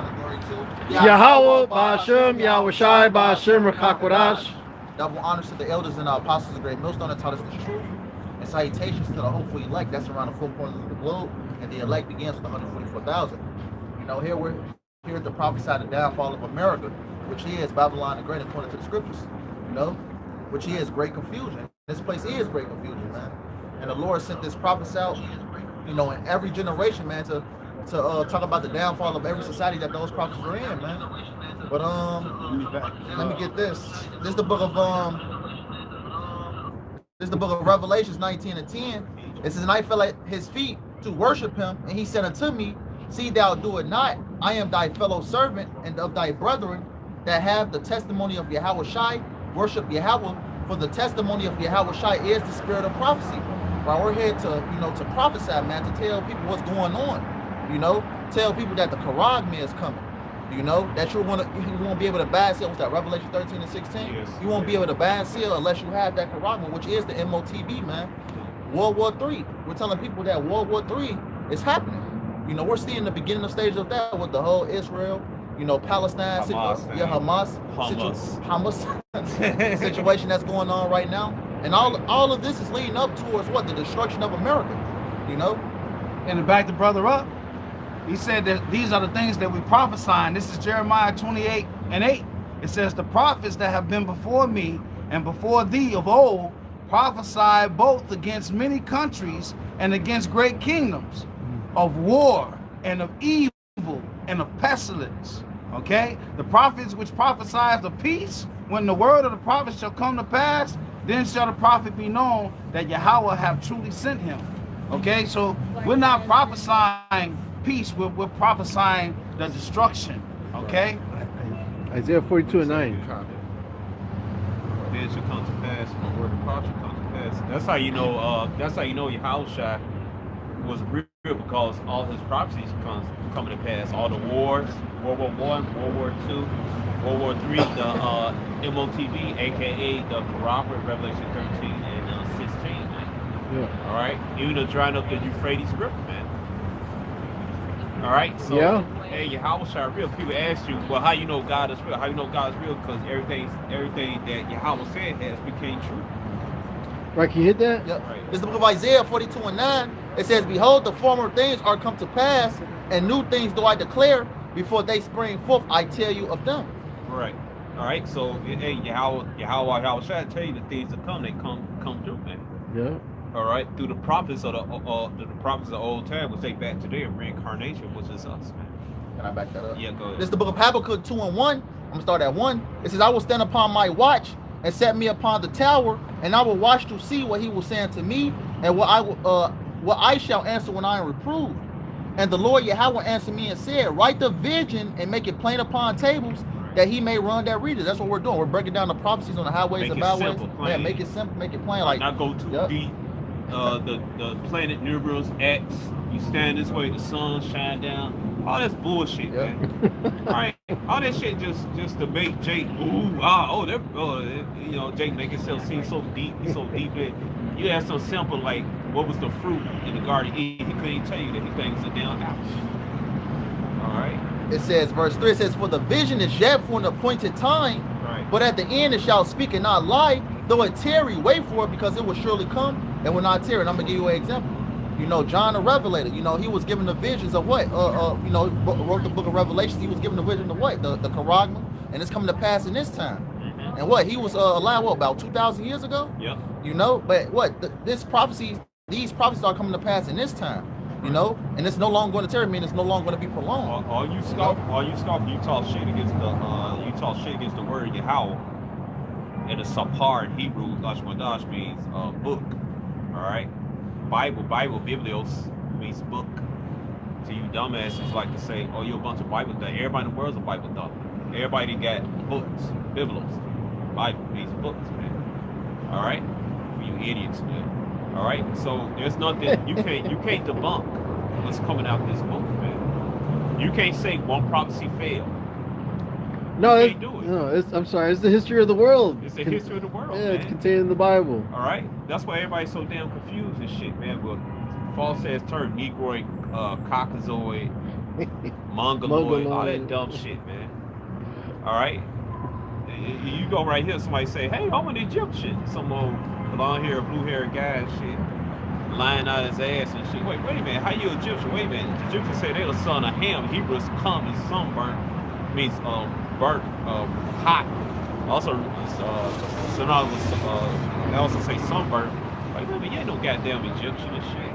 kind of glory too. Yahweh, Ba'ashem, Yahushai, Ba'ashem, Rakakwadash. Double honors to the elders and the apostles of great millstone that taught us the truth. And salutations to the hopeful elect that's around the four corners of the globe. And the elect begins with 144,000. You know, here we're here at the prophesied the downfall of America, which is Babylon the Great according to the scriptures. You know, which is great confusion. This place is great confusion, man. And the Lord sent this prophets out, you know, in every generation, man, to talk about the downfall of every society that those prophets are in, man. But let me get this. This is the book of Revelations 19 and 10. It says, and I fell at his feet to worship him, and he said unto me, see thou do it not. I am thy fellow servant and of thy brethren that have the testimony of Yahushai. Worship Yahweh, for the testimony of Yahushai is the spirit of prophecy. Right, we're here to, you know, to prophesy, man, to tell people what's going on. You know, tell people that the Karagma is coming. You know, that you won't be able to buy and seal. What's that, Revelation 13 and 16? Yes. You won't be able to buy and seal unless you have that Karagma, which is the MOTB, man. World War III. We're telling people that World War III is happening. You know, we're seeing the beginning of stage of that with the whole Israel, you know, Palestine, Hamas situation that's going on right now. And all of this is leading up towards what? The destruction of America, you know? And to back the brother up, he said that these are the things that we prophesy. And this is Jeremiah 28 and 8. It says, the prophets that have been before me and before thee of old prophesy both against many countries and against great kingdoms, of war and of evil and of pestilence. Okay? The prophets which prophesy of peace, when the word of the prophet shall come to pass, then shall the prophet be known that Yahweh have truly sent him. Okay? So we're not prophesying peace, we're prophesying the destruction. Okay? Isaiah 42 and 9. Then shall come to pass, and the word of the prophet shall come to pass. That's how you know. That's how you know Yahushua was real, because all his prophecies coming to pass. All the wars, World War I, World War II, World War III, the MOTB, aka the Corroborate, Revelation 13 and 16. Man. Yeah. All right, even the drying up the Euphrates River, man. All right, so hey, Yahushua real. People ask you, well, how you know God is real? How you know God is real? Because everything that Yahweh said has became true. Right, can you hit that? Yep. Right. This is the book of Isaiah 42 and 9. It says, behold, the former things are come to pass, and new things do I declare. Before they spring forth, I tell you of them. Right. All right. So, hey, Yahweh shall tell you the things that come. They come through, man. Yeah. All right. Through the prophets of the prophets of old time, which they back today of reincarnation, which is us, man. Can I back that up? Yeah, go ahead. This is the book of Habakkuk 2 and 1. I'm gonna start at 1. It says, I will stand upon my watch and set me upon the tower, and I will watch to see what he will say unto me, and what I shall answer when I am reproved. And the Lord Yahweh answered me and said, write the vision and make it plain upon tables, that he may run that reader. That's what we're doing. We're breaking down the prophecies on the highways and byways. Yeah, make it simple, make it plain. Like not go too deep. The planet numerals X. You stand this way, the sun shine down. All that's bullshit, man. Right? All that shit just to make Jake you know, Jake make himself seem so deep. He's so deep in. You ask so simple like, what was the fruit in the Garden of Eden? He couldn't even tell you that these things are down house. All right. It says, verse 3, it says, for the vision is yet for an appointed time, right, but at the end it shall speak and not lie. Though it tarry, wait for it, because it will surely come and will not tarry. And I'm gonna give you an example. You know, John the Revelator, you know, he was given the visions of what? You know, wrote the book of Revelations. He was given the vision of what? The Karagma, and it's coming to pass in this time. Mm-hmm. And what? He was alive, what, about 2,000 years ago? Yeah. You know, but what? These prophecies are coming to pass in this time. You know, and it's no longer going to tarry, mean it's no longer going to be prolonged. All you scoff, you talk shit against the word Yahweh. And the Sapar in Hebrew, Lashmadash means book. All right. Bible, Biblios means book. So you dumbasses like to say, oh, you're a bunch of Bible dumb. Everybody in the world's a Bible dumb. Everybody got books, Biblos. Bible means books, man. All right, for you idiots, man. All right, so there's nothing you can't debunk what's coming out this book, man. You can't say one prophecy failed. No, I'm sorry. It's the history of the world. It's the history of the world. Yeah, man. It's contained in the Bible. All right, that's why everybody's so damn confused and shit, man. But false ass term, Negroid, Caucasoid, Mongoloid, all that dumb shit, man. All right. You go right here, somebody say, hey, I'm an Egyptian. Some old blonde hair, blue hair guy and shit, lying out his ass and shit. Wait a minute, how you Egyptian? Wait a minute. The Egyptians say they the son of Ham. Hebrews come and sunburn means burnt, hot. Also, synonymous. They also say sunburn. Like, wait a minute, you ain't no goddamn Egyptian and shit.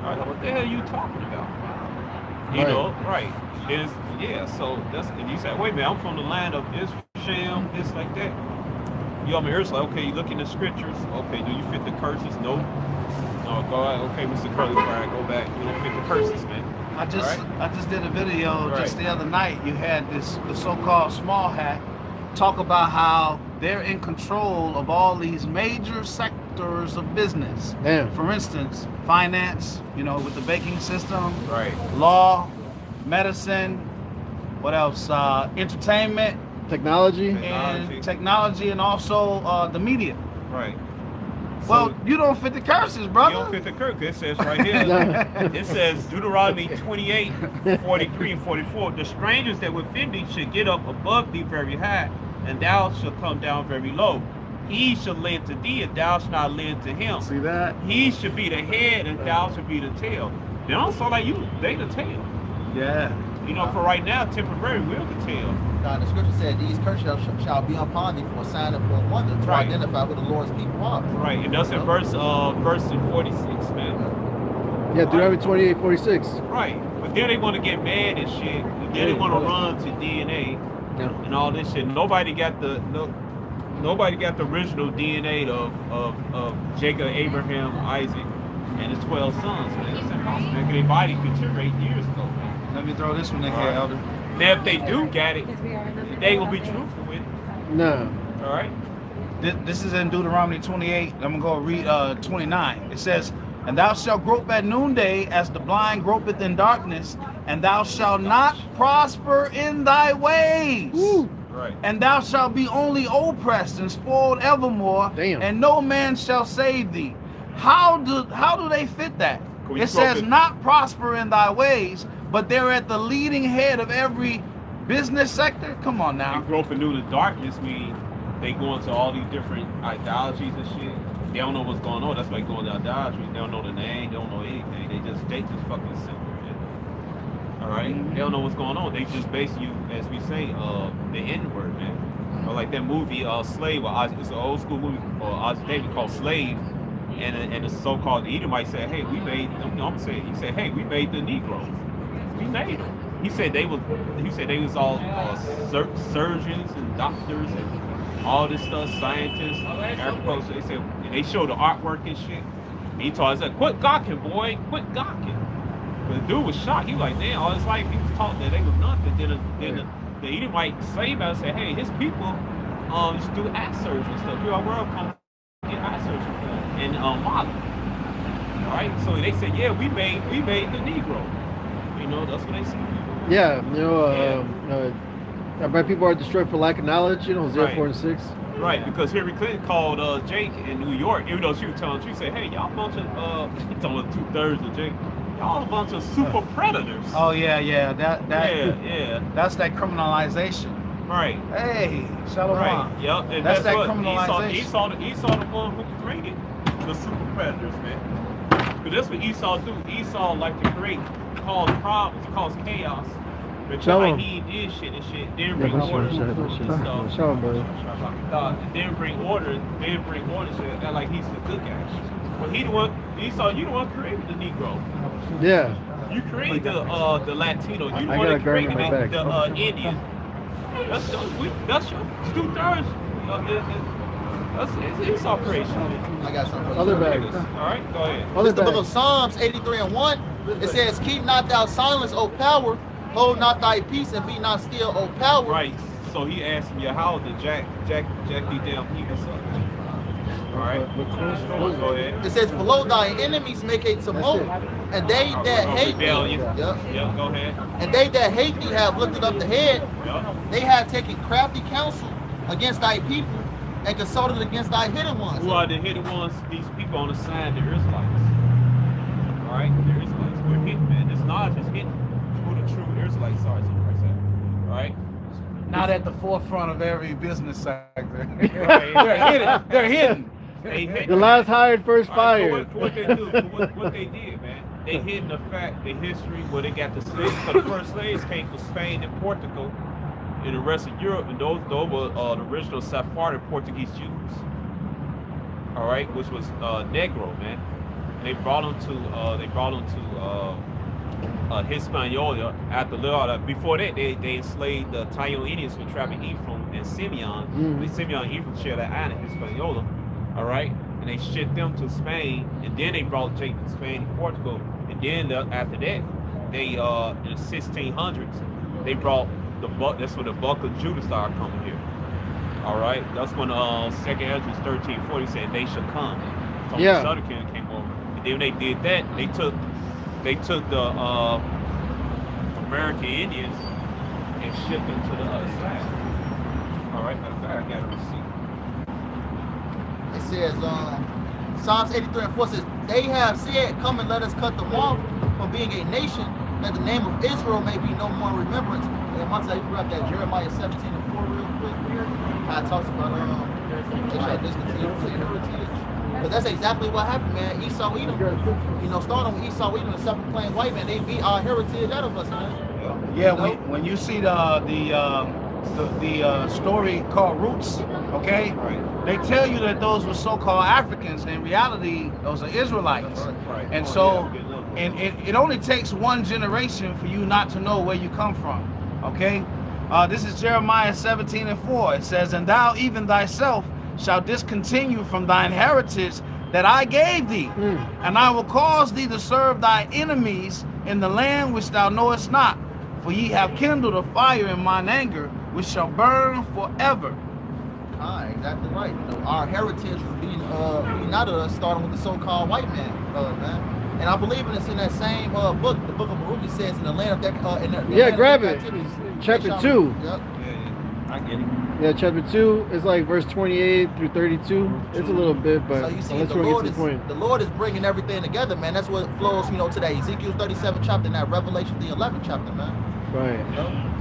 All right, what the hell are you talking about? You know, right? Is yeah. So that's and you say, wait a minute, I'm from the land of Israel, this like that. You over here, it's like, okay, you look in the scriptures. Okay, do you fit the curses? No. No, go ahead. Okay, Mr. Curly Fry, go back. You don't fit the curses, man. I just did a video just the other night. You had the so-called small hat talk about how they're in control of all these major sectors of business. Damn. For instance, finance, with the banking system, right? Law, medicine, what else? Entertainment, technology, and also the media. Right. Well, so, you don't fit the curses, brother. You don't fit the curse. It says right here. It says Deuteronomy 28, 43 and 44. The strangers that within thee should get up above thee very high, and thou shalt come down very low. He shall lend to thee, and thou shalt not lend to him. See that? He should be the head, and thou shalt be the tail. They don't sound like you. They the tail. Yeah. For right now, temporary, we're the tail. Now, the scripture said, these curses shall be upon thee for a sign and for a wonder to identify who the Lord's people are. Right, and that's in verse 46, man. Yeah, Deuteronomy 28, 46. Right, but then they want to get mad and shit. And then they want to run to DNA and all this shit. Nobody got the original DNA of Jacob, Abraham, Isaac, and his 12 sons, man. It's impossible. Their body deteriorated years ago, man. Let me throw this one in here, Elder. Now, if they do get it, they ain't gonna be truthful with it. No. All right. This is in Deuteronomy 28. I'm gonna go read 29. It says, "And thou shalt grope at noonday, as the blind gropeth in darkness, and thou shalt not prosper in thy ways. Woo. Right. And thou shalt be only oppressed and spoiled evermore, and no man shall save thee." How do they fit that? It says not prosper in thy ways, but they're at the leading head of every business sector. Come on now. And groping through the darkness means they go into all these different idolatries and shit. They don't know what's going on. That's why they go into idolatry. They don't know the name. They don't know anything. They just fucking simple. All right. They don't know what's going on. They just base you, as we say, the N-word, man. Or like that movie, Slave. It's an old school movie David called Slave. And the so-called Edomite said, "Hey, we made." I'm saying, he said, "Hey, we made the Negroes. We made them." He said they was all surgeons and doctors and all this stuff, scientists, agriculture. They said they showed the artwork and shit. And he told us, "Quit gawking, boy, quit gawking." But the dude was shocked. He was like, "Damn, all his life he was taught that they was nothing." Then the Edomite slave master said, "Hey, his people used to do eye surgery and stuff. Your world come get eye surgery for them and model." All right, so they said, "Yeah, we made the Negro." That's what they say. Yeah, people are destroyed for lack of knowledge. 0, 4, and 6. Right, because Hillary Clinton called Jake in New York, even though she was telling, she said, "Hey, y'all a bunch of," she's talking about 2/3 of Jake. Y'all a bunch of super predators. Oh yeah. Yeah. That's that criminalization. Right. Hey, Shalom. Right. Yep. And that's that what criminalization. Esau the one who created the super predators, man. Because that's what Esau do. Esau like to cause problems, cause chaos. Pretend like he did shit and shit. Then bring order and stuff. Show him, brother. And then bring order. Shit. That like he's the good guy. Well, he the one. Esau, you the one created the Negro. Yeah. You created the Latino. You the one that created the Indian. That's your 2/3. That's Esau creation. I got something. Other bags. All right, go ahead. Other It's the book of Psalms 83 and 1. It says, "Keep not thou silence, O power. Hold not thy peace and be not still, O power." Right. So he asking you how to jack these damn people up. All right. Go ahead. It says, "Below thy enemies make a tumult, and they that hate thee." Rebellion. Yep. Yep. Go ahead. "And they that hate thee have lifted up the head. Yep. They have taken crafty counsel against thy people, and consulted against thy hidden ones." Who are the hidden ones? These people on the side, the Israelites. All right, the Israelites. We're hidden, man. This knowledge is hidden. true Israelites are, right? Not at the forefront of every business sector. Right. They're hidden. They hid. The last hired, first fired. So what they do? What they did, man? They hid the fact, the history where they got the slaves. Because the first slaves came from Spain and Portugal, and the rest of Europe, and those were the original Sephardic Portuguese Jews. All right, which was Negro, man. And they brought them to Hispaniola after before that they enslaved the Taino Indians from Trapping Ephraim and Simeon. Simeon and Ephraim shared that island, Hispaniola. All right, and they shipped them to Spain, and then they brought Jake from Spain and Portugal, and then after that, they in the 1600s they brought the buck. That's when the buck of Judah started coming here. All right, that's when Second Ezra 13:40 said they should come. So the Southern Kingdom came over, and then when they did that, they took the American Indians and shipped them to the other side. All right, matter of fact, I got a receipt. It says, Psalms 83:4 says, they have said, come and let us cut them off from being a nation, that the name of Israel may be no more in remembrance. And once I grab that Jeremiah 17:4 real quick here, how it talks about they shall discontinue from their heritage. Because that's exactly what happened, man. Esau, Edom, starting with Esau, Edom, and self-proclaimed white man, they beat our heritage out of us, man. Yeah, when you see the story called Roots, okay? Right. They tell you that those were so-called Africans. In reality, those are Israelites. Right. And so, and it only takes one generation for you not to know where you come from, okay? This is Jeremiah 17:4. It says, and thou even thyself shall discontinue from thine heritage that I gave thee, and I will cause thee to serve thy enemies in the land which thou knowest not. For ye have kindled a fire in mine anger, which shall burn forever. Exactly right. Our heritage was being out of us, starting with the so-called white man, man. And I believe it's in that same book, the book of Baruch. It says in the land of that. Grab it. Chapter 2. Yep. I get it. Yeah, chapter 2 is like verse 28 through 32. It's a little bit, but so you see, the Lord is bringing everything together, man. That's what flows, to that Ezekiel 37 chapter and that Revelation the 11th chapter, man. Right.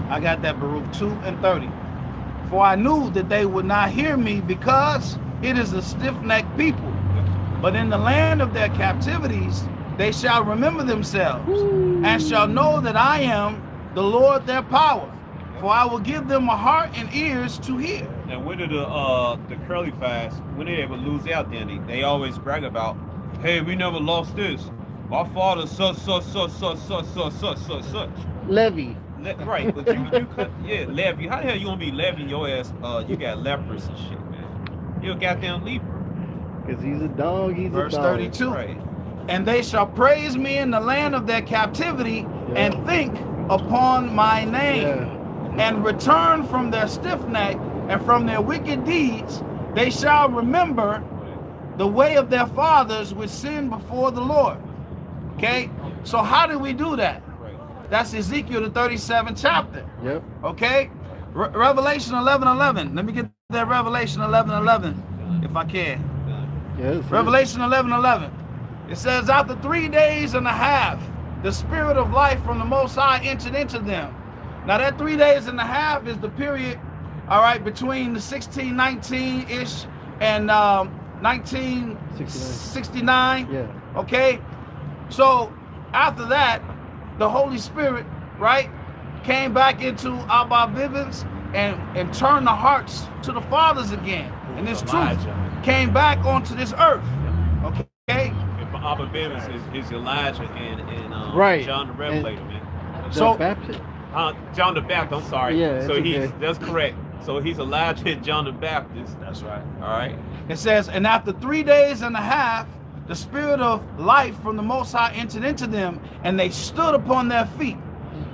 I got that Baruch 2:30. For I knew that they would not hear me, because it is a stiff-necked people. But in the land of their captivities, they shall remember themselves, and shall know that I am the Lord their power. For I will give them a heart and ears to hear. And when did the curly fast, when they ever lose out, then they always brag about, hey, we never lost this. My father such. Levy. Right, but you could, Levy. How the hell you gonna be levying your ass? You got lepers and shit, man. You're a goddamn leper. Because he's a dog, Verse a dog. 32. Right. And they shall praise me in the land of their captivity, and think upon my name, and return from their stiff neck and from their wicked deeds. They shall remember the way of their fathers which sinned before the Lord. Okay, so how do we do that? That's Ezekiel the 37th chapter. Yep. Okay, Revelation 11:11. Let me get that Revelation 11:11 if I can. Yes. Revelation 11:11. It says, after 3 days and a half, the spirit of life from the Most High entered into them. Now that 3 days and a half is the period, all right, between the 1619-ish and 1969. Yeah. Okay, so after that, the Holy Spirit, right, came back into Abba Bibbins and turned the hearts to the fathers again. And this truth came back onto this earth. Okay? Abba Bibbins is Elijah and John the Revelator, man. So Baptist? John the Baptist, I'm sorry. Yeah, so that's correct. So he's Elijah and John the Baptist. That's right. All right. It says, and after 3 days and a half, the spirit of life from the Most High entered into them, and they stood upon their feet,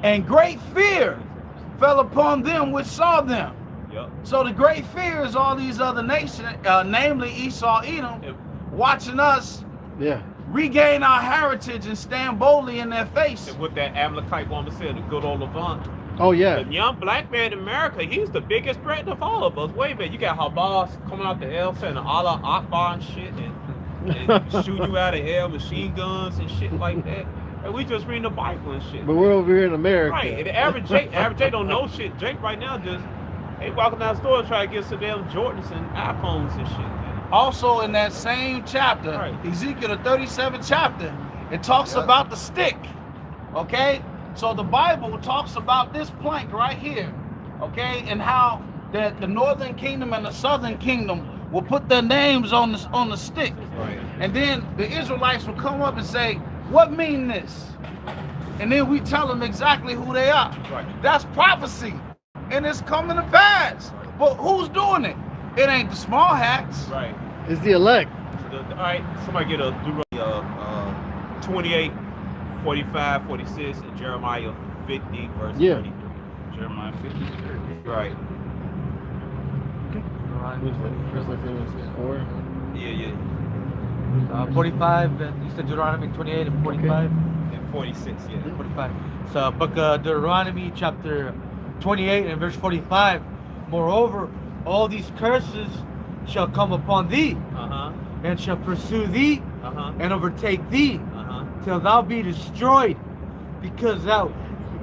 and great fear fell upon them which saw them. Yep. So the great fear is all these other nations, namely Esau, Edom, watching us regain our heritage and stand boldly in their face. And what that Amalekite woman said, the good old Levant. Oh, yeah. The young black man in America, he's the biggest threat of all of us. Wait a minute, you got Hamas coming out the hell saying Allah Akbar and shit, and shooting you out of hell, machine guns and shit like that. And we just reading the Bible and shit. But we're over here in America. Right. And the average Jake don't know shit. Jake right now just walking down the store trying to get some damn Jordans and iPhones and shit, man. Also in that same chapter, Right. Ezekiel the 37th chapter, it talks about the stick. Okay? So the Bible talks about this plank right here. Okay? And how that the northern kingdom and the southern kingdom will put their names on the stick. Right. And then the Israelites will come up and say, what mean this? And then we tell them exactly who they are. Right. That's prophecy. And it's coming to pass. But who's doing it? It ain't the small hats. Right. It's the elect. So all right, somebody get a Deuteronomy 28, 45, 46, and Jeremiah 50, verse 33. Jeremiah 50. Right. First, let's say it was 4. Yeah. 45, and you said Deuteronomy 28 and 45? And 46, yeah. 45. So, book of Deuteronomy, chapter 28 and verse 45. Moreover, all these curses shall come upon thee, Uh-huh. and shall pursue thee, Uh-huh. and overtake thee, Uh-huh. till thou be destroyed, because thou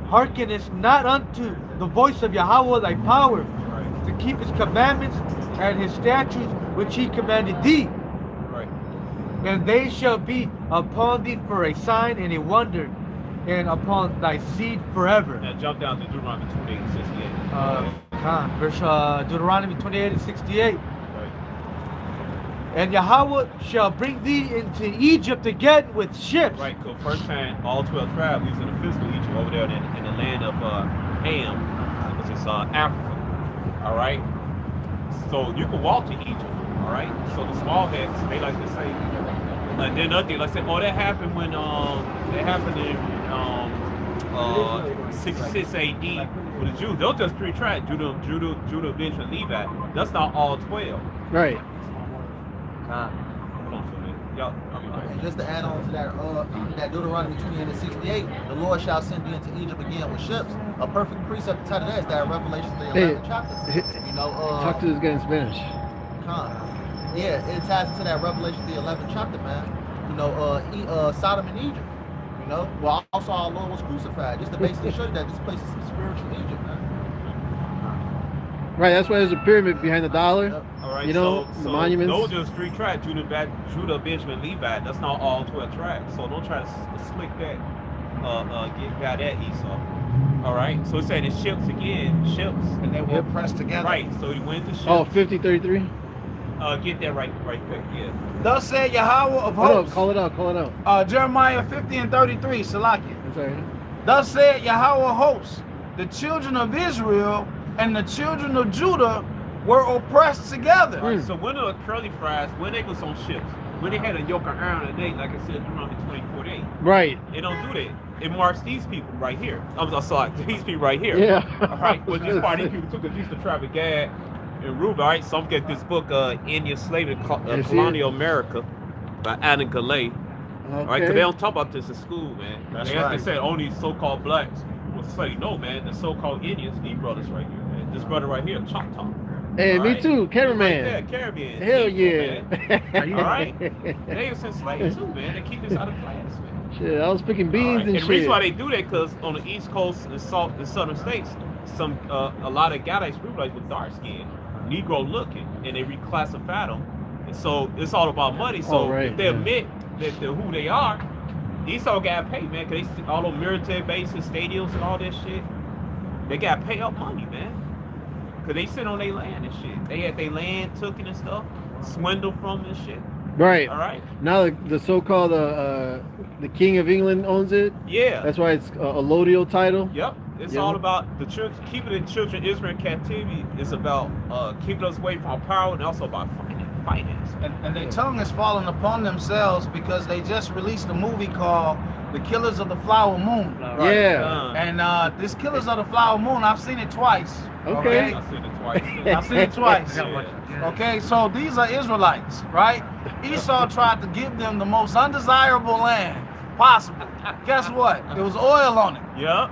hearkenest not unto the voice of Yahweh thy power, Right. to keep his commandments and his statutes which he commanded thee. Right. And they shall be upon thee for a sign and a wonder, and upon thy seed forever. Now jump down to Deuteronomy 28 and 68. Verse Deuteronomy 28 and 68. Right. And Yahweh shall bring thee into Egypt again with ships. Right, because first time all 12 tribes was in the physical Egypt over there in the land of Ham, which is Africa. All right. So you can walk to Egypt. All right. So the small heads, they like to say, and then another thing, like say, oh, that happened when that happened in 66 AD with the Jews. Those just 3 tribes: Judah, Benjamin, Levi. That's not all 12. Right. Hold on for a minute. Y'all, I'll be right. And just to add on to that Deuteronomy 28 and 68, the Lord shall send thee into Egypt again with ships. A perfect precept to tell you that is that Revelation the 11th chapter. You know, Talk to this guy in Spanish. yeah, it ties into that Revelation the 11th chapter, man. You know, Sodom and Egypt. You know, well, also our Lord was crucified, just to basically show you that this place is some spiritual Egypt, man. Right, that's why there's a pyramid behind the dollar. All right, You know, so the monuments. Those are just 3 tribes: Judah, Benjamin, Levi. That's not all 12 tribes. So don't try to slick that. Got that Esau. All right. So it's saying it's ships again, ships, And they will press together. right? So he went to ships. Oh, 5033? Get that right quick. Yeah. Thus said Yahweh of Hold hosts. up, call it out, call it out. Jeremiah 50 and 33, Salakia. That's all right. Thus said Yahweh of hosts, the children of Israel and the children of Judah were oppressed together. All right. So when the curly fries, when they was on ships, when they had a yoke of iron and they, like I said, Deuteronomy 24:8. Right. They don't do that. It marks these people right here. I'm sorry, these people right here. Yeah. All right. Well, these part these people took it. These the tribe of Gad and Reuben. All right. So I'm getting this book, Indian Slavery, Colonial America, by Adam Galay. All right. Because they don't talk about this in school, man. That's they right. said only so-called blacks was slaves. No, man. The so-called Indians, these brothers right here, man. This brother right here, Choctaw. Hey, All me right? too, cameraman. Right there, Caribbean. Hell Negro, yeah. man. All right. They was enslaved too, man. They keep this out of class, man. Shit, I was picking All beans right. and the reason shit. why they do that, because on the East Coast and southern states, a lot of Gadites group like with dark skin, Negro looking, and they reclassify them. And so it's all about money. So Oh, right, if they yeah. admit that they're who they are, Esau got paid, man. Because they all those military bases, stadiums, and all that shit, they got pay up money, man. Because they sit on their land and shit. They had their land taken and stuff, swindled from and shit. Right. All right. Now the so-called the King of England owns it. Yeah. That's why it's a allodial title. Yep. It's Yeah. all about the children, keeping the children of Israel in captivity. It's about keeping us away from our power, and also about finance. And their tongue is falling upon themselves because they just released a movie called The Killers of the Flower Moon. Yeah. And this Killers of the Flower Moon, I've seen it twice. Okay. I've seen it twice. I've seen it twice. Yeah. Okay, so these are Israelites, right? Esau tried to give them the most undesirable land possible. Guess what? There was oil on it. Yep.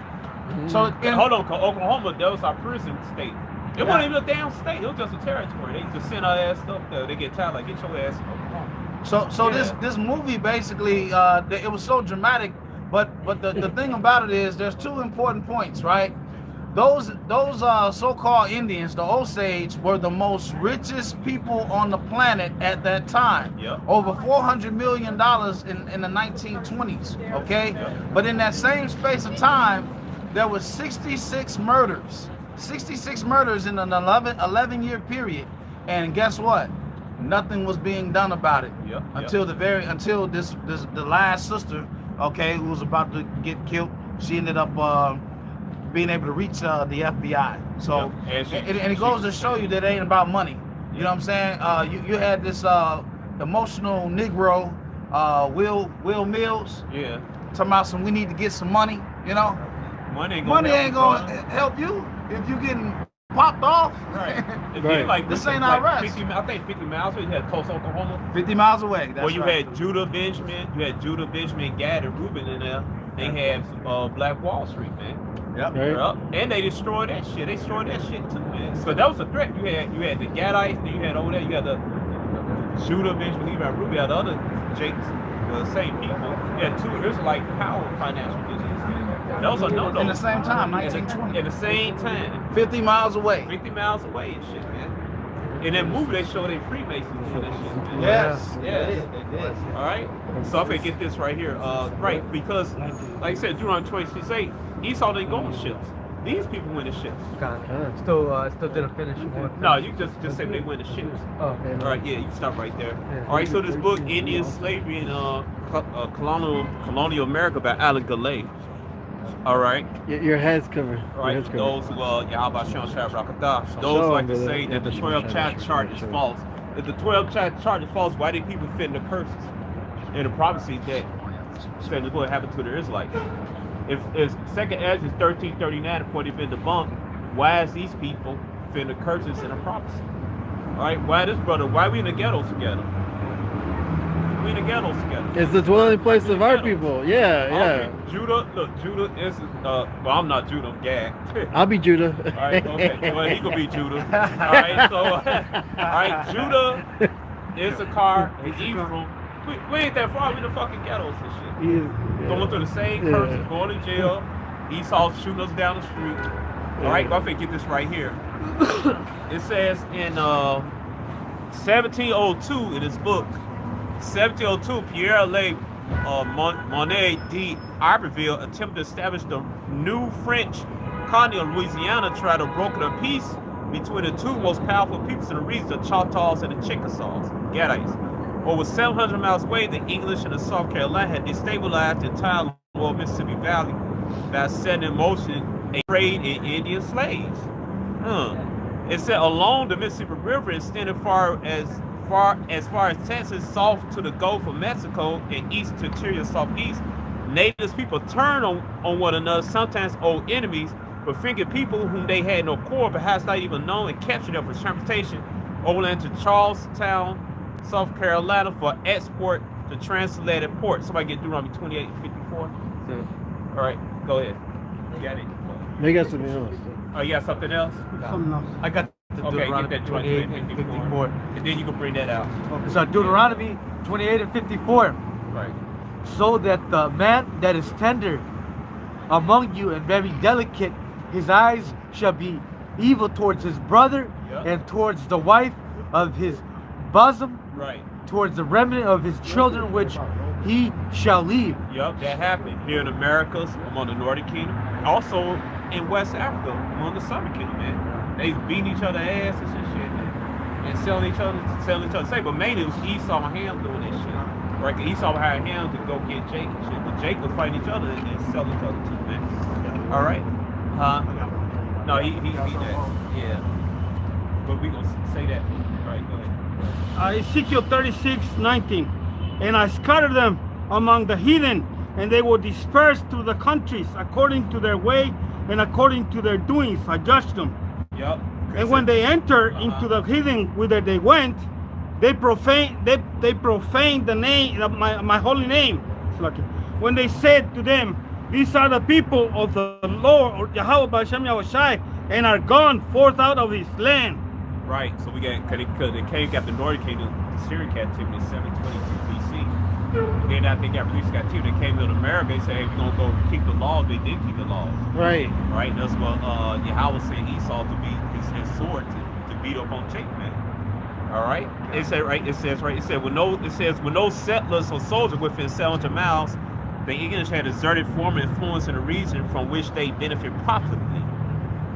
So And hold on, 'cause Oklahoma, that was our prison state. It wasn't even a damn state. It was just a territory. They used to send our ass stuff there. They get tired, like, get your ass in Oklahoma. So Yeah. this movie basically it was so dramatic, But the thing about it is, there's two important points, right? Those so-called Indians, the Osage, were the most richest people on the planet at that time. Yep. Over $400 million in the 1920s. Okay, but in that same space of time, there was 66 murders. 66 murders in an 11-year period, and guess what? Nothing was being done about it until the last sister, okay, who was about to get killed. She ended up being able to reach the FBI. So and it goes to show you that it ain't about money. You know what I'm saying? You had this emotional Negro, Will Mills. Yeah. Talking about some, we need to get some money. You know, money ain't gonna help you if you getting popped off. Right. Right. Like this ain't our rest. 50, I think 50 miles away. You had Tulsa, Oklahoma. 50 miles away. That's Well, you right. had Judah, Benjamin, Gad, and Reuben in there. They had Black Wall Street, man. Yep. Right. Yep. And they destroyed that shit. They destroyed that shit too, man. So that was a threat. You had the Gadites, then you had over there, you had the Judah, Benjamin, Levi, and Reuben. You had the other Jakes, the same people. You had two Israelite power financial business. That was a no-no. In the same time, 1920. At the same time. 50 miles away. 50 miles away and shit, man. In that movie, they showed they Freemasons and that shit, man. Yes. Yes. All right. So I'm gonna get this right here. Right, because like I said, Deuteronomy 26:8, Esau didn't go on ships. These people went in ships. Still didn't finish. No, you just say they went in ships. Oh, All right, yeah, you can stop right there. All right, so this book, Indian Slavery in Colonial America by Alan Gallay. All right. Your head's covered. All right, those who Yahweh Shem Shah Rakatah, those like to say that the 12 chart is false. If the 12 chart is false, why did people fit in the curses and the prophecies that said what happened to the Israelites? If 2nd Ezra 13:39 before they've been debunked, why is these people fit the curses and the prophecy? All right, why this brother? Why we in the ghettos together? We in the ghettos together. It's the dwelling place of our people. Yeah, yeah. Okay. Judah is well, I'm not Judah, I'm Gad. I'll be Judah. All right, okay. Well, he could be Judah. All right, so all right, Judah, Issachar, and Ephraim. We ain't that far. We in the fucking ghettos and shit. Going through the same curses, going to jail. Esau shooting us down the street. All right, but I'm gonna get this right here. It says in 1702 in this book, 1702, Pierre Le Monet d'Iberville attempted to establish the new French colony of Louisiana, tried to broker the peace between the two most powerful peoples in the region, the Choctaws and the Chickasaws, Gadites. Over 700 miles away, the English and the South Carolina had destabilized the entire lower Mississippi Valley by setting in motion a trade in Indian slaves. It said along the Mississippi River, extended far as Texas, south to the Gulf of Mexico, and east to interior southeast, natives people turned on one another, sometimes old enemies, but fingered people whom they had no core, perhaps not even known, and captured them for transportation overland to Charlestown, South Carolina for export to translated port. Somebody get Deuteronomy 28 and 54. All right, go ahead. You got it? They got something else. Oh, you got something else? I got the Okay, Deuteronomy get that 28 and 54. And then you can bring that out. So Deuteronomy 28 and 54. Right. So that the man that is tender among you and very delicate, his eyes shall be evil towards his brother and towards the wife of his bosom, Right. towards the remnant of his children which he shall leave. Yep, that happened here in Americas, among the Northern Kingdom. Also in West Africa, among the Southern Kingdom, man. They beating each other ass and shit, man. And selling each other say, but mainly it was Esau and Ham doing that shit. Right? Esau hired Ham to go get Jake and shit. But Jake was fighting each other and selling each other too, man. All right? No, he that. Yeah. But we gonna say that. All right, go ahead. Ezekiel 36:19, and I scattered them among the heathen, and they were dispersed through the countries according to their way and according to their doings. I judged them. Yep. And when they entered into the heathen whither they went, they profaned the name of my holy name. When they said to them, these are the people of the Lord, or Yahweh B'Shem Yahushai, and are gone forth out of his land. Right, so we got, because they came, got the Northern Kingdom, the Syrian captivity in 722 BC. Then after they got released captivity, they came to America. They said, hey, we're gonna go keep the laws. They did keep the laws. Right. Right. That's what Yahweh sent Esau to be his sword to beat up on Jacob, man. All right. It said right. It says right. It said when no settlers or soldiers within 700 miles, the English had exerted former influence in the region from which they benefit profitably.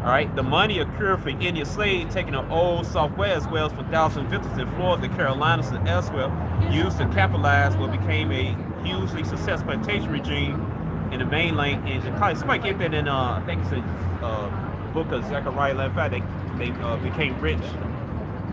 All right, the money occurred for Indian slaves taking the old Southwest as well as for thousands of victims in Florida, the Carolinas, and elsewhere, used to capitalize what became a hugely successful plantation regime in the mainland in Chicago. Somebody get that in, I think it's a book of Zechariah 11:5. They became rich.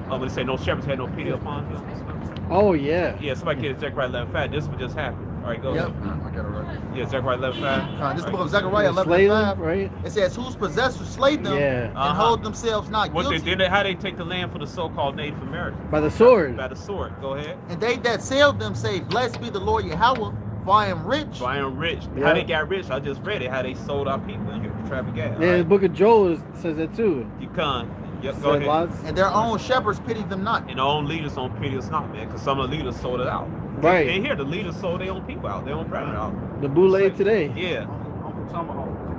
When they say no shepherds had no pity upon them. Oh yeah. Yeah, somebody get Zechariah 11:5. This would just happen. All right, go Yep, ahead. I got it right. Yeah, Zechariah 11:5. This book of Zechariah Slay 11:5. them, right? It says, "Whose possessors slay them Yeah. and hold themselves not What guilty." they did, how they take the land for the so-called Native Americans? By the sword. By the sword. Go ahead. And they that sell them say, "Blessed be the Lord Yahweh, for I am rich." So I am rich. Yeah. How they got rich? I just read it. How they sold our people in traffic gas. Yeah, the book of Joel says that too. You can't. Yep, go Said ahead. lots. And their own shepherds pity them not. And our own leaders don't pity us not, man, because some of the leaders sold it out. Right. And here, the leaders sold their own people out, their own family out. The boule today. Yeah.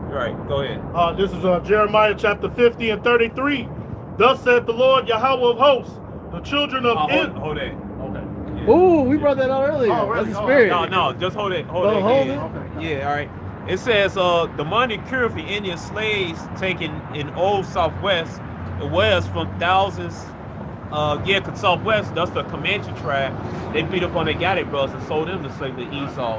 Right. Go ahead. This is Jeremiah chapter 50 and 33. Thus saith the Lord Yahweh of hosts, the children of Israel. Hold that. Okay. Yeah. Ooh, we brought that out earlier. Oh, really? That's the spirit. No, just hold it. Hold Oh, it. hold Yeah. it? Yeah, all right. It says the money cured for Indian slaves taken in old Southwest. It was from thousands. Cause Southwest, that's the Comanche tribe. They beat up on their Galley brothers and sold them to slave to Esau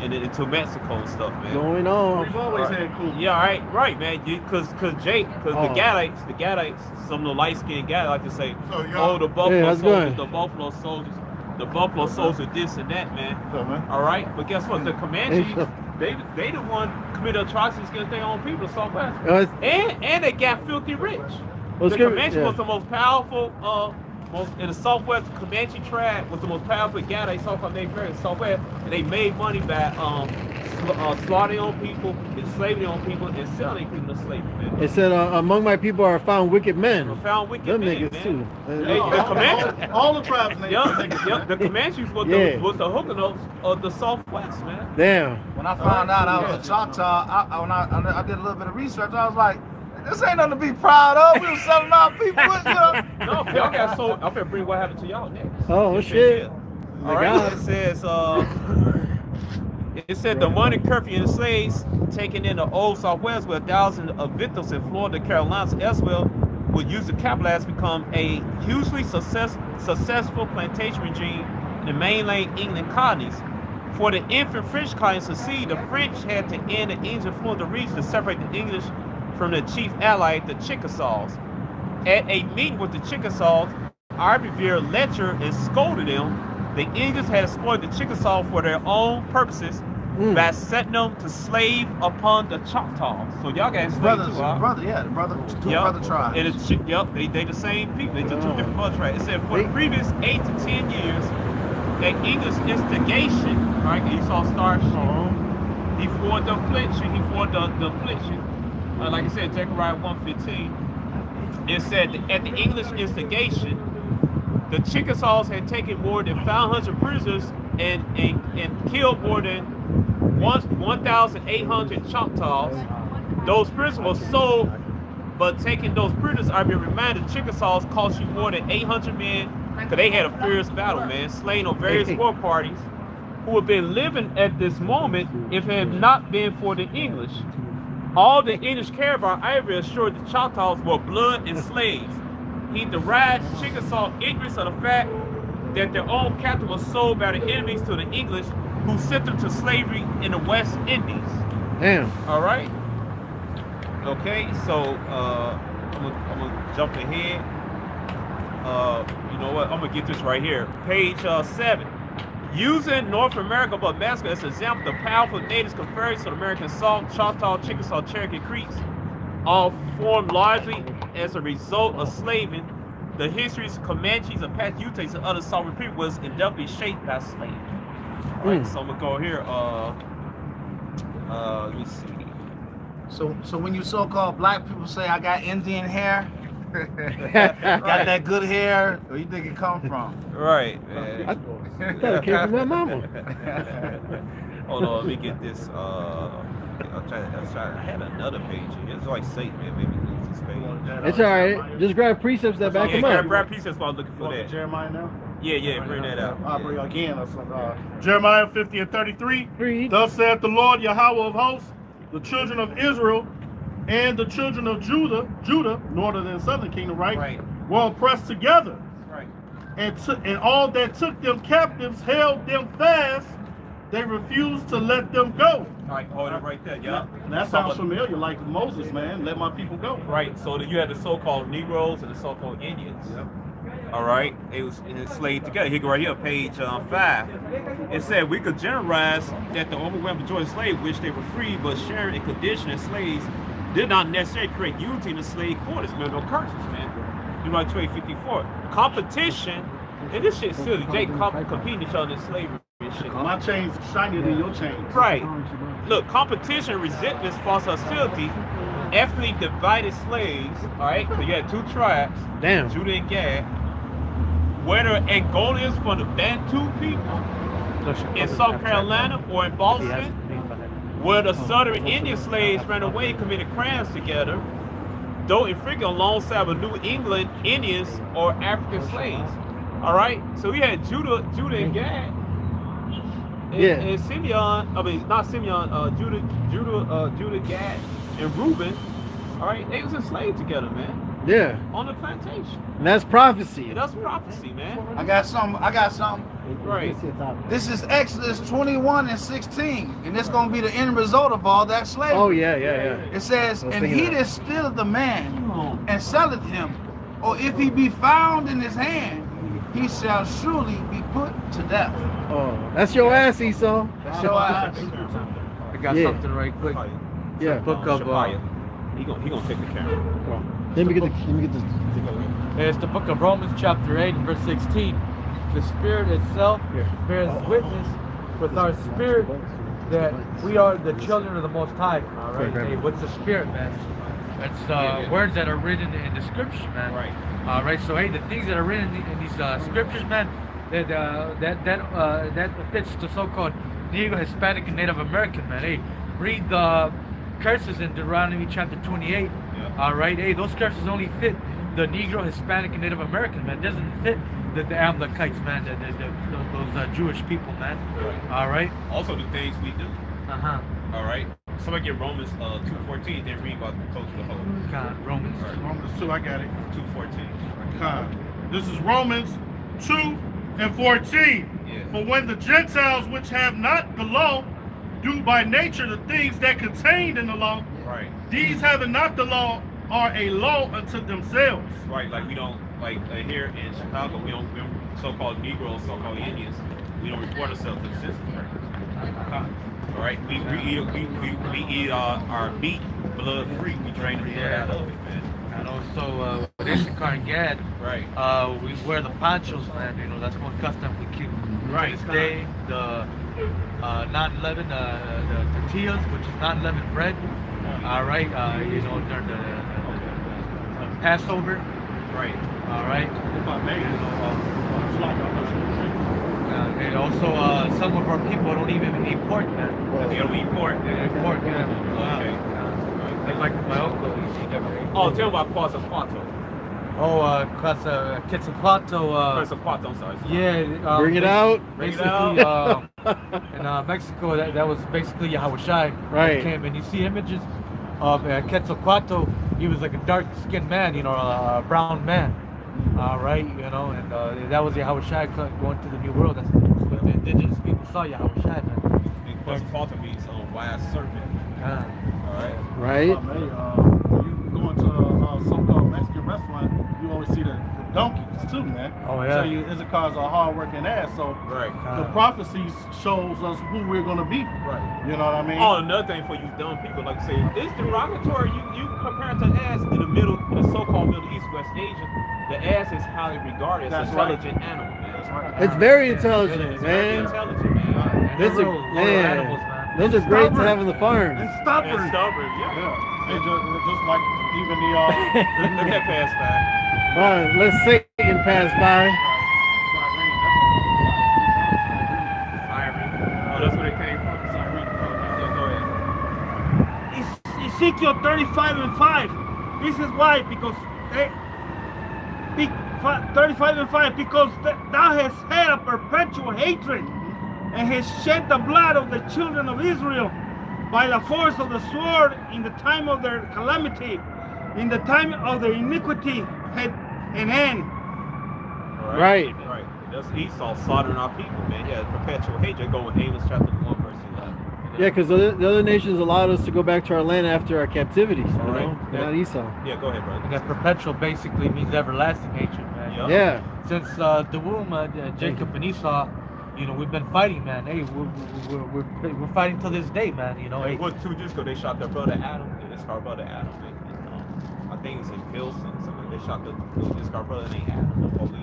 and then into Mexico and stuff, man. Going on. We've always had cool. Yeah, right, man. Cause the Oh. Gadites, some of the light-skinned Gadites like to say, So, y'all- oh, the Buffalo Hey, how's it soldiers, going? the Buffalo soldiers, this and that, man. So, man. All right, but guess what? The Comanches, Hey. they the one committed atrocities against their own people, the Southwest, It's- and they got filthy rich. Well, The it's good, Comanche yeah. was the most powerful, in the Southwest. Comanche tribe was the most powerful Gadites, so-called Native Americans, Southwest, and they made money by slaughtering their own people, enslaving their own people, and selling people to slavery, man. It said, among my people are found wicked men. We found wicked Them men, niggas man. too. Hey, the Comanches, All the tribes named the Comanches was Yeah. the Huguenots of the Southwest, man. Damn. When I found out I was a Choctaw, when I did a little bit of research, I was like, this ain't nothing to be proud of. We was selling our people, you know. No, y'all got sold. I'm finna bring what happened to y'all next. Oh, Yes, shit. yeah. My All right, God. it said the money curfew in the slaves taken in the old Southwest where thousands of victims in Florida, Carolinas, elsewhere would use to capitalize become a hugely successful plantation regime in the mainland England colonies. For the infant French colonies to succeed, the French had to end the English influence the region to separate the English from the chief ally, the Chickasaws. At a meeting with the Chickasaws, Iberville lectured and scolded them. The English had exploited the Chickasaws for their own purposes by setting them to slave upon the Choctaws. So y'all got enslaved Brothers, too, huh? two brother tribes. And they the same people. They just two different brother tribes. It said for the previous 8 to 10 years, that English instigation, right? Esau started. He fought the affliction. He fought the affliction. Like I said, Zechariah 1:15. It said that at the English instigation, the Chickasaws had taken more than 500 prisoners and killed more than 1,800 Choctaws. Those prisoners were sold, but taking those prisoners, I've been reminded, Chickasaws cost you more than 800 men, because they had a fierce battle, man, slain on various war parties who had been living at this moment if it had not been for the English. All the English cared about Ivory assured the Choctaws were blood and slaves. He derived Chickasaw ignorance of the fact that their own captain was sold by the enemies to the English, who sent them to slavery in the West Indies. Damn. All right. Okay, so I'm gonna jump ahead. You know what? I'm gonna get this right here. Page 7. Using North America but Mexico as an example, the powerful natives conferred to the American Salt, Choctaw, Chickasaw, Cherokee Creeks, all formed largely as a result of slaving. The histories of Comanches, Apache, Utes, and other sovereign people was indelibly shaped by slavery. All right, so I'm gonna go here. Let me see. So when you so-called black people say I got Indian hair, Got that good hair? Where you think it come from? Right, man. I thought it came from my mama. Hold on, let me get this. I'm trying. I had another page here. It's like Satan, man. Maybe lose this page. It's all right. Just grab precepts that back Yeah, them up. grab precepts while I'm looking for that. Jeremiah now? Yeah, bring that out. I'll bring again. Jeremiah 50 and 33. Read. Thus saith the Lord Yahweh of hosts, the children of Israel and the children of Judah, northern and southern kingdom, right? Were oppressed together. Right. And all that took them captives held them fast. They refused to let them go. All right, hold it right there. Yeah. That sounds familiar, like Moses, man. Let my people go. Right. So you had the so-called Negroes and the so-called Indians. Yep. All right. It was enslaved together. Here, right here, page 5. It said we could generalize that the overwhelming majority of slaves, which they were free but sharing a condition as slaves, did not necessarily create unity in the slave quarters. Man, no curses, man. Deuteronomy 12:54. Competition, and this shit's silly. They competing each other in slavery. My chain's shinier than your chains. Right. Look, competition, resentment, false hostility, ethnically divided slaves, all right? So you had two tribes, Damn. Judah and Gad, whether Angolians from the Bantu people in South Carolina or in Boston, where the Southern Indian slaves ran away and committed crimes together, though infrequent alongside with New England Indians or African slaves. All right? So we had Judah and Gad. And Simeon, I mean not Simeon, Judah, Gad, and Reuben, all right, they was enslaved together, man. Yeah. On the plantation. And that's prophecy. And that's prophecy, man. I got something. Right. This is Exodus 21 and 16, and it's gonna be the end result of all that slavery. Oh yeah. It says, I was and thinking he that. that stealeth the man and selleth him, or if he be found in his hand, he shall surely be put to death. Oh, that's your ass, Esau. So I got Yeah. something right quick. Yeah. Book of He gonna take the camera. Let me get this. it's the book of Romans chapter 8 and verse 16. The Spirit itself bears witness with our spirit that we are the children of the Most High. All right. Hey, what's the Spirit, man? It's words that are written in the scriptures, man. Right. All right. So hey, the things that are written in these scriptures, man, that fits the so-called Negro, Hispanic, and Native American, man. Hey, read the curses in Deuteronomy chapter 28. All right. Hey, those curses only fit the Negro, Hispanic, and Native American, man. It doesn't fit the Amalekites, man. Those Jewish people, man. Right. All right. Also the things we do. All right. Somebody get Romans 2:14, then read about the close to the whole. God, Romans. Romans 2, I got it. 2:14. This is Romans 2 and 14. Yeah. For when the Gentiles which have not the law do by nature the things that contained in the law, Right. these having not the law are a law unto themselves. Right. Like we don't here in Chicago, we don't so-called Negroes, so-called Indians, we don't report ourselves to the census records. All right. We eat our meat blood free. We drain the blood out of it, man. And also, with Issachar and Gad, Right. we wear the ponchos, man. You know, that's one custom we keep. Right. To this day, the non-leavened, the tortillas, which is non-leavened bread. All right. You know, during the Passover. Right. All right. If I may, And also, some of our people don't even eat pork, man. They don't eat pork. They eat pork, yeah. Okay. Like my uncle, he never ate. Oh, tell me about Quetzalcoatl. Oh, Quetzalcoatl. Quetzalcoatl, I'm sorry. Yeah. Bring it out. Basically, in Mexico, that was basically Yahushai. Right. That came, and you see images of Quetzalcoatl. He was like a dark-skinned man, you know, a brown man. Right, you know, and that was Yahushai going to the New World. That's what the indigenous people saw Yahushai, man. And Quetzalcoatl means wise serpent. All right. Right. when you go into a so-called Mexican restaurant, you always see the donkeys too, man. Oh, yeah. Tell you Issachar's a hard-working ass. So Right. the prophecies shows us who we're gonna be. Right. You know what I mean? Oh, another thing for you dumb people, like I say, it's derogatory. You compare it to ass in the so-called Middle East, West Asia. The ass is highly regarded as an intelligent animal, man. That's right. It's very intelligent, It's very man. intelligent, man. And Those they're are little animals, man. Those are great to have in the farm. And And stubborn. stubborn, yeah. Hey, just like even the Let that pass by. All right, let Satan pass by. Siren. Oh, that's where they came from. Siren. Yeah, go ahead. Ezekiel 35 and 5. This is why, because 35 and 5, because thou hast had a perpetual hatred and hast shed the blood of the children of Israel by the force of the sword in the time of their calamity, in the time of their iniquity had an end. Right. Right. That's Esau slaughtering our people, man. Yeah, perpetual hatred. Go with Amos chapter 1, verse 11. Yeah, because the other nations allowed us to go back to our land after our captivities, you Right. know? Yeah. Not Esau. Yeah, go ahead, brother. And that perpetual basically means everlasting hatred, man. Yep. Yeah. Since the womb, Jacob and Esau, you know, we've been fighting, man. Hey, we're fighting till this day, man. You know, hey. What 2 years ago they shot their brother Adam, and his car brother Adam, and I think it's in Pilsen. Something they shot his car brother named Adam, the police.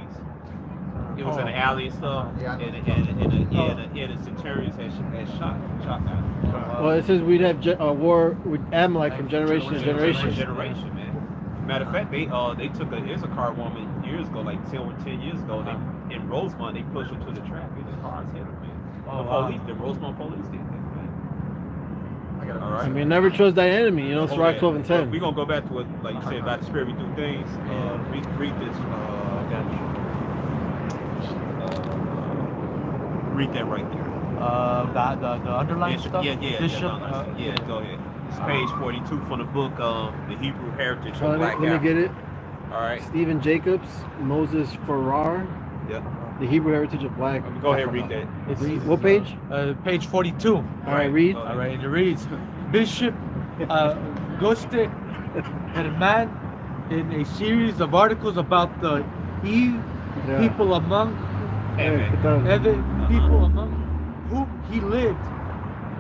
It was in the alley and stuff, Yeah, I know. and the centurions had shot Adam. Well, it says we'd have a war with Amalek from generation to generation. Generation, man. Matter of fact, they took a Issachar woman years ago, like 10 years ago. They, in Rosemont, they pushed her to the track and the cars hit her, man. The Rosemont police did that, man. All right. I mean, never trust thy enemy, you know, it's Rock 12 and 10. We're going to go back to what, like you said, about the spirit we do things. Read this. Read that right there. The underlined stuff. Yeah, Bishop. yeah, go ahead. It's page 42 from the book, The Hebrew Heritage of Black Let me get it. All right. Stephen Jacobs, Moses Farrar, Yeah. The Hebrew Heritage of Black. Go ahead and read that. What page? Page 42. All right, read. All right, it reads, Bishop Gostick had a man in a series of articles about the people among Evan people among whom he lived,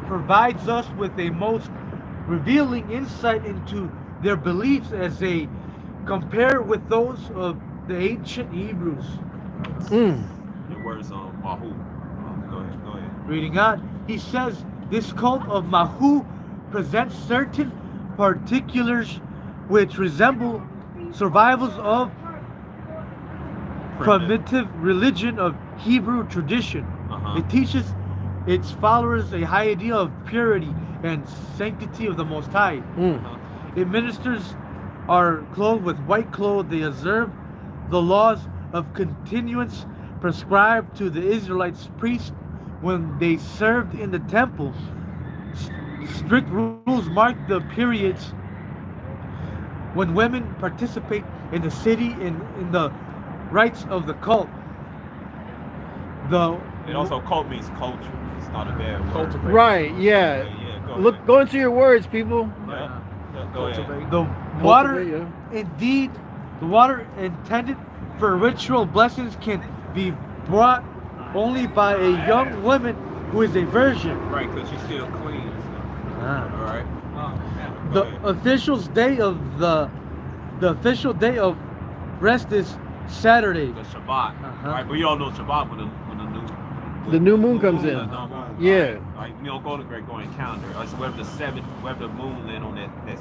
provides us with a most revealing insight into their beliefs as they compare with those of the ancient Hebrews. The words on Mahu. Go ahead. Reading on, he says this cult of Mahu presents certain particulars which resemble survivals of primitive religion of Hebrew tradition. It teaches its followers a high idea of purity and sanctity of the Most High. Its ministers are clothed with white clothes. They observe the laws of continuance prescribed to the Israelites priests when they served in the temple. Strict rules mark the periods when women participate in the city in the rites of the cult. It also cult means culture. It's not a bad word. Right, yeah. Go into your words, people. Yeah. Go ahead. The water, indeed, the water intended for ritual blessings can be brought only by a young woman who is a virgin. Right, because she's still clean. All right. The official day of rest is Saturday. The Shabbat. Right, but you all know Shabbat when the new moon comes in. Yeah. Right, you don't go to Gregorian calendar. It's whether the moon land on that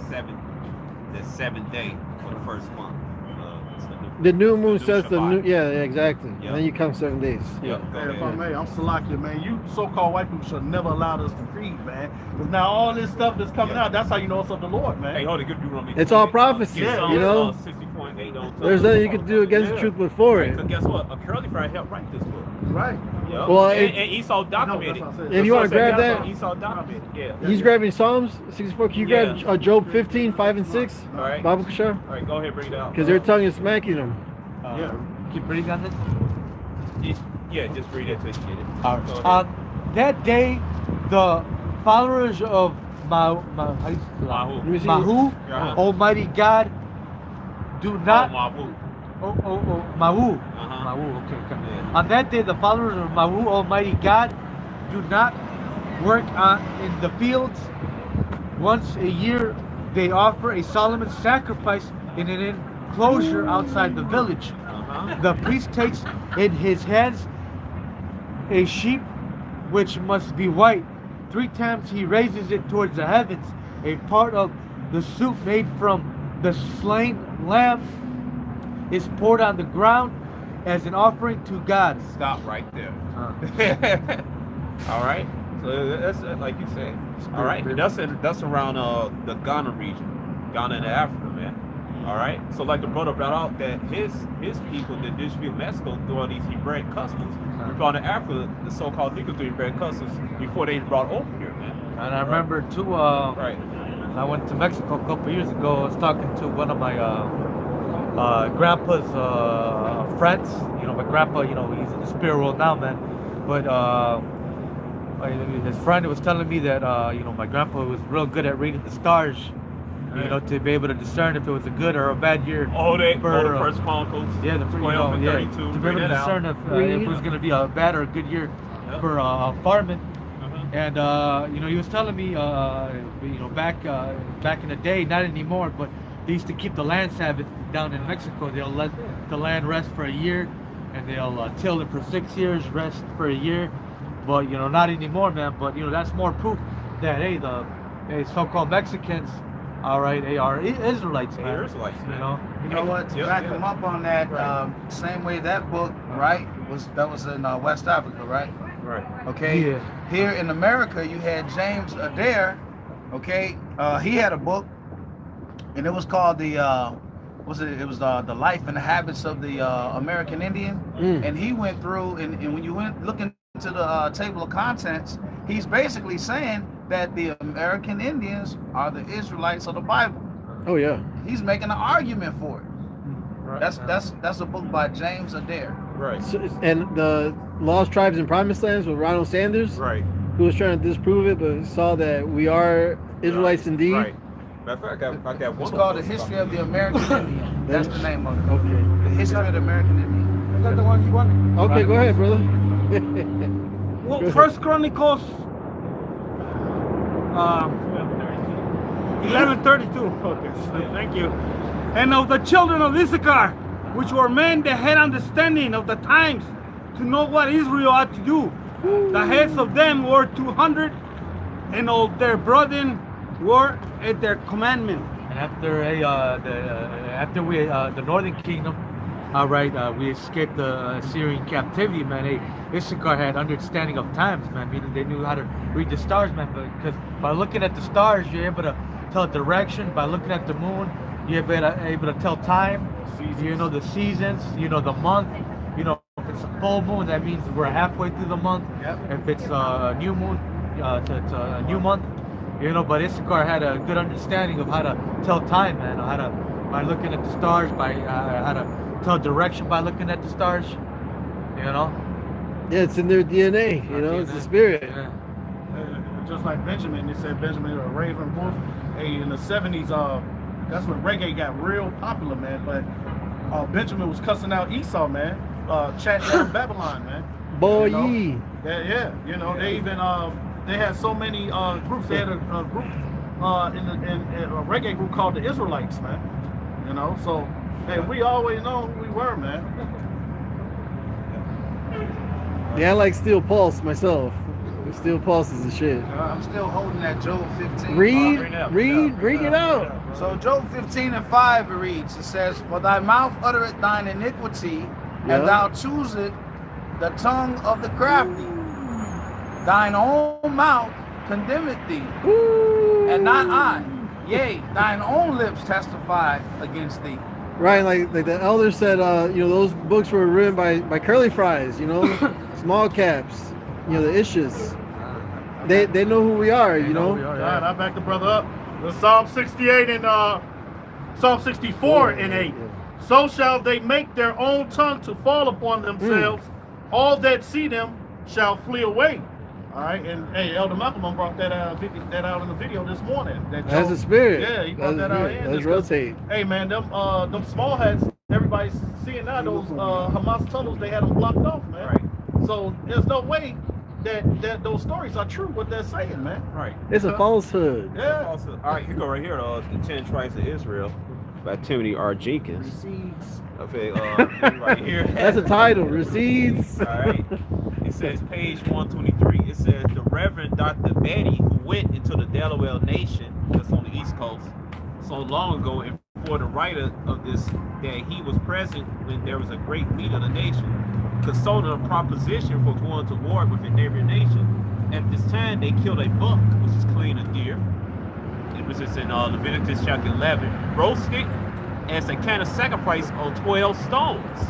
seventh day for the first month. The new moon says the new, yeah, exactly. Yep. And then you count 7 days. Yeah. If I may, I'm Salakia, man. You so-called white people should never allowed us to read, man. Because now all this stuff that's coming out, that's how you know it's of the Lord, man. Hey, hold it. Good Deuteronomy. It's all prophecy, Yeah, you know? 64:8 don't There's nothing you can do against the truth but for it. Because guess what? A curly fry helped write this book. Right. Yep. Well, and Esau documented. If you want to grab that, Esau documented. Yeah. he's grabbing Psalms 64. Can you grab Job 15, 5 and 6? All right. Bible Kashar? All right, go ahead, bring it out. Because their tongue is smacking them. Keep reading on this. Yeah, just read it till you get it. On that day, the followers of Mahu, Almighty God, do not. Mahu. Mahu. Mahu. Okay. Yeah. On that day, the followers of Mahu, Almighty God, do not work in the fields. Once a year, they offer a solemn sacrifice in an enclosure outside the village. The priest takes in his hands a sheep which must be white. 3 times he raises it towards the heavens, a part of the soup made from the slain lamb is poured on the ground as an offering to God. Stop right there. All right. So that's like you said. All right. And that's around the Ghana region, Ghana and Africa, man. All right. So like the brother brought out that his people that distribute Mexico through all these Hebraic customs. We brought in Africa the so-called Negroes through Hebraic customs before they brought over here, man. And I remember too. Right. I went to Mexico a couple years ago. I was talking to one of my grandpa's friends. You know, my grandpa. You know, he's in the spirit world now, man. But his friend was telling me that you know, my grandpa was real good at reading the stars. You know, to be able to discern if it was a good or a bad year. The First Chronicles. Yeah, the 12 and 32. To be able to discern if it was going to be a bad or a good year for farming. And you know, he was telling me, you know, back in the day, not anymore, but they used to keep the land Sabbath down in Mexico. They'll let the land rest for a year, and they'll till it for 6 years, rest for a year. But you know, not anymore, man. But you know, that's more proof that hey, the so-called Mexicans, all right, they are Israelites, man. They're Israelites, man. You know what? To back them up on that, same way that book, right, was in West Africa, right? Right. Okay. Yeah. Here in America, you had James Adair. Okay. He had a book, and it was called the the Life and the Habits of the American Indian. And he went through, and when you went looking into the table of contents, he's basically saying that the American Indians are the Israelites of the Bible. Oh yeah. He's making an argument for it. Right. That's a book by James Adair. Right. So, and the Lost Tribes and Promised Lands with Ronald Sanders, Right. who was trying to disprove it, but saw that we are Israelites indeed. Right. Matter of fact, I got one. It's called The History of the American Indian. That's the name of it. Okay. The History of the American Indian. Is that the one you wanted? Okay, go ahead, brother. Well, First Chronicles 11:32. Okay, thank you. And of the children of Issachar, which were men that had understanding of the times to know what Israel ought to do. The heads of them were 200, and all their brethren were at their commandment. And after the Northern Kingdom, all right, we escaped the Assyrian captivity, man. Issachar had understanding of times, man. Meaning they knew how to read the stars, man. Because by looking at the stars, you're able to tell direction. By looking at the moon, you're able to tell time. You know the seasons. You know the month. You know if it's a full moon, that means we're halfway through the month. Yep. If it's a new moon, it's a new month. You know, but Issachar had a good understanding of how to tell time, man. By looking at the stars, by how to tell direction by looking at the stars. You know. Yeah, it's in their DNA. You know, it's the spirit. Yeah. Just like Benjamin, they said Benjamin or Raven Wolf. Hey, in the 70s, that's when reggae got real popular, man. But Benjamin was cussing out Esau, man. Chatting down Babylon, man. Boy, You know? ye. Yeah. You know, they even they had so many groups. They had a group in a reggae group called the Israelites, man. You know, so hey, we always know who we were, man. Yeah, I like Steel Pulse myself. Steel Pulse is the shit. I'm still holding that Job 15. Read it out. So Job 15:5 it reads, it says, "For thy mouth uttereth thine iniquity, Yeah. and thou choosest the tongue of the crafty. Thine own mouth condemneth thee, and not I. Yea, thine own lips testify against thee." Right, like the elder said, you know, those books were written by curly fries, you know, small caps, you know, the issues. They know who we are, you know. God, I back the brother up. The Psalm 68 and Psalm 64 and 8. So shall they make their own tongue to fall upon themselves. All that see them shall flee away. All right, and hey, Elder Malcolm brought that out in the video this morning. That's the spirit. Yeah, he brought that out in. Let's rotate. Hey man, them small hats, everybody's seeing now those Hamas tunnels, they had them blocked off, man. Right. So there's no way that those stories are true, what they're saying, man. Right. It's a falsehood. Yeah. Also, all right, here go right here. The 10 Tribes of Israel by Timothy R. Jenkins. Okay, right here. That's a title. Receipts. All right. It says page 123. It says the Reverend Dr. Betty, who went into the Delaware Nation, that's on the East Coast, so long ago, and for the writer of this, that he was present when there was a great meeting of the nation, consulted a proposition for going to war with a neighboring nation. At this time, they killed a buck, which is clean a deer. It was just in Leviticus chapter 11. Roast it as a kind of sacrifice on 12 stones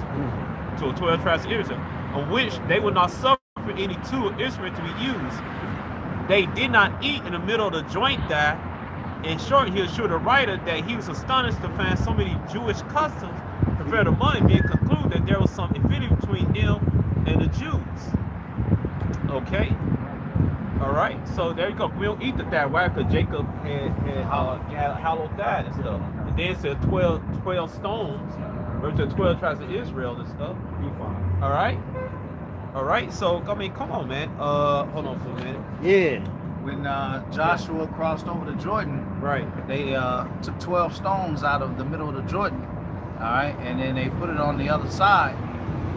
to 12 tribes of Israel, on which they would not suffer any tool of Israel to be used. They did not eat in the middle of the joint there. In short, he assured the writer that he was astonished to find so many Jewish customs compared to money, being concluded that there was some affinity between them and the Jews. Okay. All right. So there you go. We don't eat the that. Why? Because Jacob had hallowed that and stuff. And then it said 12 stones, or the 12 tribes of Israel and stuff. All right. All right. So I mean, come on, man. Hold on for a minute. Yeah. When Joshua crossed over the Jordan, Right. they took 12 stones out of the middle of the Jordan, all right, and then they put it on the other side.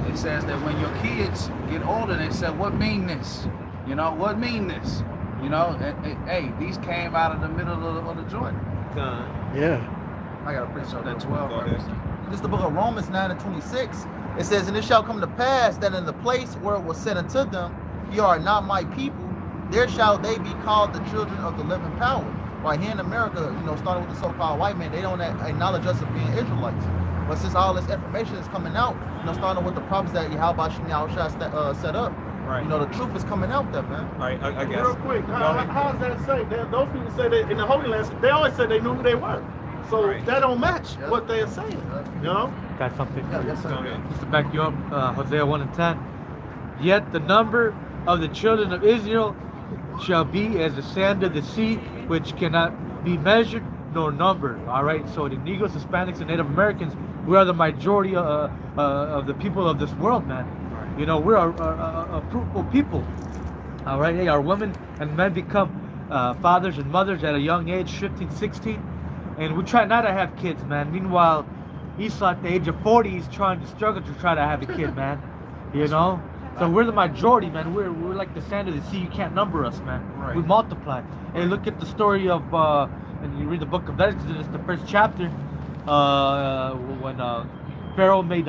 It says that when your kids get older, they said, "What mean this? You know, what mean this? You know, hey, these came out of the middle of the Jordan." Yeah. I got to preach on that 12 verse. This is the book of Romans 9:26. It says, "And it shall come to pass that in the place where it was said unto them, ye are not my people, there shall they be called the children of the living power." Right here in America, you know, starting with the so-called white man, they don't acknowledge us as being Israelites. But since all this information is coming out, you know, starting with the prophets that Yahweh set up, Right. you know, the truth is coming out there, man. All right. I guess. Real quick, how does that say? Those people say that in the Holy Land, they always said they knew who they were. So Right. that don't match what they're saying. You know? Got something. Yeah, yes, sir. Go ahead. Just to back you up, Hosea 1:10. Yet the number of the children of Israel shall be as the sand of the sea, which cannot be measured nor numbered. All right. So the Negroes, Hispanics, and Native Americans, we are the majority of the people of this world, man. Right. You know, we're a fruitful people. All right. Hey, our women and men become fathers and mothers at a young age, 15, 16, and we try not to have kids, man. Meanwhile, Esau at the age of 40 is trying to struggle to try to have a kid, man. You know. So we're the majority, man. We're like the sand of the sea. You can't number us, man. Right. We multiply. And look at the story of, and you read the book of Exodus, the first chapter, when Pharaoh made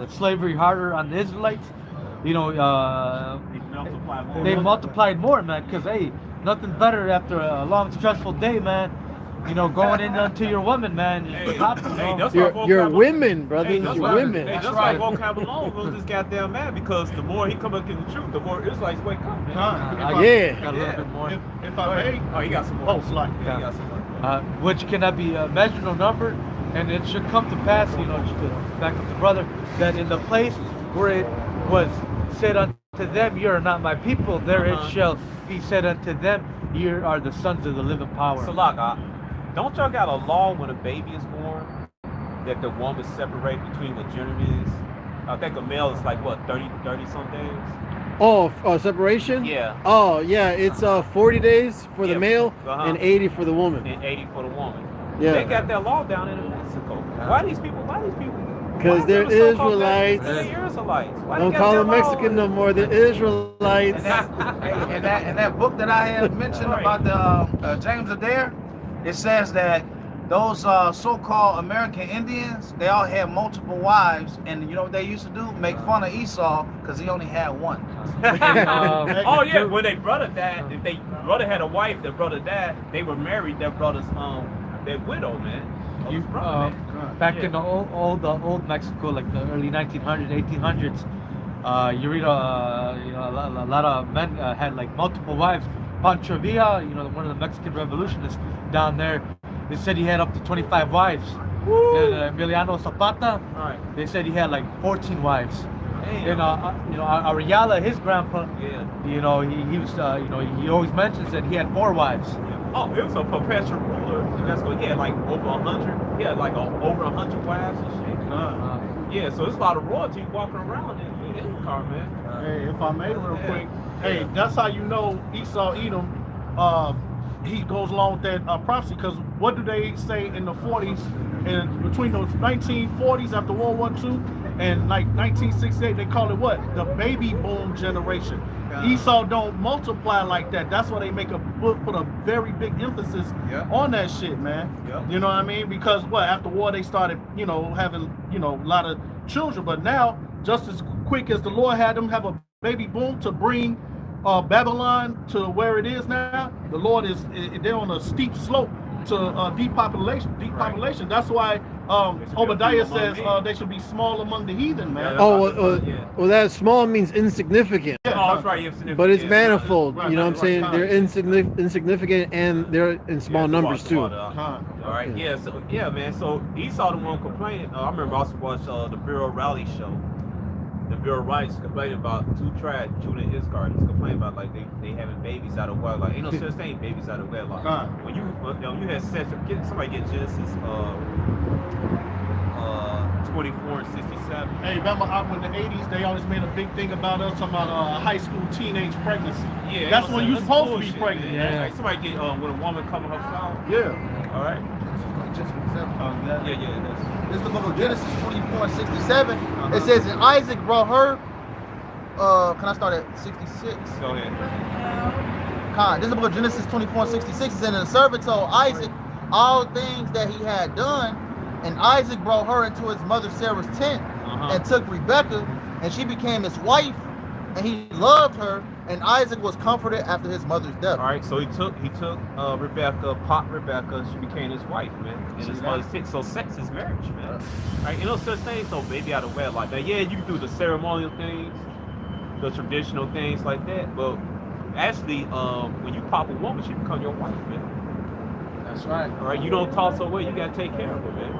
slavery harder on the Israelites. You know, they multiplied more, man. Because hey, nothing better after a long, stressful day, man. You know, going into your woman, man. Hey, Pop, you know. that's Your vocabulary. women, brother. Hey, that's Your why- women. Hey, that's right. why vocab alone was this goddamn mad, because the more he come up in the truth, the more Israelites wake up, man. Yeah. Got a little bit more. If I may, Oh, you got some more. oh, slide. Yeah, you got some more. Which cannot be measured or numbered, and it should come to pass, you know, just to back up the brother, that in the place where it was said unto them, "You are not my people," there it shall be said unto them, "You are the sons of the living power." So, look, don't y'all got a law when a baby is born that the woman separate between what gender is? I think a male is like, what, 30 some days? Oh, separation? Yeah. Oh, yeah. It's 40 days for the Yeah, male uh-huh. and 80 for the woman. And 80 for the woman. Yeah. They got that law down in Mexico. Why these people? Because why they're them so-called Israelites. Mexicans? They're Israelites. Why Don't they got call that them law? Mexican no more. They're Israelites. And that book that I had mentioned Right. about the James Adair, it says that those so-called American Indians, they all had multiple wives, and you know what they used to do? Make fun of Esau because he only had one. Oh yeah, when they brother died, if they brother had a wife, their brother died, they were married, their brother's their widow, man. Of You, his brother, man. back Yeah. in the old Mexico, like the early 1900s, 1800s, you read you know, a lot of men had like multiple wives. Pancho Villa, you know, one of the Mexican revolutionists down there, they said he had up to 25 wives. And Emiliano Zapata, Right. they said he had like 14 wives. Damn. And you know, Ariala, his grandpa, Yeah. you know, he was, you know, he always mentions that he had 4 wives. Oh, it was a perpetual ruler. That's what he had, like over 100. He had like over 100 wives and shit. Yeah, so it's a lot of royalty walking around in the car, man. Hey, if I may, real Yeah. quick. Hey, that's how you know Esau Edom. He goes along with that prophecy, because what do they say in the 40s and between those 1940s after World War II and like 1968? They call it what? The baby boom generation. Esau don't multiply like that. That's why they make put a very big emphasis on that shit, man. You know what I mean? Because after war they started, having, a lot of children, but now just as quick as the Lord had them have a baby boom to bring Babylon to where it is now, the Lord they're on a steep slope to depopulation. That's why Obadiah says they should be small among the heathen, man. Well, that small means insignificant. That's right. But it's manifold. You know what I'm saying? They're insignificant and they're in small numbers too. All right. Yeah. So man. So Esau the one complaining. I remember I also watched the Bureau Rally show. The Bureau Rights complaining about two tribes, Judah and Issachar. He's complaining about like they having babies out of wedlock. Ain't no such thing, babies out of wedlock. When you had sex, somebody get Genesis 24 and 67. Hey, remember when the 80s they always made a big thing about us talking about high school teenage pregnancy. Yeah, that's when you're supposed to be pregnant. Yeah. Like somebody get when a woman cover her flower. Yeah. All right. This is the book of Genesis 24 and 67. It says, and Isaac brought her. Can I start at 66? Go ahead. This is the book of Genesis 24 and 66. It says, and the servant told Isaac all things that he had done, and Isaac brought her into his mother Sarah's tent and took Rebekah, and she became his wife, and he loved her, and Isaac was comforted after his mother's death. All right, so he took Rebekah, popped Rebekah, she became his wife, man. And his mother's tent. So sex is marriage, man. All right, such things, so baby out of wedlock. Now, yeah, you can do the ceremonial things, the traditional things like that, but actually, when you pop a woman, she becomes your wife, man. That's right. All right, you don't toss her away, you gotta take care of her, man.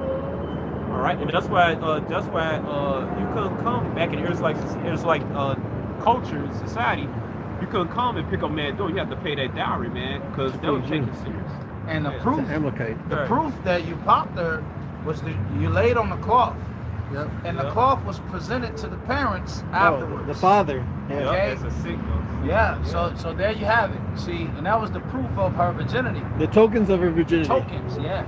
All right, and that's why you couldn't come back in here's like culture, society. You couldn't come and pick up man door. You have to pay that dowry, man, because they would take it serious. And the proof that you popped her was that you laid on the cloth. Yep. And the cloth was presented to the parents afterwards. The father. Yeah. Okay. That's a signal. Yeah. So there you have it. See, and that was the proof of her virginity. The tokens of her virginity. Tokens, yeah.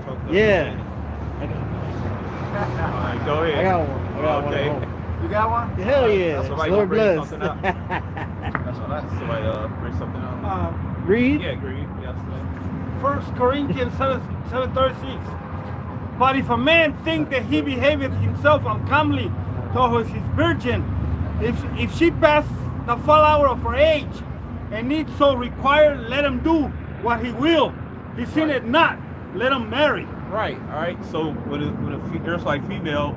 All right, go ahead. I got one. Okay. You got one? Hell yeah. Lord bless. That's what I somebody bring something out. Read? Yeah, read. Yes. 1 Corinthians 7:36. But if a man think that he behaveth himself uncomely towards his virgin, if she pass the full hour of her age, and needs so require, let him do what he will. He sinneth not, let him marry. Right. All right. So when a female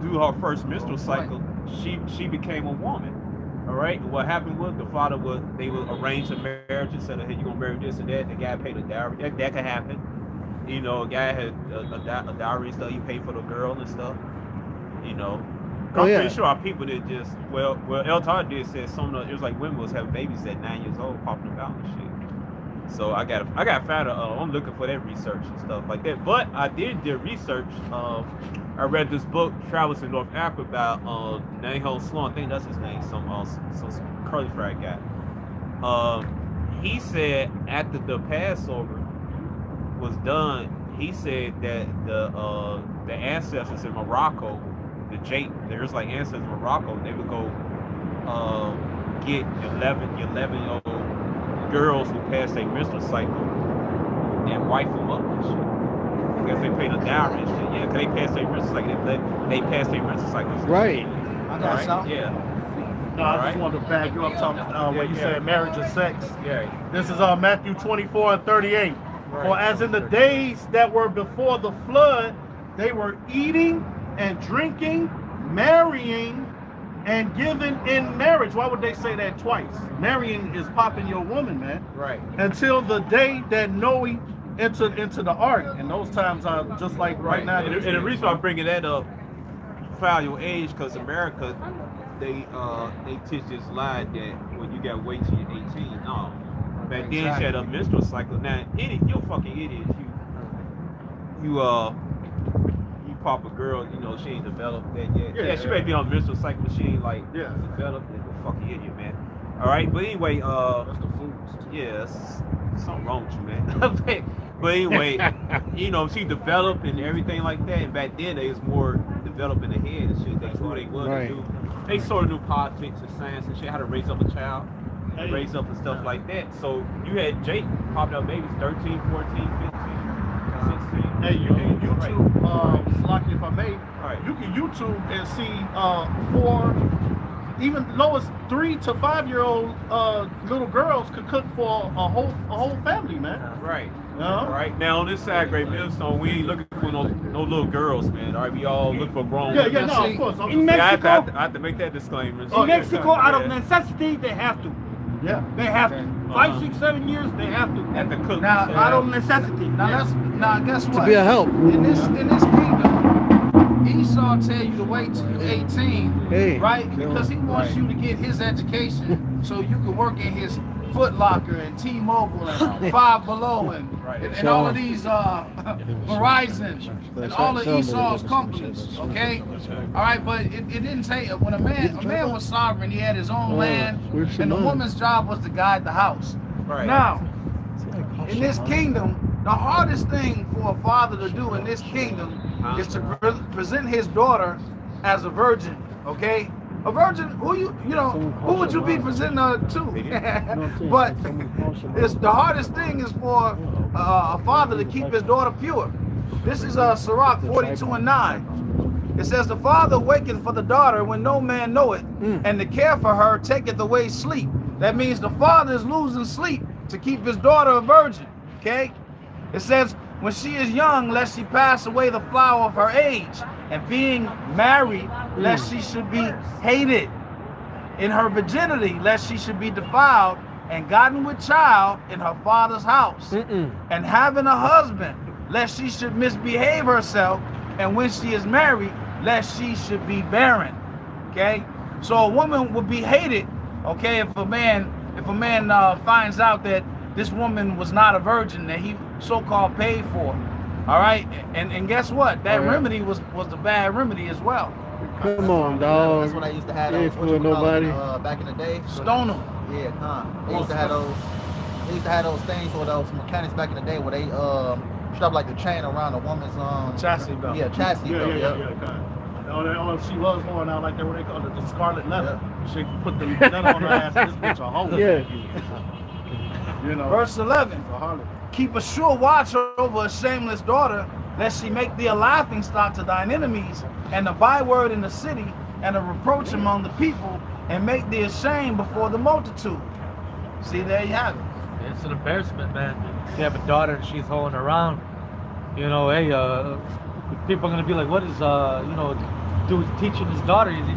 do her first menstrual cycle, she became a woman. All right. What happened was the father would arrange a marriage and said, hey, you're gonna marry this and that. The guy paid a dowry. That could happen. A guy had a dowry and stuff. He paid for the girl and stuff. I'm pretty sure our people did just El Tar did say it was like women was having babies at 9 years old, popping about and shit. So I got found I'm looking for that research and stuff like that. But I did research. I read this book, Travels in North Africa, about Nahal Sloan. I think that's his name. Some curly fried guy. He said after the Passover was done, he said that the ancestors in Morocco, there's like ancestors in Morocco, they would go get 11-year-old girls who passed their menstrual cycle and wife them up and shit. Because they paid a dowry and shit. Yeah, because they passed their menstrual cycle. They passed their menstrual cycles. Right. I got something. Yeah. No, I just wanted to back you up talking when you said marriage and sex. Yeah. This is Matthew 24 and 38. Right. For as in the days that were before the flood, they were eating and drinking, marrying, and giving in marriage. Why would they say that twice? Marrying is popping your woman, man. Right. Until the day that Noah entered into the ark. And those times are just like right now. And the reason I'm bringing that up, file your age, because America, they teach this lie that when you got to wait till you're 18. No. Back then, she had a menstrual cycle. Now, you're a fucking idiot. You pop a girl, she ain't developed that yet. Yeah, she may be on menstrual cycle, but she ain't developed. You're a fucking idiot, man. All right, but anyway, that's the foods. Yeah, something wrong with you, man. But anyway, she developed and everything like that. And back then, they was more develop in the head and shit. They who they were to do. They sort of knew politics and science and shit, how to raise up a child, raise up and stuff like that. So you had Jake popping out babies 13, 14, 15, 16. Hey, you can YouTube, Slocky, if I may, you can YouTube and see 4, even lowest 3 to 5 year old little girls could cook for a whole family, man. Right. Right now on this side, Great Millstone, we ain't looking for no little girls, man. All right, we all look for grown. Yeah, no, of course. In Mexico, I have to make that disclaimer. In Mexico, out of necessity, they have to. Yeah, they have to. 5, 6, 7 years, they have to. Have to cook. Now, out of necessity. Now guess what? To be a help. In this kingdom, Esau tell you to wait till you're 18, right? Because he wants you to get his education so you can work in his Foot Locker and T-Mobile and Five Below and all of these Verizon and all of Esau's companies, okay? All right, but it didn't take, when a man was sovereign, he had his own land, and the woman's job was to guide the house. Right. Now, in this kingdom, the hardest thing for a father to do in this kingdom is to present his daughter as a virgin, okay? A virgin, who would you be presenting her to? But it's the hardest thing is for a father to keep his daughter pure. This is Sirach 42:9. It says, the father waketh for the daughter when no man know it, and the care for her taketh away sleep. That means the father is losing sleep to keep his daughter a virgin, okay? It says, when she is young, lest she pass away the flower of her age, and being married, lest she should be hated. In her virginity, lest she should be defiled, and gotten with child in her father's house. And having a husband, lest she should misbehave herself, and when she is married, lest she should be barren. Okay? So a woman would be hated, okay, if a man finds out that this woman was not a virgin that he so-called paid for. All right, and guess what? That remedy was the bad remedy as well. Come on, dog. That's when I used to have Ain't those. fooling nobody. Back in the day. Stone them. Yeah, They used to have those. They used to have those things or those mechanics back in the day where they strap like the chain around a woman's chastity belt. Yeah, chastity belt. Oh, she was going out like that, what they call it, the scarlet leather. She put the leather on her ass. This bitch a hoe. Yeah. You know. Verse 11. Keep a sure watch over a shameless daughter, lest she make thee a laughing stock to thine enemies, and a byword in the city, and a reproach among the people, and make thee ashamed before the multitude. See, there you have it. It's an embarrassment, man. You have a daughter and she's hoeing around. You know, hey, people are gonna be like, what is dude teaching his daughter? Is he,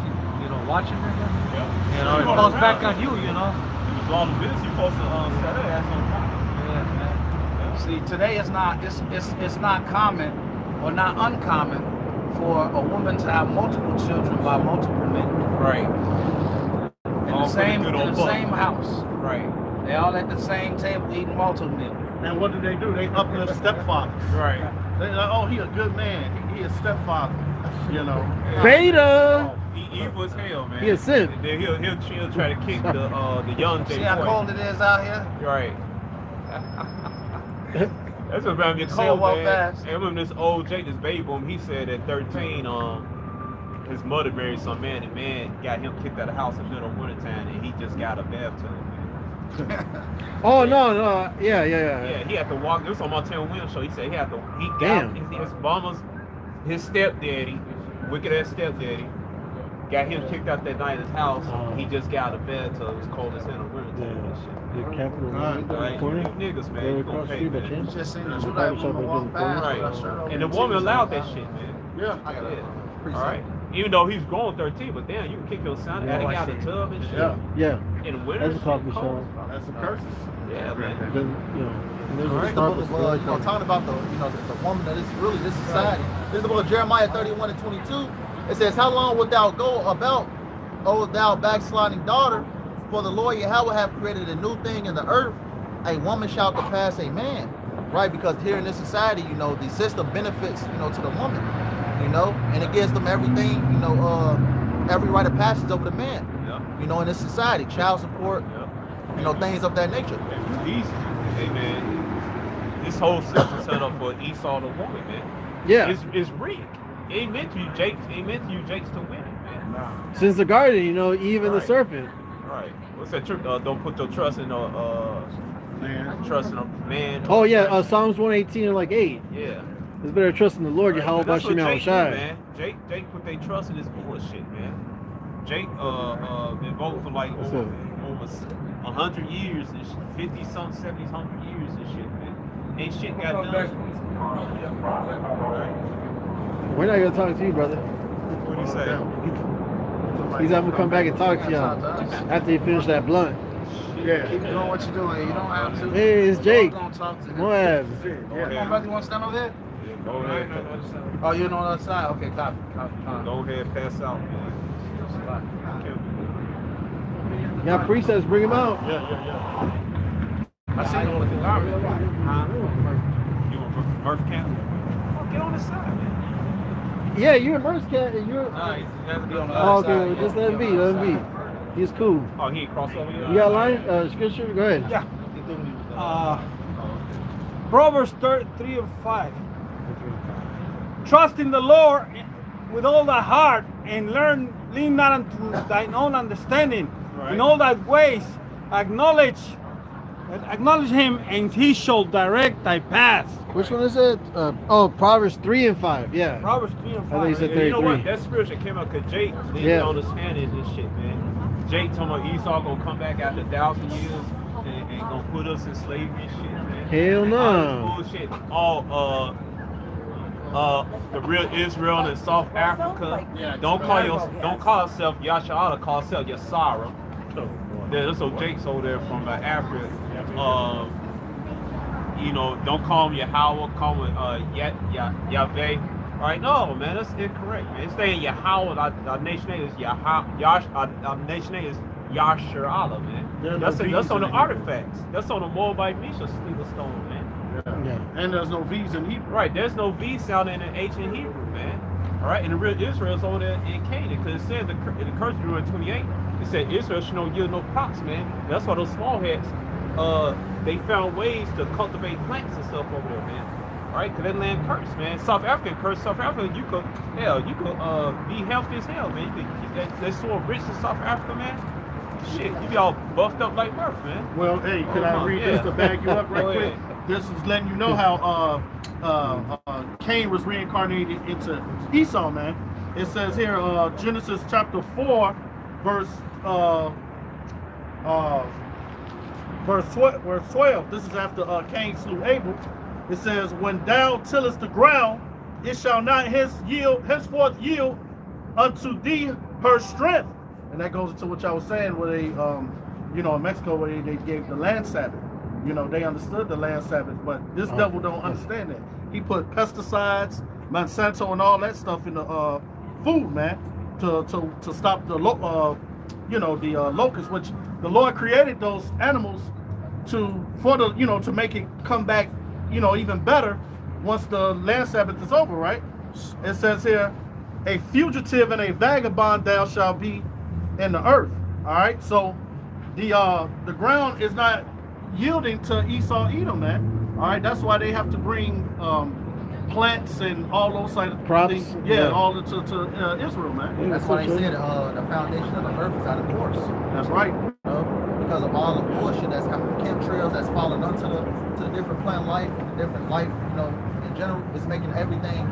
watching her? Yeah. You know, it falls back on you. You know. It was all the business. You supposed to set her ass on fire. See, today it's not common or not uncommon for a woman to have multiple children by multiple men. Right. In the same house. Right. They all at the same table eating multiple meals. And what do? They uplift stepfathers. Right. They like, oh, he a good man. He a stepfather. You know. Beta. He evil as hell, man. He a simp. And then he'll try to kick the young Jay. See how cold it is out here? Right. That's what about me cold, man. I remember this old Jake, this baby boom. He said at 13, his mother married some man, and man got him kicked out of the house in the middle of wintertime, and he just got a bathtub. Oh no, yeah. Yeah, he had to walk. This was on my 10 Williams show. He said he got his mama's, his stepdaddy, wicked ass stepdaddy, got him kicked out that night in his house. He just got out of bed till it was cold as hell in the wintertime and shit. The Capitol Right. corner. You niggas, man. You gonna pay, man. Just seen the black woman walk past. Right. And the woman allowed that shit, man. Yeah. All right. Even though he's grown 13, but damn, you can kick your son out of the tub and shit. Yeah. In the winter. That's a coffee shop. That's the curses. Yeah, man. Talking about the woman that is really this society. This is the book of Jeremiah 31:22. It says, how long wilt thou go about, O thou backsliding daughter? For the Lord Yahweh have created a new thing in the earth. A woman shall surpass a man. Right? Because here in this society, the system benefits, to the woman, and it gives them everything, every right of passage over the man, in this society, child support, things of that nature. It's easy. Hey, man, this whole system set up for Esau the woman, man. Yeah. It's rigged. ain't meant to you, Jake. Ain't meant to you, Jake's to win it, man. Nah. Since the garden, you know, Eve and the Right. serpent. Right. What's that? Don't put your trust in trust in a man. Oh yeah, Psalms 118 and like 8. Yeah. It's better to trust in the Lord. Right, Yahweh but that's what Bashem Jake do, Yahushai. man. Jake put their trust in this bullshit, man. Jake been voting for like over 100 years and 50 something, 70, 100 years and shit, man. Ain't shit got done. We're not gonna talk to you, brother. What do you say? He's having to come back and talk to y'all after he finished that blunt. Yeah, keep doing what you're doing. You don't have to. Hey, it's Jake. We're gonna talk to him. Moab. Yeah, come on, brother. You want to stand over there? Yeah, go ahead. Oh, you're on the other side. Okay, copy. Go ahead, pass out, man. You got precepts, bring him out. I see you with the garment. You want Murph Camp? Oh, get on the side, man. Yeah, you're a Merce cat and you're. Nah, he has to be on the Oh, other okay, side. just let him be. Let him be. He's cool. Oh, he ain't cross over yet? You got a line? Scripture? Go ahead. Yeah. Proverbs 3 and 5. Trust in the Lord with all thy heart and lean not unto thine own understanding. In all thy ways acknowledge him, and he shall direct thy paths. Which one is it? Proverbs 3 and 5. Yeah. Proverbs 3 and I think he 5. said Yeah, you know 33. what? That scripture came out because Jake didn't Yeah. understand it, this shit, man. Jake talking about Esau gonna come back after 1,000 years and gonna put us in slavery and shit, man. Hell And no. all this bullshit. The real Israel and South Africa. Don't call yourself Yasha'Allah, call yourself Yasara. Yeah, that's so Jake's over there from Africa. You know, don't call him Yahweh, call him Yahweh. Right? No, man, that's incorrect, man. It's saying Yahweh, our nation name is our nation name is Yashar Allah, man. That's on the artifacts. That's on the Moabite Misha stone, man. Yeah. And there's no V's in Hebrew. Right, there's no V sound in the ancient Hebrew, man. All right, and the real Israel's over there in Canaan, because it said in the curse Deuteronomy 28, it said Israel should not yield no crops, man. That's why those small heads, they found ways to cultivate plants and stuff over there, man. All right, because that land cursed, man. South African cursed. South Africa, you could be healthy as hell, man. That's so rich in South Africa, man. Shit, you be all buffed up like Murph, man. Well, hey, can I read this to bag you up right quick? This is letting you know how Cain was reincarnated into Esau, man. It says here, Genesis chapter 4, verse 12. This is after Cain slew Abel. It says, when thou tillest the ground, it shall not henceforth yield unto thee her strength. And that goes into what y'all was saying, where they, in Mexico, where they gave the land Sabbath. You know, they understood the land Sabbath, but this devil don't understand that. He put pesticides, Monsanto, and all that stuff in the food, man, to stop the locusts, which the Lord created those animals to make it come back, even better once the land Sabbath is over, right? It says here, a fugitive and a vagabond thou shalt be in the earth. All right, so the ground is not yielding to Esau Edom, man. All right, that's why they have to bring plants and all those types of crops. things, all to Israel, man. That's why they said the foundation of the earth is out of course. That's right. Because of all the bullshit that's coming, chemtrails that's falling onto the different plant life, the different life, in general, it's making everything,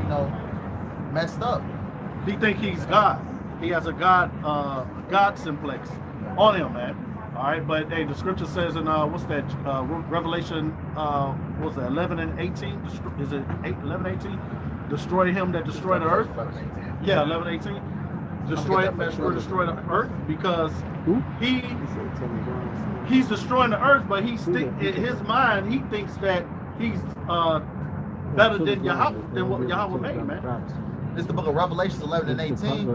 messed up. He think he's God. He has a God simplex on him, man. All right, but hey, the scripture says in Revelation, 11 and 18? Is it 11, 18? Destroy him that destroyed the earth. Yeah, 11, 18. Destroy the earth, because he's destroying the earth, but in his mind he thinks that he's better than what Yahweh made, man. It's the book of Revelation 11 and 18.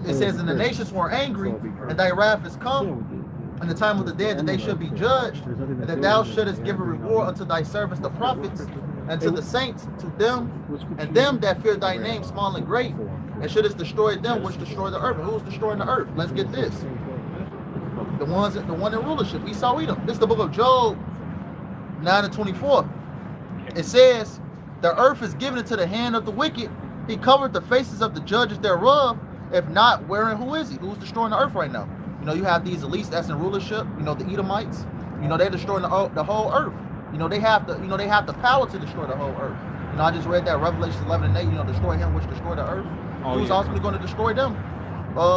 It says, and the nations were angry, and thy wrath is come, in the time of the dead, that they should be judged, and that thou shouldest give a reward unto thy servants the prophets, and to the saints, to them, and them that fear thy name, small and great, and shouldest destroy them which destroy the earth. And who's destroying the earth? Let's get this. The one in rulership, Esau Edom. This is the book of Job 9 and 24. It says, the earth is given into the hand of the wicked, He covered the faces of the judges thereof. If not, wherein who is he? Who's destroying the earth right now? You know, you have these elites that's in rulership. You know, the Edomites. You know, they're destroying the whole earth. You know, they have the power to destroy the whole earth. You know, I just read that Revelation 11 and 8. You know, destroy him which destroy the earth. Who's ultimately going to destroy them?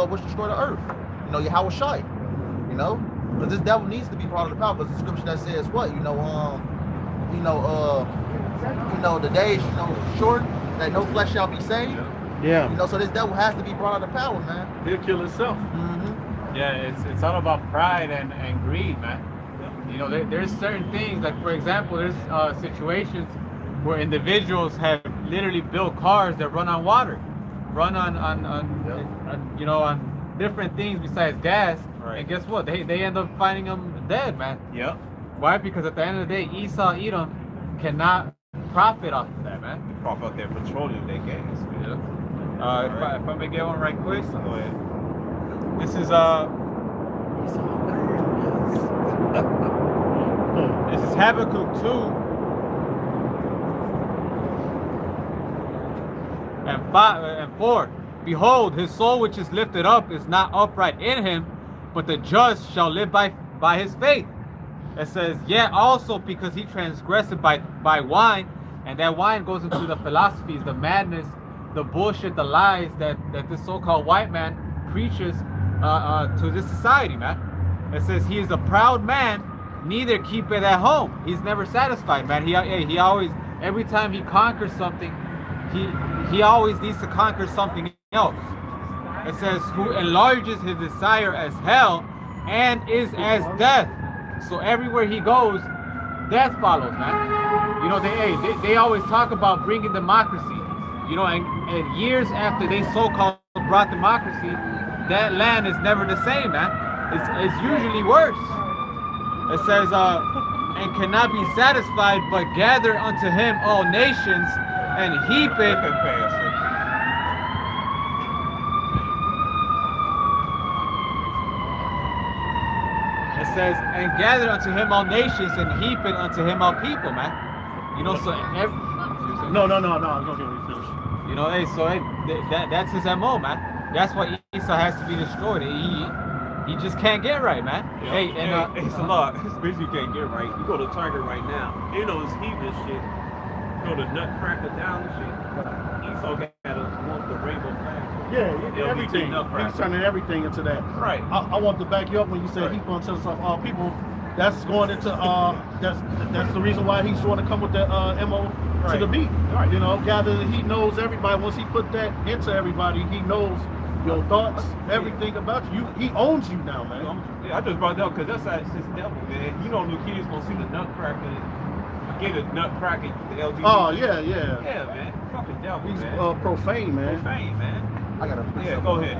Which destroy the earth? You know, Yahweh Shai. You know, because this devil needs to be part of the power. Because the scripture that says what? The days short that no flesh shall be saved. Yeah. You know, so this devil has to be brought out of power, man. He'll kill himself. Yeah, it's all about pride and greed, man. You know, there's certain things, like for example, there's situations where individuals have literally built cars that run on water, run on different things besides gas. Right. And guess what? They end up finding them dead, man. Yep. Why? Because at the end of the day, Esau, Edom cannot profit off of that, man. They profit off their petroleum, their gas. Yeah. If I may get one right quick. Go ahead. This is This is Habakkuk 2 and 5 and 4. Behold, his soul which is lifted up is not upright in him, but the just shall live by his faith. It says, yet also because he transgressed by wine, and that wine goes into the philosophies, the madness, the bullshit, the lies that this so-called white man preaches to this society, man. It says he is a proud man, neither keepeth at home. He's never satisfied, man. He always, every time he conquers something, he always needs to conquer something else. It says, who enlarges his desire as hell and is as death. So everywhere he goes, death follows, man. You know, they always talk about bringing democracy. You know, and years after they so-called brought democracy, that land is never the same, man. It's usually worse. It says, and cannot be satisfied, but gather unto him all nations and heap it. It says, and gather unto him all nations and heap it unto him all people, man. You know, so every. No. Go ahead, finish. You know, that's his MO, man. That's why Esau has to be destroyed. He just can't get right, man. Yep. Hey, it's a lot. Especially you can't get right. You go to Target right now. You know it's heathen shit. You go to Nutcracker down and shit. Esau gotta want the rainbow flag. Yeah, everything. He's turning everything into that. Right. I want to back you up when you say heap unto himself all people. That's going into that's the reason why he's trying to come with that MO to the beat. Right. You know, gather. He knows everybody. Once he put that into everybody, he knows your thoughts, everything about you. He owns you now, man. Yeah, I just brought that up because that's his devil, man. You know, little kids gonna see the Nutcracker, get a Nutcracker, the LGBT. Oh yeah. Yeah, man. Fucking devil, He's man. Profane, man. Profane, man. I gotta. Yeah, go ahead.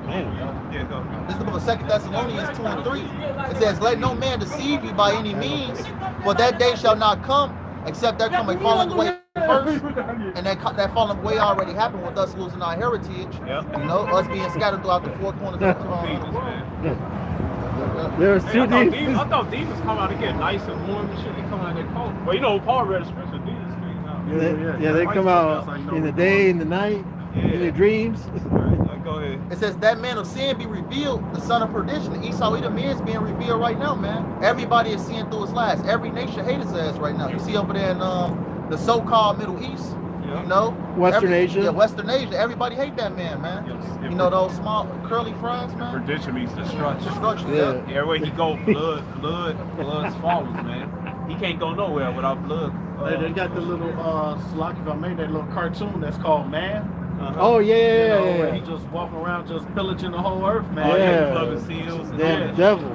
Yeah, go ahead. This is the book of 2 Thessalonians 2 and 3. It says, let no man deceive you by any means, for that day shall not come, except there come a falling away first. And that falling away already happened with us losing our heritage. Yep. You know, us being scattered throughout the four corners of the There's two I thought demons come out to get nice and warm and shit. They come out and get cold. Well, you know, Paul read a scripture, demons came out. Yeah, they come out in the day, in the night, in your dreams. Go ahead. It says that man of sin be revealed, the son of perdition. Esau Edom is being revealed right now, man. Everybody is seeing through his lies. Every nation hates his ass right now. You see over there in the so-called Middle East, you know, Western Asia. Yeah, Western Asia. Everybody hate that man, man. Yes. You know those small curly fries, man. Perdition means destruction. Destruction. Yeah. Everywhere he go, blood follows, man. He can't go nowhere without blood. They got the little Slack, if I made that little cartoon that's called Man. Oh yeah, where he just walking around just pillaging the whole earth, man. Yeah. Clubbing seals. Damn devil.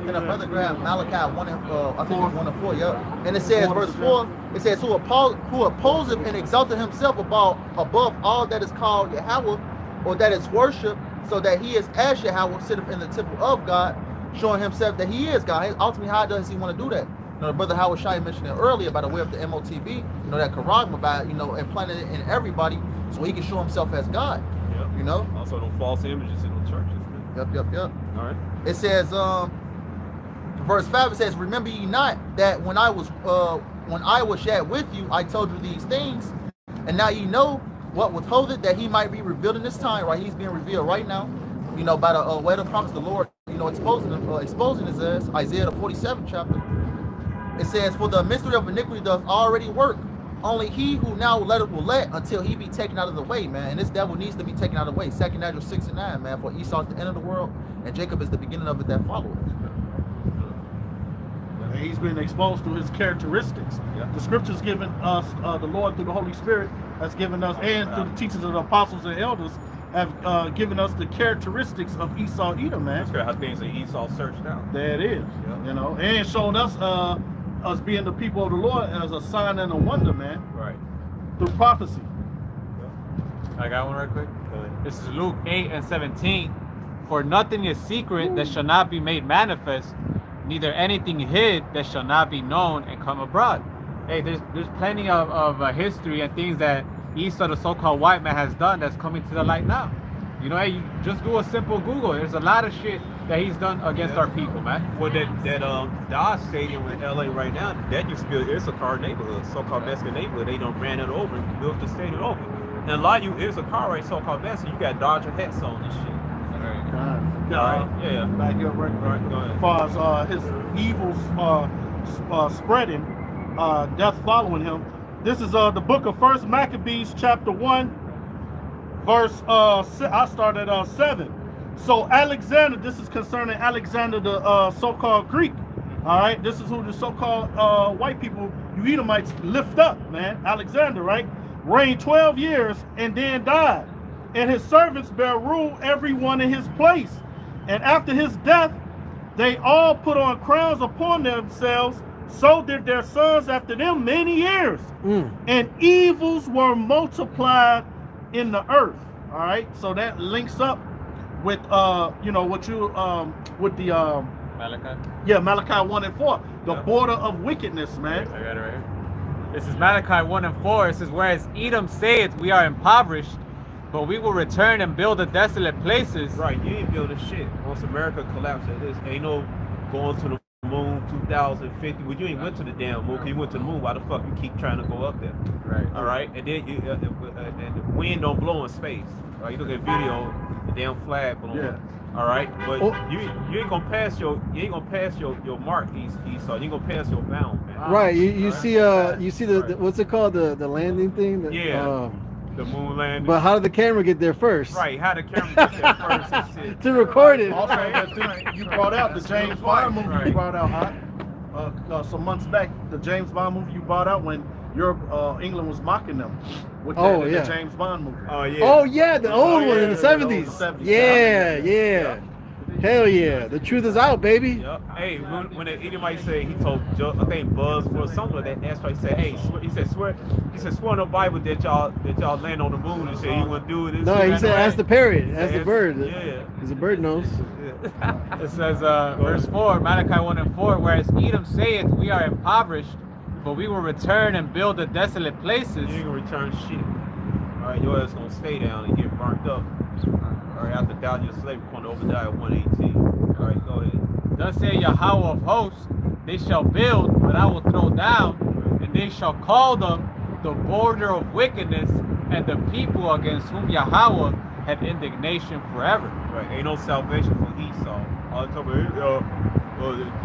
And a brother grabbed Malachi 1 and 4, yeah. And it says, verse 4, it says, who opposeth and exalteth himself above all that is called Yahweh, or that is worship, so that he is as Yahweh, sitteth in the temple of God, showing himself that he is God. Ultimately, how does he want to do that? You know, the brother Howard Shai mentioned it earlier by the way of the MOTB, you know, that charagma, by, you know, implanted it in everybody so he can show himself as God. Yep. You know? Also, no false images in the churches, man. Yep. All right. It says, verse 5, it says, remember ye not that when I was yet with you, I told you these things, and now ye know what withhold it that he might be revealed in this time, right? He's being revealed right now, you know, by the way the prophets, the Lord, you know, exposing his ass. Isaiah the 47th chapter. It says, for the mystery of iniquity doth already work. Only he who now letteth will let until he be taken out of the way, man. And this devil needs to be taken out of the way. 2nd Ezra 6 and 9, man. For Esau is the end of the world, and Jacob is the beginning of it that followeth. He's been exposed to his characteristics. The scriptures given us, the Lord through the Holy Spirit has given us, and through the teachings of the apostles and elders, have given us the characteristics of Esau Edom, man. That's how things that Esau searched out. There it is, you know, and showed us us being the people of the Lord as a sign and a wonder, man. Right. Through prophecy. I got one right quick. This is Luke 8 and 17. For nothing is secret that shall not be made manifest, neither anything hid that shall not be known and come abroad. Hey, there's plenty of history and things that Esau, the so-called white man, has done that's coming to the light now. You know, hey, you just do a simple Google. There's a lot of shit that he's done against our people, man. Well, that Dodge Stadium in LA right now, that used to be an Issachar neighborhood, so-called Mexican neighborhood. They done ran it over and built the stadium over. And a lot of you Issachar, right, so-called Mexican, you got Dodger hats on and shit. Yeah. Back here, right, go ahead. As far as his evils spreading, death following him. This is the book of 1 Maccabees, chapter 1, verse, I start at 7. So Alexander, this is concerning Alexander, the so-called Greek. All right, this is who the so-called white people, you Edomites, lift up, man. Alexander, right? Reigned 12 years and then died. And his servants bear rule, every one in his place. And after his death, they all put on crowns upon themselves. So did their sons after them many years. And evils were multiplied in the earth. All right, so that links up with you know, what you with the Malachi? Yeah, Malachi 1 and 4. The border of wickedness, man. I got it right here. This is Malachi 1 and 4. It says, whereas Edom saith, we are impoverished, but we will return and build the desolate places. Right, you ain't building shit. Once America collapsed at this, ain't no going to the moon 2050. Well, you ain't went to the damn moon. You went to the moon. Why the fuck you keep trying to go up there? Right. All right, and then you, and the wind don't blow in space. Right, you look at video, the damn flag blowing. Yeah. All right, but you ain't gonna pass your mark, Esau. You ain't gonna pass your bound, man. Right. You see the what's it called, the landing thing? The moon landing. But how did the camera get there first? Right, how did the camera get there first? That's it. To record it. Also, that thing you brought out, the James Bond movie you brought out, some months back, the James Bond movie you brought out when England was mocking them with the James Bond movie. Oh yeah, the old one in the 70s. Yeah. Hell yeah, the truth is out, baby. Yep. Hey, when the Edomite said, he told, I think Buzz or something like that, that's why he said, hey, swear on the Bible that y'all land on the moon and say you wouldn't do it. No, he said ask the parrot, ask the bird. Yeah. Because the bird knows. It says, verse 4, Malachi 1 and 4, whereas Edom saith, we are impoverished, but we will return and build the desolate places. You ain't gonna return shit. All right, your ass gonna stay down and get burnt up. All right, after down your slave, going to Obadiah 1:18. All right, go ahead. Thus say Yahweh of hosts, they shall build, but I will throw down, and they shall call them the border of wickedness, and the people against whom Yahweh had indignation forever. Right, ain't no salvation for Esau. All the time,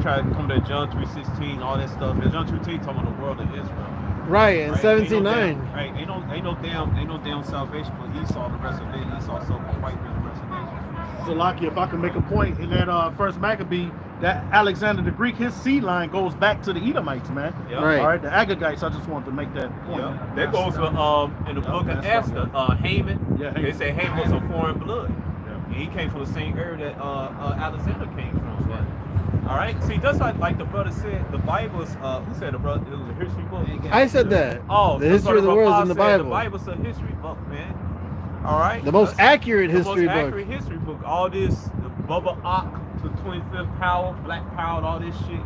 try to come to John 3:16, all that stuff. And John 3:16 talking about the world of Israel. Right, in 17:9. Right, ain't no damn salvation for Esau, the rest of it. Esau so white man, the rest of it. So, Laki, if I can make a point in that first Maccabee, that Alexander the Greek, his seed line goes back to the Edomites, man. Yep. Right. All right, the Agagites. I just wanted to make that point. Yep. That goes in the book of Esther. Haman. Yeah, They say Haman was of foreign blood. And he came from the same area that Alexander came from. All right. See, that's like the brother said. The Bible is who said the brother? It was a history book. I said that. Oh, the history of the world is in the Bible. The Bible's a history book, man. All right. The most accurate history book. The most accurate history book. All this, the Bubba Ock to 25th power, Black Power, all this shit.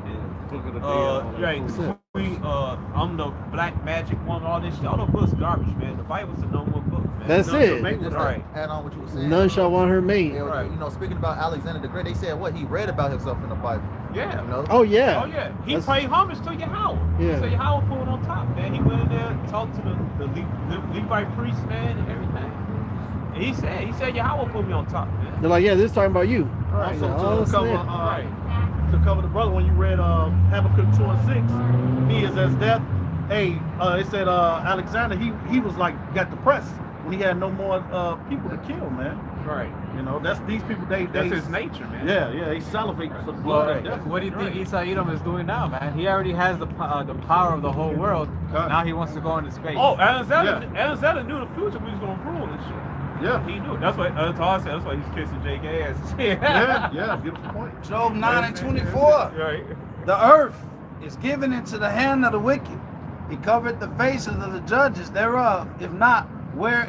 I'm the Black Magic Woman, all this shit. All those books garbage, man. The Bible's the number one book. man. That's None it. shall mate with Just her. Right. add on what you were saying. None shall want her mate. Yeah, Right. You know, speaking about Alexander the Great, they said what he read about himself in the Bible. Yeah. You know, Oh yeah. Oh yeah, he That's- paid homage to Yahweh. Yeah. So Yahweh put it on top, man. He went in there, talked to the Levite priest, man, and everything. And he said Yahweh put me on top, man. They're like, yeah, this is talking about you. Also, Oh, to cover, snap. Right. to cover the brother, when you read Habakkuk 2 and 6, he is as death. Hey, it said Alexander, he was like got depressed when he had no more people to kill, man. Right. You know, that's these people. They That's his nature, man. Yeah, they salivate for the Well, blood of death. what do you think Esau Edom is doing now, man? He already has the power of the whole world. God. Now he wants to go into space. Oh, Alexander knew the future we was gonna rule and shit. Yeah, He knew it. That's what Todd said. That's why he's kissing Jake ass. yeah, beautiful point. Job 9 and 24. Right. The earth is given into the hand of the wicked. He covered the faces of the judges thereof. If not, where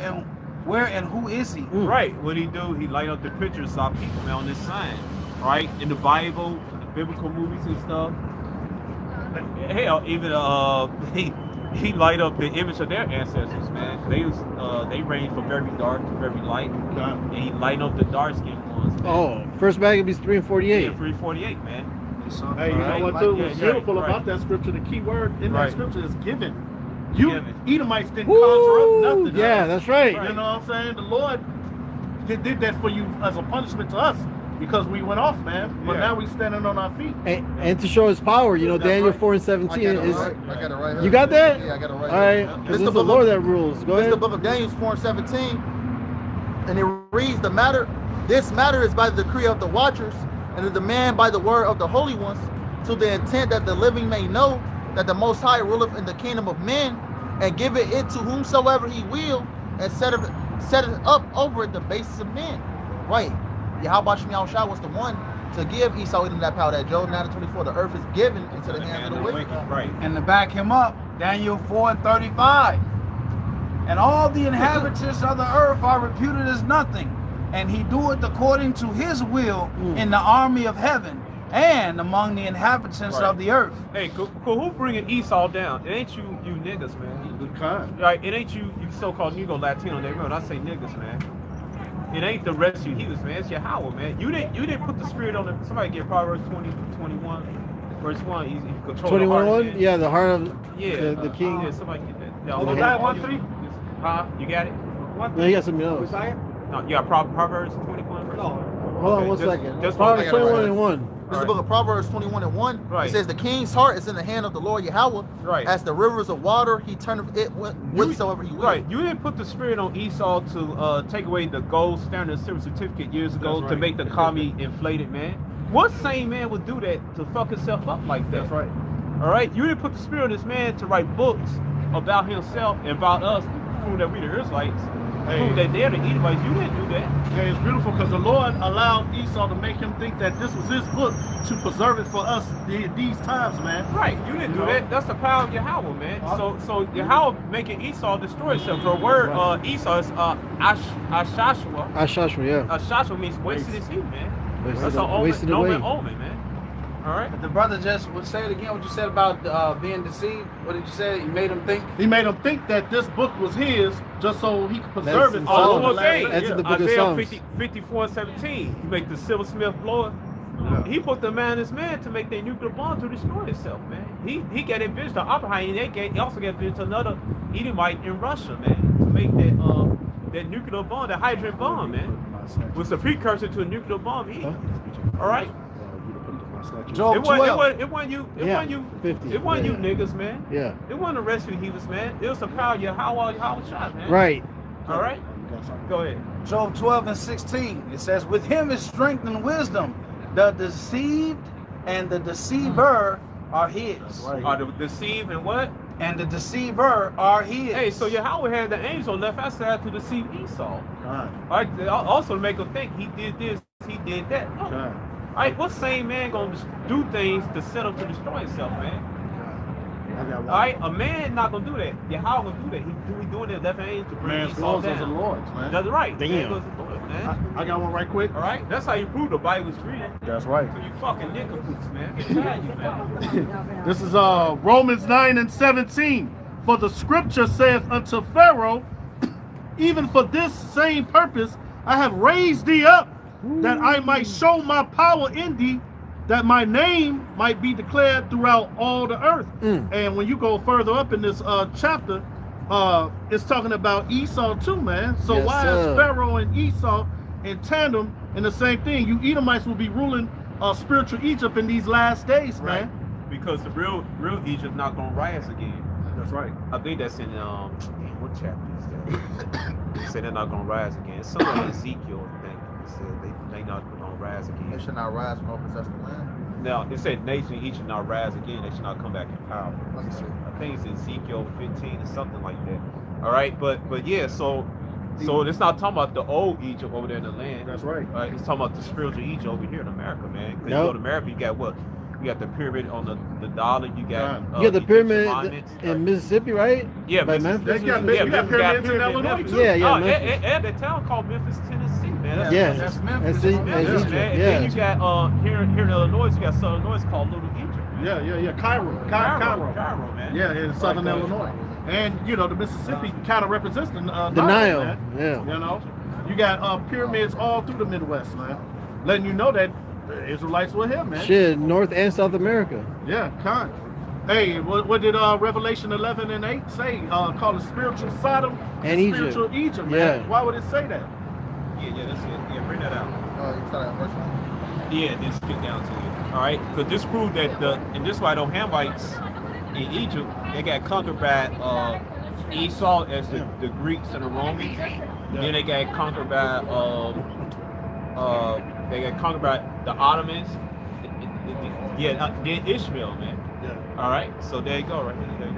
and who is he? Right. What he do? He light up the pictures of people, man, on this sign. Right. In the Bible, the biblical movies and stuff. Hell, even he light up the image of their ancestors, man. They range from very dark to very light. And he light up the dark skinned ones. Man. Oh, first Maccabees 3 and 48. Yeah, 348, man. Hey, you know Right. what too? Yeah, What's right, beautiful right. about that scripture? The key word in Right. that scripture is given. You Given. Edomites didn't Woo! conjure up nothing. Yeah, that's right. You know what I'm saying? The Lord did that for you as a punishment to us because we went off, man. But Yeah. now we standing on our feet. And to show his power, you know, That's Daniel right. 4 and I 17 got it is. right. I got it right here. You got that? Yeah, I got it right. All right, here. because This it's the the book Lord of- that rules. Go This is the ahead. book of Daniel 4 and 17. And it reads, this matter is by the decree of the watchers, and the demand by the word of the holy ones, to the intent that the living may know that the Most High ruleth in the kingdom of men, and giveth it to whomsoever he will, and set it up over it the basis of men. Right. Yahweh Shemiah Shah was the one to give Esau Edom that power. That Job 9 and 24, the earth is given into the hands of the wicked. Right. And to back him up, Daniel 4 and 35. And all the inhabitants of the earth are reputed as nothing, and he doeth according to his will in the army of heaven and among the inhabitants Right. of the earth. Hey, who bringing Esau down? It ain't you niggas, man. Good kind. Right, it ain't you so-called Negro Latino neighborhood. I say niggas, man. It ain't the rest of you heathens, man. It's Yahweh, man. You didn't put the spirit on it. Somebody get Proverbs 20:21, verse 1. He controls 21 the heart, 1? man. Yeah, the heart of Yeah, the king. Yeah, somebody get that. Yeah, Was hold that on. 1-3? Huh? You got it? No, he got something else. No, you got Proverbs 21, verse 1. Hold on Okay, one just- second. just Proverbs one- 21 and 1. This is the book of Proverbs 21 and 1. Right. It says, the king's heart is in the hand of the Lord Yahweh. Right. As the rivers of water, he turneth it whithersoever he will. Right, you didn't put the spirit on Esau to take away the gold standard silver certificate years ago That's to right. make the commie inflated, man. What sane man would do that to fuck himself up like that? That's right. All right, you didn't put the spirit on this man to write books about himself and about us, to prove that we the Israelites, Hey. prove that they're the Edomites. You didn't do that. Yeah, it's beautiful because the Lord allowed Esau to make him think that this was his book to preserve it for us these times, man. Right, you didn't do No. that. That's the power of Yahweh, man. So Yahweh making Esau destroy himself. The word Esau is Ashashua. Ashashua, yeah. Ashashua means wasted his heat, man. That's an Wasted omen, away. omen, man. All right. The brother just would say it again. What you said about being deceived. What did you say? You made him think. He made him think that this book was his just so he could preserve That's it. in for Psalms. the last okay. days. That's in the book of Isaiah Psalms. 54 and 17. He make the silversmith blower. He put the man as man to make their nuclear bomb to destroy itself, man. He got a vision to Oppenheimer, and he also got a vision to another Edomite in Russia, man, to make that nuclear bomb, the hydrogen bomb, man. Was the precursor to a nuclear bomb. All right. Job It 12. wasn't you. It Yeah, wasn't you. 50. It wasn't you Yeah. niggas, man. Yeah. It wasn't the rest of you heathens, man. It was the power of Yahweh shot, man. Right. All right. Go ahead. Job 12 and 16. It says, with him is strength and wisdom. The deceived and the deceiver are his. Are the deceive and what? And the deceiver are his. Hey, so Yahweh had the angel left outside to deceive Esau. God, All right. Also to make him think he did this, he did that. No. God, All right. What same man gonna do things to set up to destroy himself, man? I got one. All right. A man not gonna do that. Yahweh gonna do that. He doing that left angel to bring Man's Esau laws as the down. Lord's, man. That's right. Damn. Man goes to do it, man. I got one right quick. All right. That's how you prove the Bible's real. That's right. So you fucking nincompoops, man. Get tired of you, man. This is Romans 9 and 17. For the scripture saith unto Pharaoh, even for this same purpose, I have raised thee up, that I might show my power in thee, that my name might be declared throughout all the earth. And when you go further up in this chapter, it's talking about Esau too, man. So Yes, why sir. is Pharaoh and Esau in tandem in the same thing? You Edomites will be ruling spiritual Egypt in these last days, man. Because the real Egypt not gonna rise again. That's right. I think that's in what chapter is that? They say they're not gonna rise again. It's somewhere in Ezekiel, I think. It said they not gonna rise They again. should not rise nor possess the land. Now it said nation each should not rise again. They should not come back in power. Let me see. I think it's Ezekiel 15 or something like that. All right, but yeah, so it's not talking about the old Egypt over there in the land. That's right. It's talking about the spiritual Egypt over here in America, man. 'Cause you Yep. go to America, you got what? You got the pyramid on the dollar. You got You got the Egyptian pyramid monuments. in Mississippi, right? Yeah, By Memphis. Memphis. They got Yeah, big Memphis pyramids got in Illinois Memphis. too. Yeah, yeah, Oh, Memphis. and the town called Memphis, Tennessee, man. That's Yeah. That's That's Memphis. it. Memphis, Egypt. man. And Yeah. then you got here in Illinois, you got Southern Illinois called Little Egypt. Yeah. Cairo, man. Yeah, in southern Right, Illinois. And you know, the Mississippi kind of represents the Nile, Nile, man. yeah. You know, you got pyramids all through the Midwest, man, letting you know that the Israelites were here, man. Shit, North and South America. Yeah, kind. Hey, what did Revelation 11 and 8 say? Call it spiritual Sodom And Egypt. spiritual Egypt, man. Yeah. Why would it say that? Yeah, that's it. Yeah, bring that out. You start at verse 1. Yeah, then skip down to it. All right, because this proved that and this why the Hamites in Egypt, they got conquered by Esau as the Greeks and the Romans. Then they got conquered by the Ottomans. Then Ishmael, man. Yeah. All right, so there you go, right there.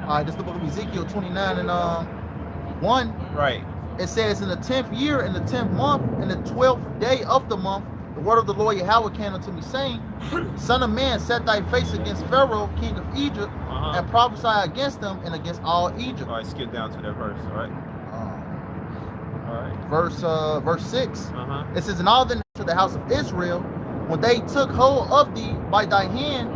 All right, this is the book of Ezekiel 29 and 1. Right. It says, in the 10th year, in the 10th month, in the 12th day of the month, the word of the Lord Yahweh came unto me, saying, Son of man, set thy face against Pharaoh, king of Egypt, and prophesy against him and against all Egypt. All right, skip down to that verse. All right. All right. Verse 6. It says, and all the to the house of Israel, when they took hold of thee by thy hand,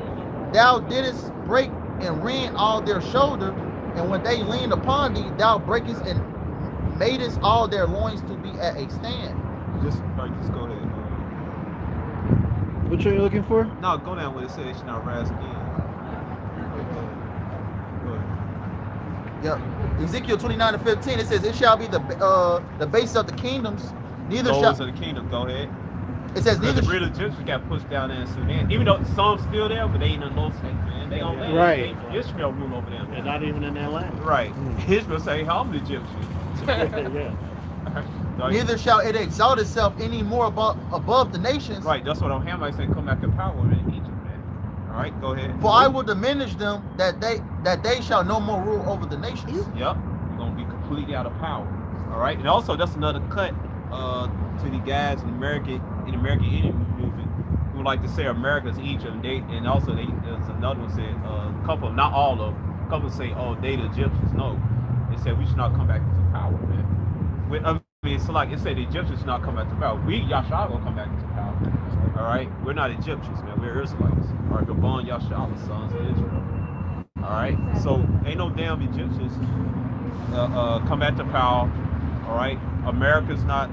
thou didst break and rend all their shoulder, and when they leaned upon thee, thou breakest and madest all their loins to be at a stand. Just go ahead. What you're looking for? No, go down where it says should not rise again. Go ahead. Yep. Ezekiel 29 and 15, it says, it shall be the base of the kingdoms, neither Lords shall... of the kingdom, go ahead. It says, Because neither... the real Egyptians got pushed down there in Sudan. Even though some still there, but they ain't in no state, man. They on land. Right. Ishmael rule over them. They're not even in their land. Right. Ishmael say, I'm the Egyptian. Yeah. Neither shall it exalt itself any more above the nations. Right, that's what I'm Hamites say come back in power in Egypt, man. All right, go ahead. For I will diminish them that they shall no more rule over the nations. Yep, you're gonna be completely out of power. All right, and also that's another cut to the guys in American Indian movement who like to say America's Egypt. And also there's another one said a couple, not all of them, a couple say, oh, they the Egyptians. No, they said we should not come back into power, man. So like it said the Egyptians should not come back to power. We Yahshua gonna come back into power. All right, we're not Egyptians, man. We're Israelites. All right, we're born Yahshua, the sons of Israel. All right, so ain't no damn Egyptians come back to power. All right, America's not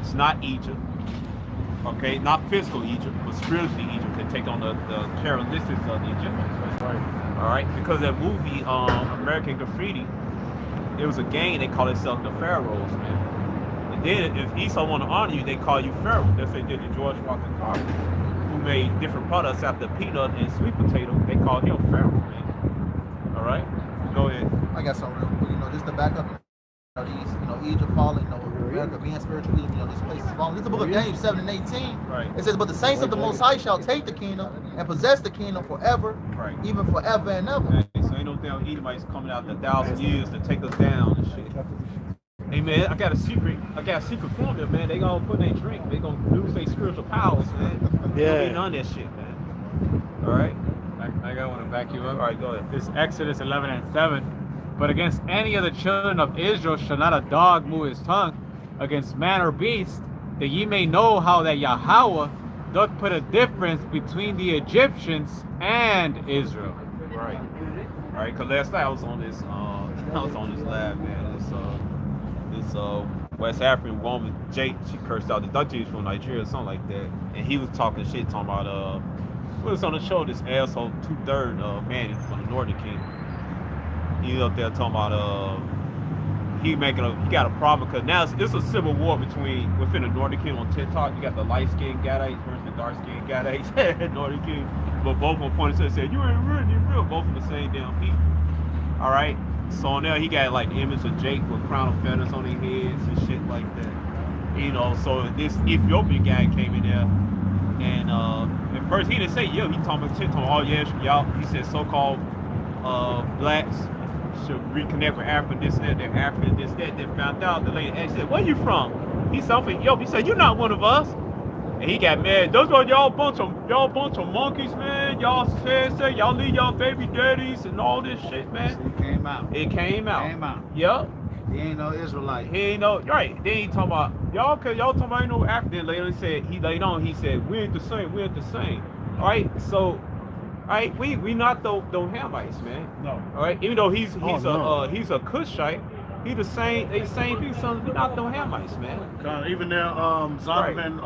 it's not Egypt. Okay, not physical Egypt, but spiritually Egypt can take on the characteristics of the Egyptians. That's right. All right, because that movie American Graffiti, it was a gang. They call themselves the Pharaohs, man. And then if Esau want to honor you, they call you Pharaoh. That's what they did to George Washington Carver, who made different products after peanut and sweet potato. They call him Pharaoh, man. All right, go ahead. I got something real quick, just to back up. These, Egypt falling, America being spiritual, these places falling. This is the book of Daniel 7 and 18. Right. It says, but the saints of the Most High shall take the kingdom and possess the kingdom forever, Right. even forever and ever. Hey, so ain't no damn Edomites coming out in 1,000 years to take us down and shit. Hey man, I got a secret for them, man. They gonna put in their drink. They gonna lose their spiritual powers, man. Yeah. Don't be none of that shit, man. All right. I got one to back you up. All right, go ahead. This Exodus 11 and 7. But against any of the children of Israel shall not a dog move his tongue against man or beast, that ye may know how that Yahweh doth put a difference between the Egyptians and Israel. Right. All right, cause last night I was on this live, man. this West African woman, Jake. She cursed out the Dutchies from Nigeria or something like that, and he was talking shit, talking about we was on the show. This asshole 2/3 man from the Northern Kingdom. He was up there talking about he got a problem because now it's a civil war within the Northern Kingdom on TikTok. You got the light skinned Gadites versus the dark skinned Gadites, Northern Kingdom. But both of them pointed to it and said, "You ain't real, you real." Both of them the same damn people. All right. So now he got like the image of Jake with crown of feathers on their heads and shit like that. You know, so this Ethiopian guy came in there, and at first he didn't say yeah. He talking about shit, oh yeah, y'all. He said so-called blacks should reconnect with Africa, this, that, they're African, this, that. Then found out the lady asked, said, "Where you from?" He said, "I'm from Ethiopia." He said, "You're not one of us." And he got mad. Those are y'all bunch of monkeys, man. Y'all say y'all leave y'all baby daddies and all this shit, man. It came out. It came out. Came out. Yep. He ain't no Israelite. He ain't no right. Then he talking about y'all, cause y'all talking about ain't no African. Later he laid on. He said we ain't the same. We ain't the same. All right. So, all right, we not those Hamites, man. No. All right. Even though he's a Cushite, he the same. They same people. So we not those Hamites, man. Even their Zonovan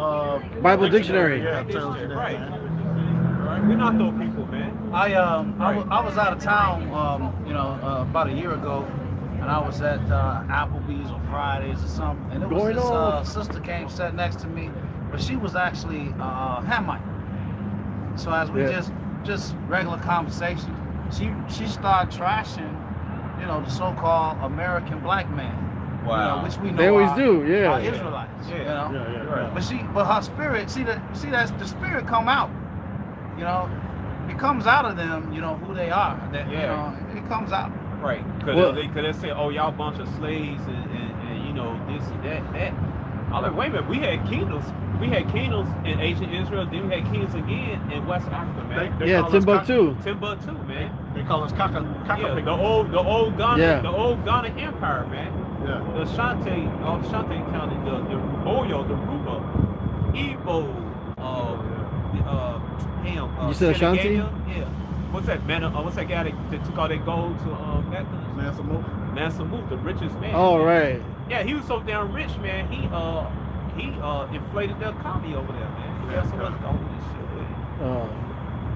Bible dictionary. Yeah, tells you that, right. man. Right. We're not those people, man. I was out of town, about a year ago, and I was at Applebee's on Fridays or something, and it was this sister came sat next to me, but she was actually Hamite. So as we just regular conversation, she started trashing, the so-called American black man. Wow. Which we know They always are, do, yeah. are Israelites. Yeah. Right. But her spirit, that's the spirit come out. It comes out of them. Who they are. It comes out. Right. Because they say, oh, y'all bunch of slaves and this and that. I'm like, wait a minute, we had kingdoms. We had kingdoms in ancient Israel, then we had kingdoms again in West Africa, man. They call us Timbuktu, man. They call us Kaka. Yeah, the old Ghana Empire, man. Yeah. The Shante County, the Oyo, the Ruba, Igbo, you said Ashanti? Yeah. What's that man? What's that guy that took all that gold to Mecca? Mansa Musa, the richest man. Oh, right. Yeah, he was so damn rich, man. He inflated the economy over there, man. He had so much gold and shit.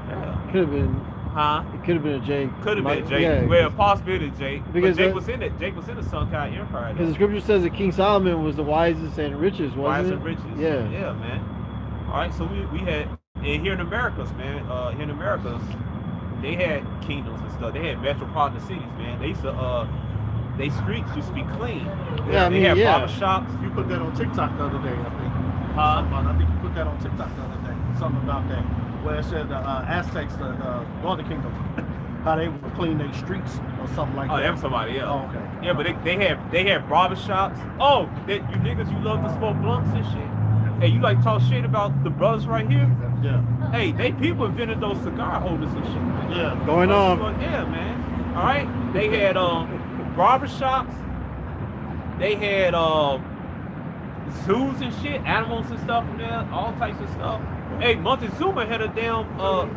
Yeah. Could have been. Huh? It could have been a Jake. Could have been Jake. Yeah, well, possibility Jake. Because but Jake was in it. Jake was in the Sunkai Empire. Because the scripture says that King Solomon was the wisest and richest, wasn't it? Wisest and richest. Yeah. Yeah, man. All right, so we had here in Americas, man. Here in Americas, they had kingdoms and stuff. They had metropolitan cities, man. They used to they streets used to be clean. Yeah, they had barber shops. You put that on TikTok the other day, I think. I think you put that on TikTok the other day. Something about that, where it said the Aztecs, the Northern Kingdom, how they would clean their streets or something like that. Oh, that was somebody, yeah. Oh, okay. Yeah, but they had barber shops. Oh, you niggas, you love to smoke blunts and shit. Hey, you like talk shit about the brothers right here? Yeah. Hey, people invented those cigar holders and shit, man. Yeah. Going on. Yeah, man. All right. They had barber shops. They had zoos and shit, animals and stuff in there, all types of stuff. Hey, Montezuma had a damn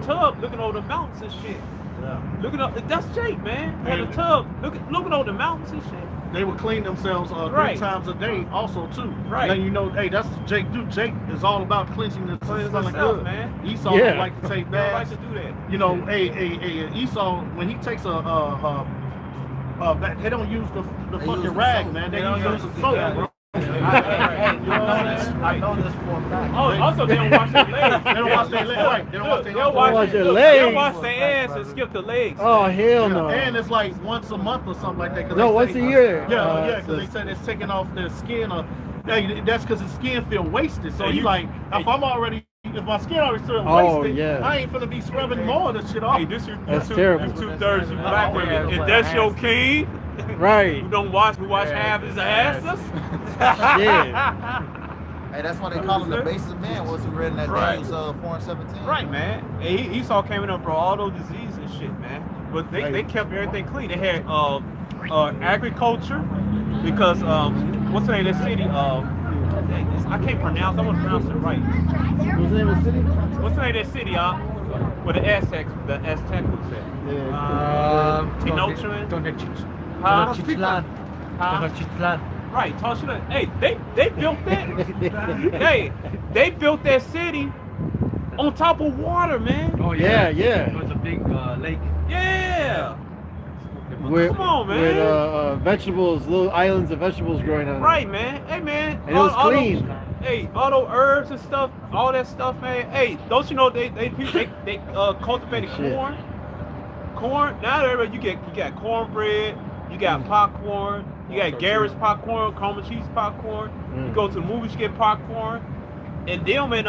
tub looking over the mountains and shit. Yeah. Looking up, that's Jake, man. Had a tub looking over the mountains and shit. They would clean themselves 3 times a day, also too. Right. And hey, that's Jake. Dude, Jake is all about cleansing himself, man. Esau don't like to take baths. Don't like to do that. Hey, Esau, when he takes they don't use the fucking rag, man. They use the soap, bro. I know this for a fact. Oh, also they don't wash their legs. They don't wash their legs. Right. They don't wash their wash their legs. They'll wash their ass and skip the legs. Oh, hell no. And it's like once a month or something like that. No, once a year. Yeah, because they said it's taking off their skin. That's because the skin feel wasted. So if my skin already feels wasted, I ain't finna be scrubbing more of this shit off. Hey, that's terrible. 2/3 you black women. If that's your king, right? Who wash half his asses? Yeah. Hey, that's why they call him the basis of man. What's read in that Daniel 4:17? Right, man. And Esau came in and brought all those diseases and shit, man. But they kept everything clean. They had agriculture because what's the name of that city? I can't pronounce. I want to pronounce it right. What's the name of the city? What's the name of that city, where the Aztecs was at? Tenochtitlan. Huh? Tenochtitlan. Right, talk shit. Hey, they built that. Hey, they built that city on top of water, man. Oh Yeah, It yeah. was a big lake. Yeah. With, Come on, man. With vegetables, little islands of vegetables growing on it. Right, man. Hey, man. And it was clean. Hey, all those herbs and stuff, all that stuff, man. Hey, don't you know they cultivated Shit. corn? Corn. Now you got cornbread, you got popcorn, you got Garrett's popcorn, caramel cheese popcorn. You go to the movies, you get popcorn, and them and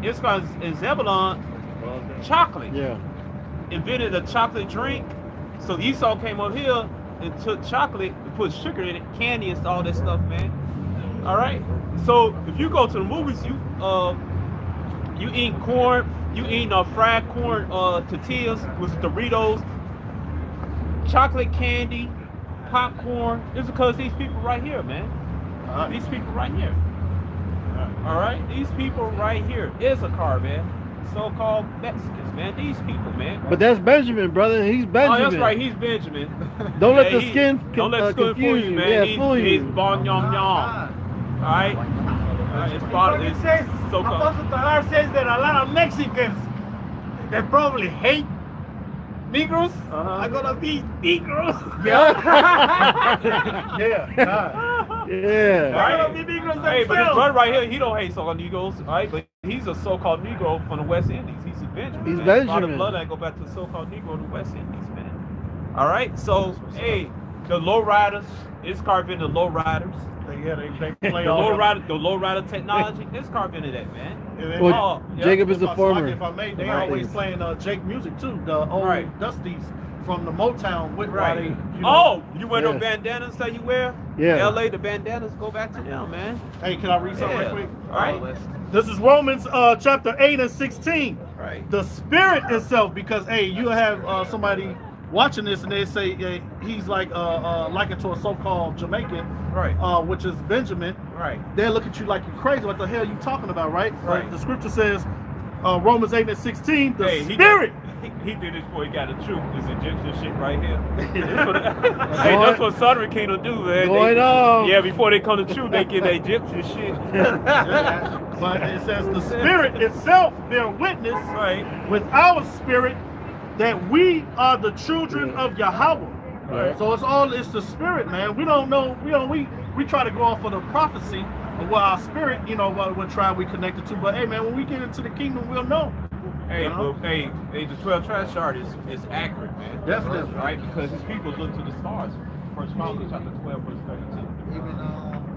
Issachar and Zebulon, chocolate. Yeah. Invented a chocolate drink. So Esau came up here and took chocolate and put sugar in it, candy and all that stuff, man. All right. So if you go to the movies, you eat corn, you eat fried corn tortillas with Doritos, chocolate candy, popcorn. It's because these people right here, man. These people right here. All right. These people right here is a car, man. So-called Mexicans, man. These people, man. But that's Benjamin, brother. He's Benjamin. Oh, that's right. He's Benjamin. Don't let the skin don't let the skin fool confuse you, you. man. Yeah, He's, fool you. he's bon yom yom. All right. It's so-called. Apostle Tahar says that a lot of Mexicans, they probably hate Negroes, are gonna be Negroes. Yeah. They're gonna be Negroes Hey, but this themselves. brother right here, he don't hate so-called Negroes, all right? But he's a so-called Negro from the West Indies. He's a Benjamin. He's man. Benjamin. A lot of blood that go back to the so-called Negro of the West Indies, man. All right. So, hey, the low riders, it's carved into low riders. They play The all low rider technology, it's carved into that, man. Well, Jacob is the former. If I may, they Right. always playing Jake music too. The old Right. Dusties from the Motown with Right. Roddy. You wear Yeah. those bandanas that you wear? Yeah. LA, the bandanas go back to them, man. Hey, can I read something Yeah. real quick? All right. This is Romans chapter 8 and 16. Right. The spirit itself, because hey, you have somebody watching this and they say he's like likened to a so-called Jamaican, Right. Which is Benjamin. Right. They look at you like you're crazy. What the hell are you talking about, right? Right. The scripture says, Romans 8 and 16, the Hey, spirit. He did this before he got the truth. This Egyptian shit right here. Hey, that's what Southern Kingdom do, man. Going on. Yeah, before they come to truth, they get the Egyptian shit. But it says the spirit itself bear witness Right. with our spirit that we are the children of Yahweh. Right. So it's the spirit, man. We don't know, we try to go off of the prophecy of what our spirit, what tribe we connected to. But hey, man, when we get into the kingdom, we'll know. Hey, You know? hey, the 12 tribes chart is accurate, man. Definitely. Right? Because his people look to the stars. First Chronicles chapter 12, verse 32.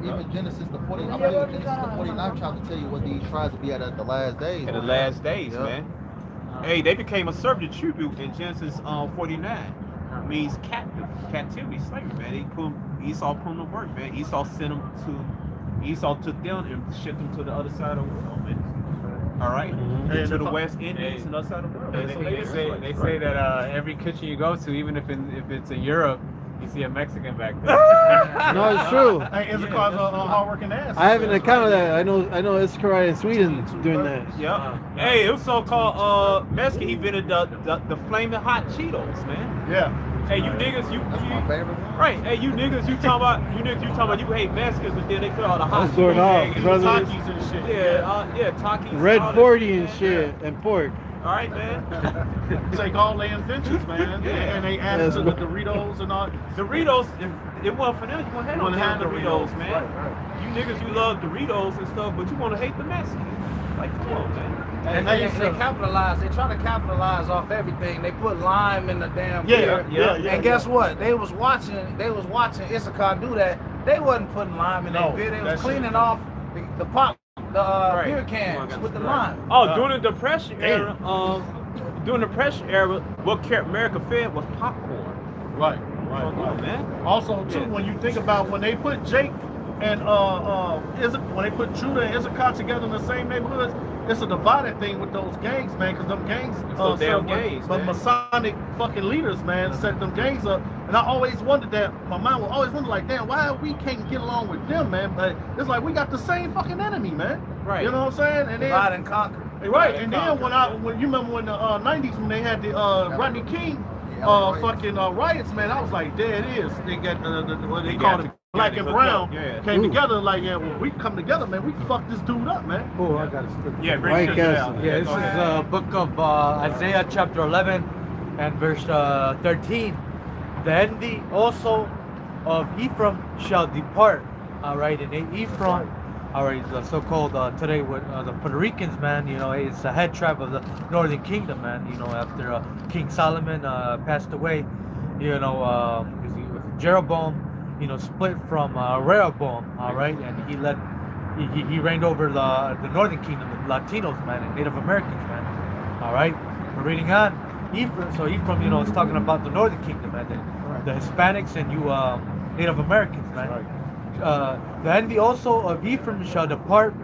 Even Genesis the 40, I believe Genesis the 49th chapter tell you what these tribes will be at the last days. In the last days, Yeah. man. Hey, they became a servant tribute in Genesis 49. Means captivity, slavery, man. Esau put them to work, man. Esau took them and shipped them to the other side of the world, man. All right, to the West Indies and the other side of the world. They say that every kitchen you go to, even if it's in Europe, you see a Mexican back there. No, it's true. Hey, Issachar's a hard-working ass. I have an account of that. I know Issachar in Sweden doing that. Yeah. Hey, it was so-called Mexican. He invented the flaming hot Cheetos, man. Yeah. Hey, you niggas, That's my favorite one. right? Hey, you niggas, you talking about you hate Mexicans, but then they put all the hot What's going on, shit, brothers? Takis and shit. yeah, Takis. Red all that 40 shit, and shit and pork. All right, man. Take all their inventions, man. Yeah. And they added to the Doritos and all. Doritos, if it wasn't for them, you wouldn't Wouldn't have have Doritos, Doritos, man. right. You niggas, you love Doritos and stuff, but you want to hate the Mexicans. Like, come on, man. And they capitalize. They try to capitalize off everything. They put lime in the damn Yeah, beer. yeah. And guess what? They was watching Issachar do that. They wasn't putting lime in their beer. They was cleaning off the pop, beer cans with the lime. Oh, during the Depression era, what kept America fed was popcorn. Right. Man. Also, too, when you think about when they put Jake and when they put Judah and Issachar together in the same neighborhoods, it's a divided thing with those gangs, man, because them gangs, those damn gangs, but man. Masonic fucking leaders, man, set them gangs up. And I always wondered that, my mind will always wonder, like, damn, why we can't get along with them, man? But it's like we got the same fucking enemy, man. Right. You know what I'm saying? And then, Divide and conquer. right, and then when you remember when the 90s when they had the Rodney King fucking riots, man, I was like, there it is. They got what they call it. black and brown Yeah. came together. Like, yeah, well, we come together, man. We fuck this dude up, man. Oh, I got it. Yeah, bring White it Castle. out. Yeah, this go is ahead. book of Isaiah chapter 11 and verse 13. The envy also of Ephraim shall depart. All right, and Ephraim, all right, the so-called today with the Puerto Ricans, man. You know, it's the head tribe of the Northern Kingdom, man. You know, after King Solomon passed away, you know, Jeroboam, you know, split from Rehoboam, all right, and he reigned over the Northern Kingdom, the Latinos, man, and Native Americans, man. All right, we're reading on. Ephraim, so Ephraim, you know, is talking about the Northern Kingdom, man, the Hispanics and you Native Americans, man. The envy also of Ephraim shall depart,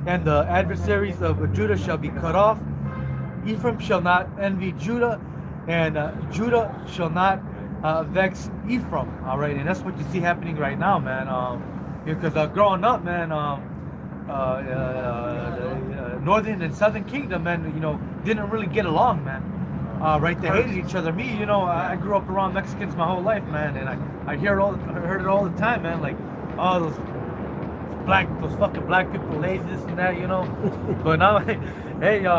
and the adversaries of Judah shall be cut off. Ephraim shall not envy Judah, and Judah shall not vex Ephraim. All right, and that's what you see happening right now, man. Because growing up, man, Northern and Southern Kingdom, man, you know, didn't really get along, man. Right, they hated each other. Me, you know, I grew up around Mexicans my whole life, man, and I heard it all the time, man. Like, oh, those fucking black people, lazy, this and that, you know. But now, hey,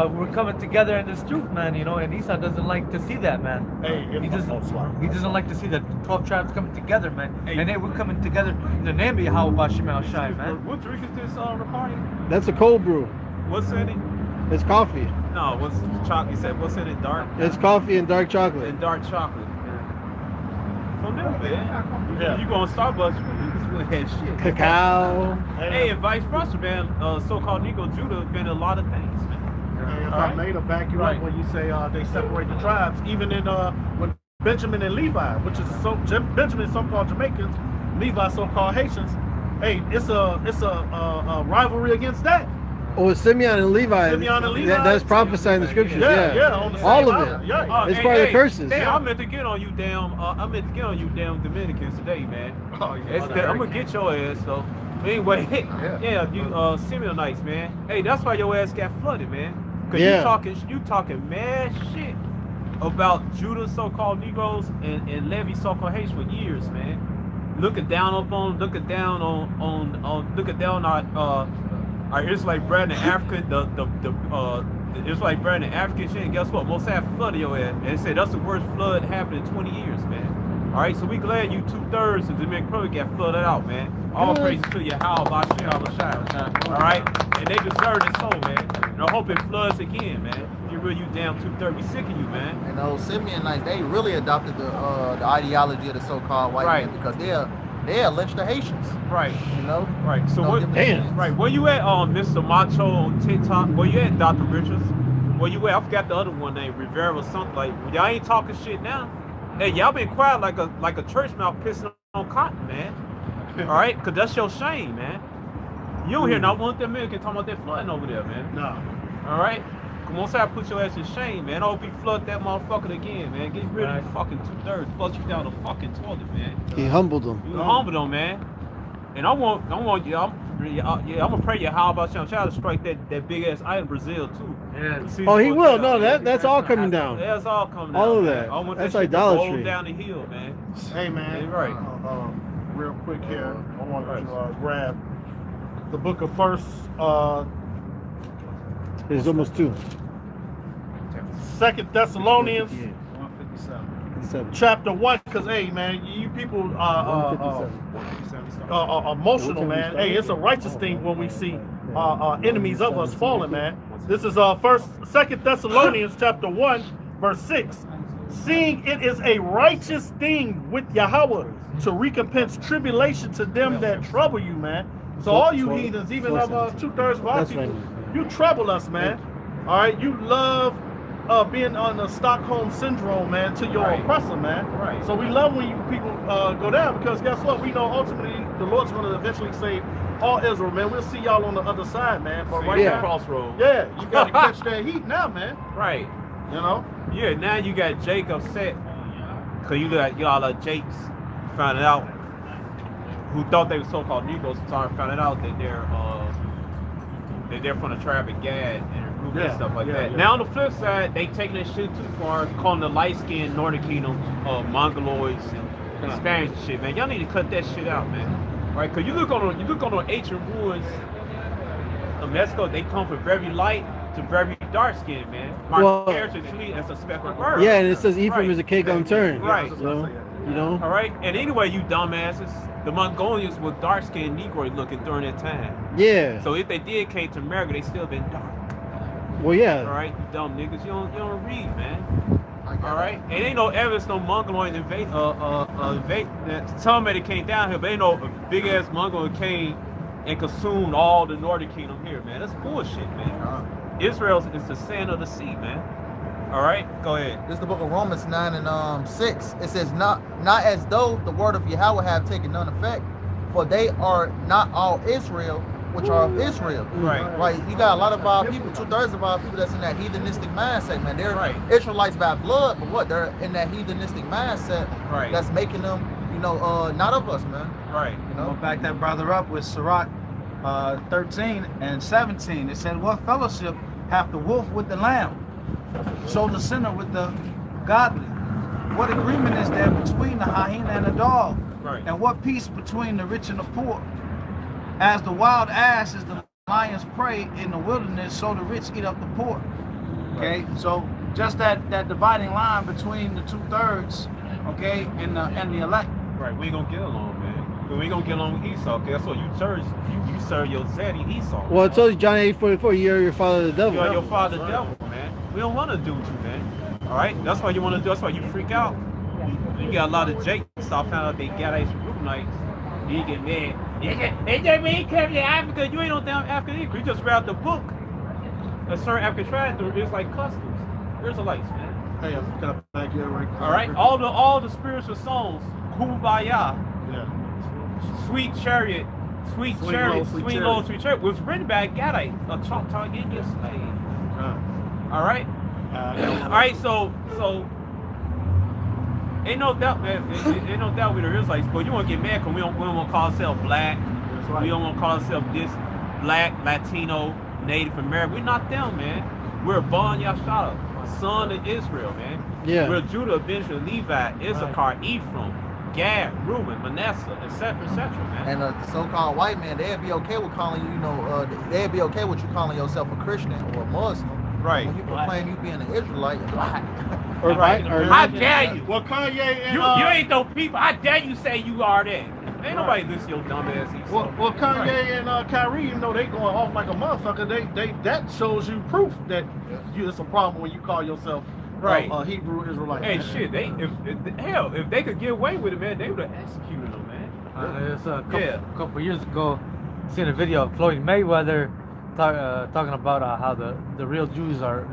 we're coming together in this truth, man, you know. And Esau doesn't like to see that, man. Hey, he doesn't like to see the 12 tribes coming together, man. Hey, and we're coming together in the name of Yahweh Shemel Shai, man. What drink is this on the party? That's a cold brew. What's in it? It's coffee. No, what's chocolate? You said what's in it? Dark? It's coffee and dark chocolate. And dark chocolate. From them, man. Yeah. You go on Starbucks, you just went ahead shit. Cacao. Hey, and vice versa, man. So-called Negro Judah invented a lot of things, man. Hey, if I may to back you up when you say they separate the tribes, even in when Benjamin and Levi, which is Benjamin so-called Jamaicans, Levi so-called Haitians. Hey, it's a rivalry against that. Oh, it's Simeon and Levi. Simeon and Levi. That's prophesied in the scriptures. Yeah. On the same All of island. it. Yeah. It's part of the curses. Hey, I meant to get on you damn. I meant to get on you damn Dominicans today, man. Oh, yeah. I'm gonna get your ass though. Anyway, you Simeonites, man. Hey, that's why your ass got flooded, man. Cause you talking mad shit about Judah so-called Negroes and Levi so-called Haitians for years, man. Looking down on our Israelite brethren in Africa, the Israelite brethren in Africa shit, and guess what? Most have flooded your ass. And they said that's the worst flood happened in 20 years, man. Alright, so we glad you 2/3 of the Dominican Republic got flooded out, man. All praises to you, how about Alright? And they deserve it so, man. And I hope it floods again, man. You really you damn 2/3. We sick of you, man. And those Simeonites, they really adopted the ideology of the so-called white man because they'll lynch the Haitians. Right. You know? Right. So what? Damn. Right. Where you at, Mr. Macho on TikTok? Where you at, Dr. Richards? Where you at? I forgot the other one named Rivera or something. Like, y'all ain't talking shit now. Hey, y'all been quiet like a church mouth pissing on cotton, man. All right, cause that's your shame, man. You don't hear not one of them men talking about that flooding over there, man. No. All right. Come on, side, put your ass in shame, man. I hope you flood that motherfucker again, man. Get rid of the fucking 2/3. Flush you down the fucking toilet, man. He humbled them. You humbled them, man. And I want you. I'm gonna pray you. How about you? Try to strike that big ass eye in Brazil too. Yeah. Oh, he will. No, that's all coming down. That's all coming down. All of man. that. I want That's that shit to idolatry. roll down the hill, man. Hey, man. Yeah, right. Real quick here, I want to grab the book of First. It's almost 2. 2 Thessalonians, 157. chapter 1. Because hey, man, you people are emotional, man. Hey, it's a righteous thing when we see enemies of us falling, man. This is 2 Thessalonians chapter 1, verse 6. Seeing it is a righteous thing with Yahweh to recompense tribulation to them that trouble you, man. So all you heathens, even of 2/3 of our people, you trouble us, man. All right, you love being on the Stockholm syndrome, man, to your oppressor, man. Right. So we love when you people go down because guess what? We know ultimately the Lord's going to eventually save all Israel, man. We'll see y'all on the other side, man. But right now, crossroads. yeah, you got to catch that heat now, man. Right. You know. Yeah. Now you got Jake upset because you got y'all Jakes finding out who thought they were so-called Negroes started finding out that they're from the tribe of Gad and stuff like that. Yeah. Now on the flip side, they taking that shit too far, calling the light-skinned Northern Kingdom Mongoloids Spanish shit, man. Y'all need to cut that shit out, man. Right? Cause you look on the ancient ruins of Mexico, they come from very light to very dark skin, man. My character truly as a speckled bird. Yeah, and it says Ephraim is a cake unturned. Right. You know? All right. And anyway, you dumbasses, the Mongolians were dark skinned Negroid looking during that time. Yeah. So if they did came to America, they still been dark. Well, yeah. All right, you dumb niggas, you don't read, man. All right, it ain't no evidence no Mongolian invade. Somebody came down here, but ain't no big ass Mongolian came and consumed all the northern kingdom here, man. That's bullshit, man. Israel is the sand of the sea, man. All right, go ahead. This is the book of Romans 9 and 6. It says, not as though the word of Yahweh have taken none effect, for they are not all Israel, which are of Israel. Right. Right. You got a lot of our people, 2/3 of our people that's in that heathenistic mindset, man. They're Israelites by blood, but what? They're in that heathenistic mindset that's making them, not of us, man. Right. You know, back that brother up with Sirach 13 and 17. It said, what fellowship hath the wolf with the lamb? So the sinner with the godly. What agreement is there between the hyena and the dog? Right. And what peace between the rich and the poor? As the wild ass is the lion's prey in the wilderness, so the rich eat up the poor. Okay, so just that dividing line between the 2/3, okay, and the elect. Right, we ain't gonna get along, man. We ain't gonna get along with Esau. Okay, that's what you serve your zaddy Esau. Well, I told you, John 8:44, you're your father the devil. You're your father the devil, man. We don't want to do to, man. All right, that's why you want to do. That's why you freak out. You got a lot of Jakes. I found out they got Reubenites. You get mad. They just mean come to Africa. You ain't no damn African either. You just read the book. A certain African tribe is like customs. Israelites, man. Hey, can I thank you right quick? All right, all the spiritual songs, Kumbaya, Sweet Chariot, Sweet Chariot, Sweet Lord, Sweet Chariot, was written by a Gadite, a Choctaw Indian slave. All right, all right. So ain't no doubt, man. Ain't no doubt with the Israelites, but you want to get mad because we don't want to call ourselves black. We don't want to call ourselves this black, Latino, Native American. We're not them, man. We're Bon Yashara, son of Israel, man. Yeah. We're Judah, Benjamin, Levi, Issachar, Ephraim, Gad, Reuben, Manasseh, etc., man. And the so-called white man, they'd be okay with calling you, they'd be okay with you calling yourself a Christian or a Muslim. Right. When you proclaim you being an Israelite, black. Or how dare you? Well, Kanye and you ain't those people. How dare you say you are that? Ain't nobody listen to your dumb ass. Well, Kanye and Kyrie, even though they going off like a motherfucker, they that shows you proof that it's a problem when you call yourself a Hebrew Israelite. Hey, shit, if they could get away with it, man, they would have executed them, man. It's a couple years ago, seen a video of Floyd Mayweather talking about how the real Jews are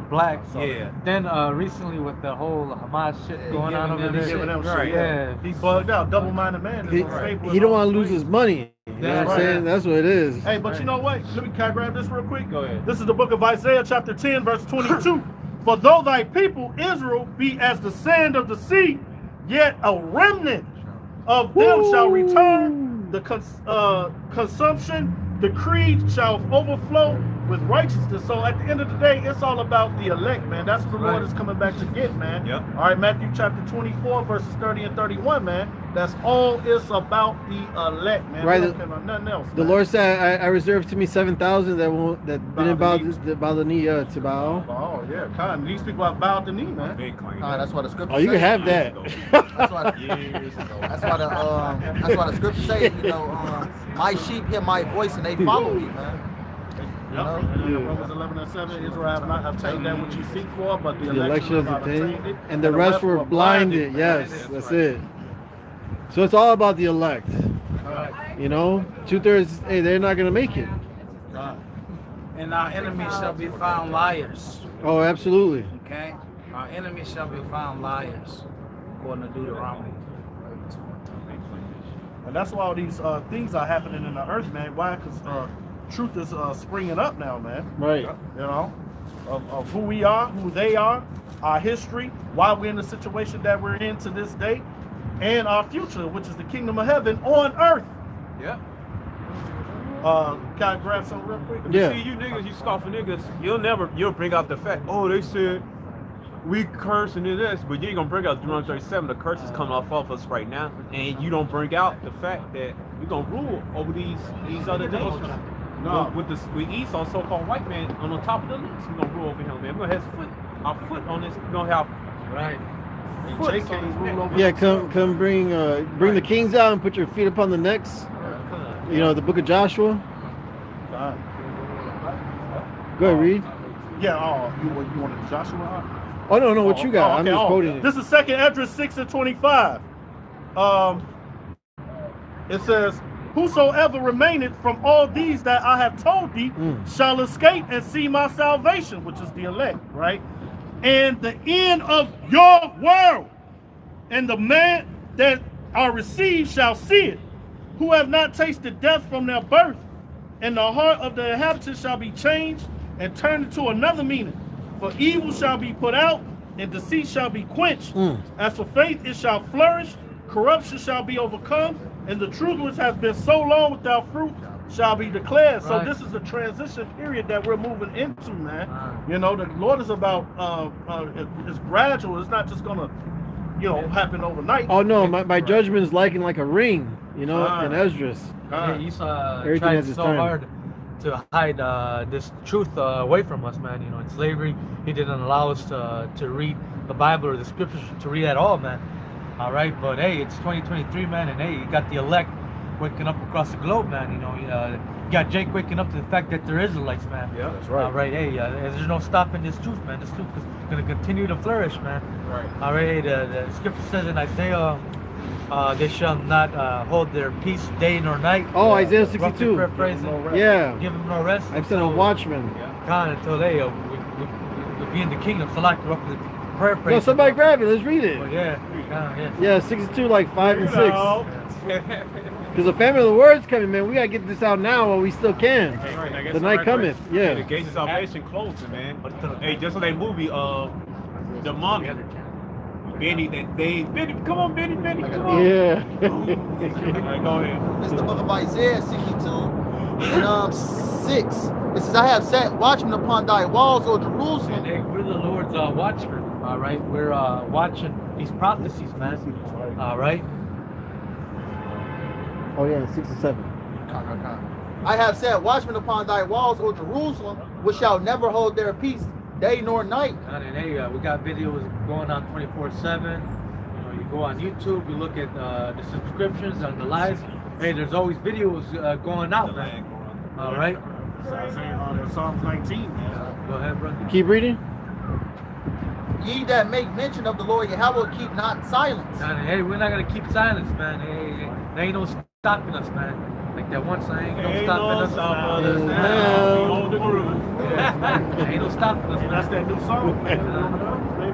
black. So then recently with the whole Hamas shit going on over there, he bugged out, double-minded man. He don't want to lose his money. You know what I'm saying? That's what it is. Hey, but you know what? Can I grab this real quick? Go ahead. This is the book of Isaiah, chapter 10, verse 22. For though thy people Israel be as the sand of the sea, yet a remnant of them shall return. The consumption decreed shall overflow with righteousness. So at the end of the day, it's all about the elect, man. That's what the Lord is coming back to get, man. Yep. All right, Matthew chapter 24, verses 30 and 31, man. That's all it's about, the elect, man. Right. We don't care about nothing else, The man. Lord said, I reserved to me 7,000 that didn't bow the knee to Baal. Oh, yeah. God, these people have bowed the knee, man. That's why the scripture. Oh, you can have that. That's why the scripture says, my sheep hear my voice and they follow me, man. Romans 11 and 7, Israel have not obtained that which you seek for, but the election has is not obtained, obtained it, and the rest were blinded. Yes, that's it. So it's all about the elect. 2/3, hey, they're not gonna make it. And our enemies shall be found liars. Oh, absolutely. Okay? Our enemies shall be found liars, according to Deuteronomy. And that's why all these things are happening in the earth, man. Why? Because truth is springing up now, man. Right. Of who we are, who they are, our history, why we're in the situation that we're in to this day, and our future, which is the kingdom of heaven on earth. Yep. Can I grab something real quick? Yeah. See, you niggas, you scoffing niggas, you'll bring out the fact, oh, they said we curse and do this, but you ain't gonna bring out Deuteronomy 37. The curse is coming off of us right now, and you don't bring out the fact that we're gonna rule over these other nations. No. With Esau, so-called white man, on the top of the list, we're gonna rule over him, man. We're gonna have our foot on this. We're gonna have foot on his neck. Yeah, come bring the kings out and put your feet upon the necks. You know, the book of Joshua. Go ahead, read. Yeah, you wanted Joshua? Oh no, what you got? Okay. I'm just quoting it. This is 2nd Esdras 6:25. It says, "Whosoever remaineth from all these that I have told thee shall escape and see my salvation," which is the elect, right? "And the end of your world, and the man that are received shall see it, who have not tasted death from their birth, and the heart of the inhabitants shall be changed and turned into another meaning. For evil shall be put out, and deceit shall be quenched. As for faith, it shall flourish, corruption shall be overcome, and the truth which has been so long without fruit shall be declared." So this is a transition period that we're moving into, man. You know, the Lord is about, it's gradual. It's not just gonna, happen overnight. Oh no, my judgment is like a ring, in Esdras. Yeah, Esau Everything tried has its so time. hard to hide this truth away from us, man. In slavery, he didn't allow us to read the Bible or the scriptures to read at all, man. All right, but hey, it's 2023, man, and hey, you got the elect waking up across the globe, man. You got Jake waking up to the fact that there is Israelites, man. Yeah, that's right. All right, hey, there's no stopping this truth, man. This truth is going to continue to flourish, man. Right. All right, the scripture says in Isaiah, they shall not hold their peace day nor night. Oh, Isaiah Roughly 62. paraphrasing, Yeah. give them no rest. I've sent a watchman. God, until they we be in the kingdom. So like roughly paraphrasing. No, somebody grab it. Let's read it. Well, yeah. Yeah, 62, like 5 and 6. Because the family of the word's coming, man. We gotta get this out now while we still can. The night cometh. Yeah. The gates of salvation closing, man. Hey, just like that movie, The Mummy. Benny, come on, Benny, come on. Yeah. All right, go ahead. It's the book of Isaiah 62 and 6. It says, "I have set watchmen upon thy walls, O Jerusalem." Hey, we're the Lord's watchmen. All right, we're watching these prophecies, man. All right. Oh yeah, 6 and 7. "I have set watchmen upon thy walls, O Jerusalem, which shall never hold their peace day nor night." And hey, we got videos going on 24/7. You go on YouTube, you look at the subscriptions and the lives. Hey, there's always videos going out, man. All right. So I was saying on Psalms 19. Go ahead, brother. Keep reading. "Ye that make mention of the Lord Yahweh, keep not silence." And hey, we're not gonna keep silence, man. Hey, there ain't no stopping us, man. Like that one saying, ain't no stopping us. Now. On the groove. Yeah. Ain't no stopping us, man. That's that new song.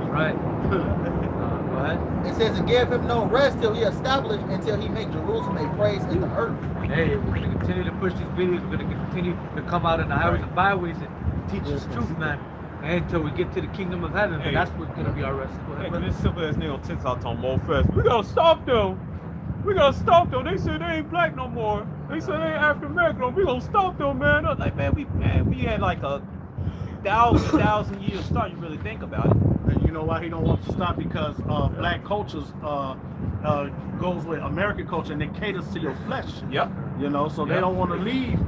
Right. Go ahead. It says, "And give him no rest till he establish, until he make Jerusalem a praise in the earth." Hey, we're gonna continue to push these videos. We're gonna continue to come out in the highways and byways and teach this truth, man. Until we get to the kingdom of heaven, Hey. and that's what's gonna be our rest. Go ahead, Hey, brother. this simple ass nigga on TikTok on Mo Fest. We gotta stop them. We gotta stop them. They said they ain't black no more. They said they ain't African American. We gonna stop them, man. I was like, man, we had like a thousand years start. You really think about it. And you know why he don't want to stop? Because black cultures goes with American culture, and it caters to your flesh. Yep. So they don't want to leave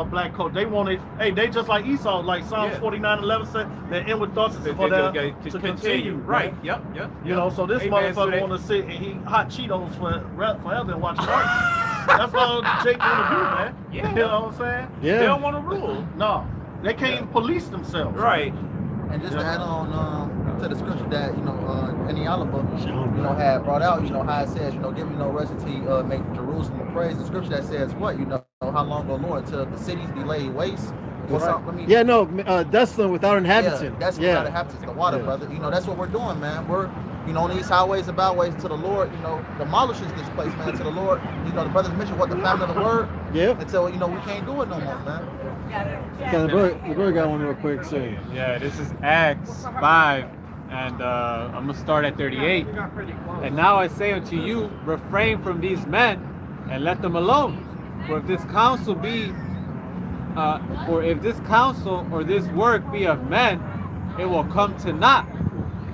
black culture. They want it. Hey, they just like Esau, like Psalms 49:11 said, their inward thoughts is for them to continue. Right. Yep. So this Hey, man, motherfucker so they- want to sit and eat hot Cheetos forever and watch art. That's all Jake want to do, man. Yeah. You know what I'm saying? Yeah. They don't want to rule. No, they can't even police themselves. Right. And just to add on to the scripture that any other book had brought out, how it says, give me no rest until you make Jerusalem a praise. The scripture that says what, how long, O Lord, till the cities be laid waste. Yeah, no, desolate without inhabitants. Yeah, that's without inhabitants, the water, brother. That's what we're doing, man. We're on these highways and byways to the Lord, demolishes this place, man, to the Lord. The brothers mentioned what the family of the word. Yeah. Until we can't do it no more, man. Yeah, the brother got one real quick, so. Yeah, this is Acts 5, and I'm going to start at 38. "And now I say unto you, refrain from these men, and let them alone. For if this counsel or this work be of men, it will come to naught.